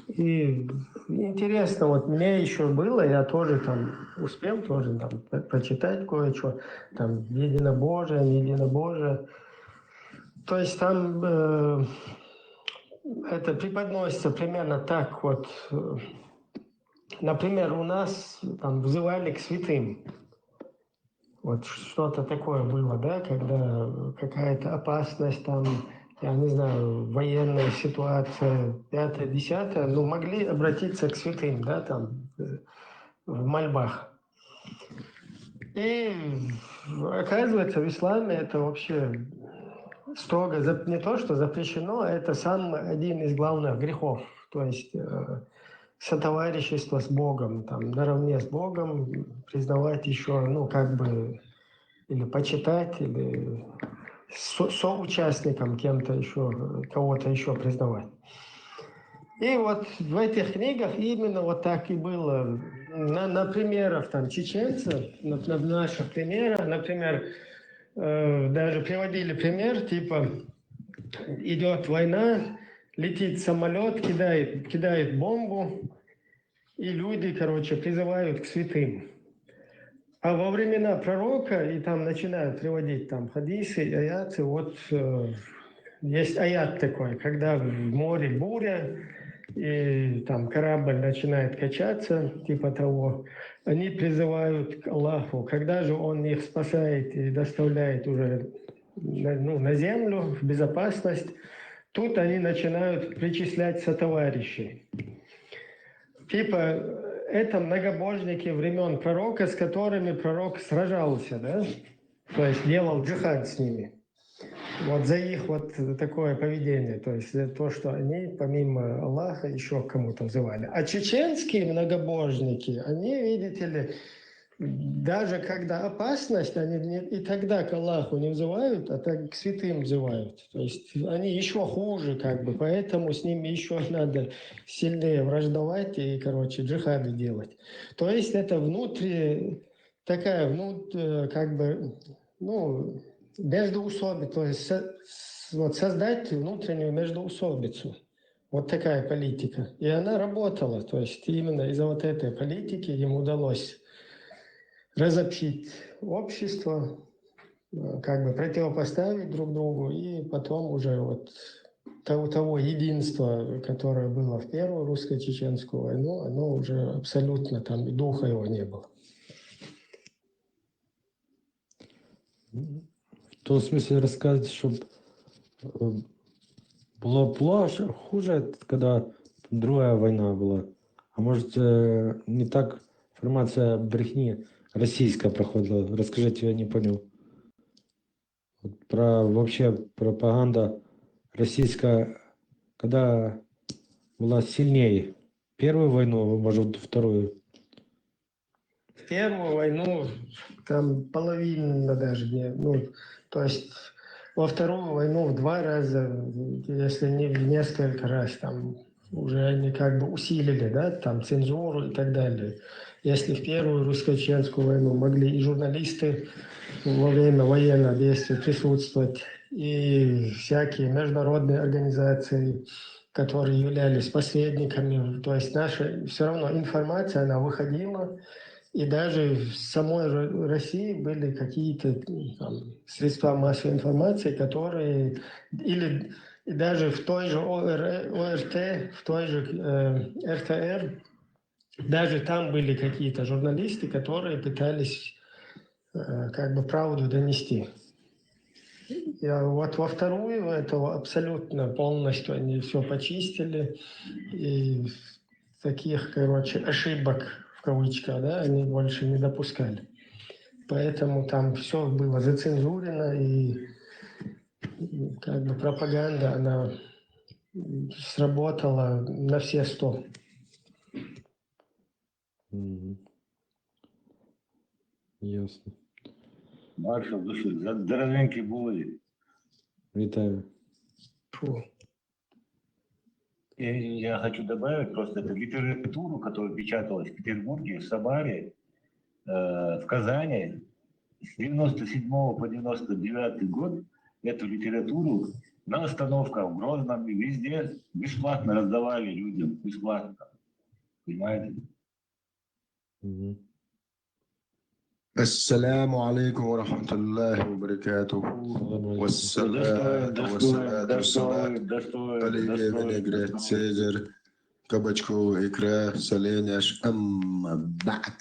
И интересно, вот мне еще было, я тоже там успел тоже там прочитать кое-что, там единобожие, не единобожие. То есть там это преподносится примерно так вот. Например, у нас там взывали к святым. Вот что-то такое было, да, когда какая-то опасность там, я не знаю, военная ситуация, 5-10, ну, могли обратиться к святым, да, там, в мольбах. И оказывается, в исламе это вообще строго, не то, что запрещено, а это сам один из главных грехов. То есть сотоварищество с Богом, там, наравне с Богом, признавать еще, ну, как бы, или почитать, или соучастником кем-то еще, кого-то еще признавать. И вот в этих книгах именно вот так и было. На примерах там чеченцев, на наших примерах, например, даже приводили пример, типа идет война, летит самолет, кидает бомбу, и люди, короче, призывают к святым. А во времена пророка, и там начинают приводить там хадисы, аяты, вот есть аят такой, когда в море буря, и там корабль начинает качаться, типа того, они призывают к Аллаху. Когда же Он их спасает и доставляет уже на землю, в безопасность, тут они начинают причислять сотоварищей. Типа, это многобожники времен пророка, с которыми пророк сражался, да? То есть делал джихад с ними. Вот за их вот такое поведение, то есть за то, что они помимо Аллаха еще к кому-то взывали. А чеченские многобожники, они, видите ли, даже когда опасность, они и тогда к Аллаху не взывают, а так к святым взывают. То есть они еще хуже, как бы, поэтому с ними еще надо сильнее враждовать и, короче, джихады делать. То есть это такая, как бы, междоусобица, то есть вот создать внутреннюю междоусобицу. Вот такая политика. И она работала. То есть именно из-за вот этой политики им удалось разобщить общество, как бы противопоставить друг другу, и потом уже вот того единства, которое было в Первую русско-чеченскую войну, оно уже абсолютно там, и духа его не было. В том смысле рассказать, чтобы было хуже, когда другая война была. А может, не так информация брехни российская проходила. Расскажите, я не понял. Вот вообще пропаганда российская, когда была сильнее. Первую войну, может, вторую? В Первую войну там половина даже не... то есть во Вторую войну в 2 раза, если не в несколько раз, там уже они как бы усилили, да, там цензуру и так далее. Если в Первую русско-чеченскую войну могли и журналисты во время военного действия присутствовать, и всякие международные организации, которые являлись посредниками, то есть наша все равно информация, она выходила, и даже в самой России были какие-то средства массовой информации, которые, и даже в той же ОРТ, в той же РТР, даже там были какие-то журналисты, которые пытались как бы правду донести. И вот во Вторую это абсолютно полностью они все почистили, и таких, короче, ошибок в кавычках, да, они больше не допускали. Поэтому там все было зацензурено, и как бы пропаганда, она сработала на все 100. Ясно. Маршал, здоровенький були. Витаю. И я хочу добавить просто эту литературу, которая печаталась в Петербурге, в Самаре, в Казани с 97 по 99 год. Эту литературу на остановках в Грозном и везде бесплатно раздавали людям, бесплатно. Понимаете? السلام عليكم ورحمة الله وبركاته والسلام винегрет, цезарь, кабачковая икра, соленья, أما بعد.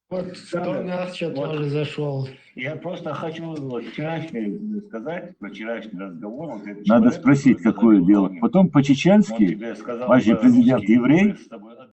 Вот Торнахча тоже зашел. Я просто хочу вчерашний сказать, про вчерашний разговор. Вот надо спросить, какое дело. Потом по-чеченски, ваш президент еврей,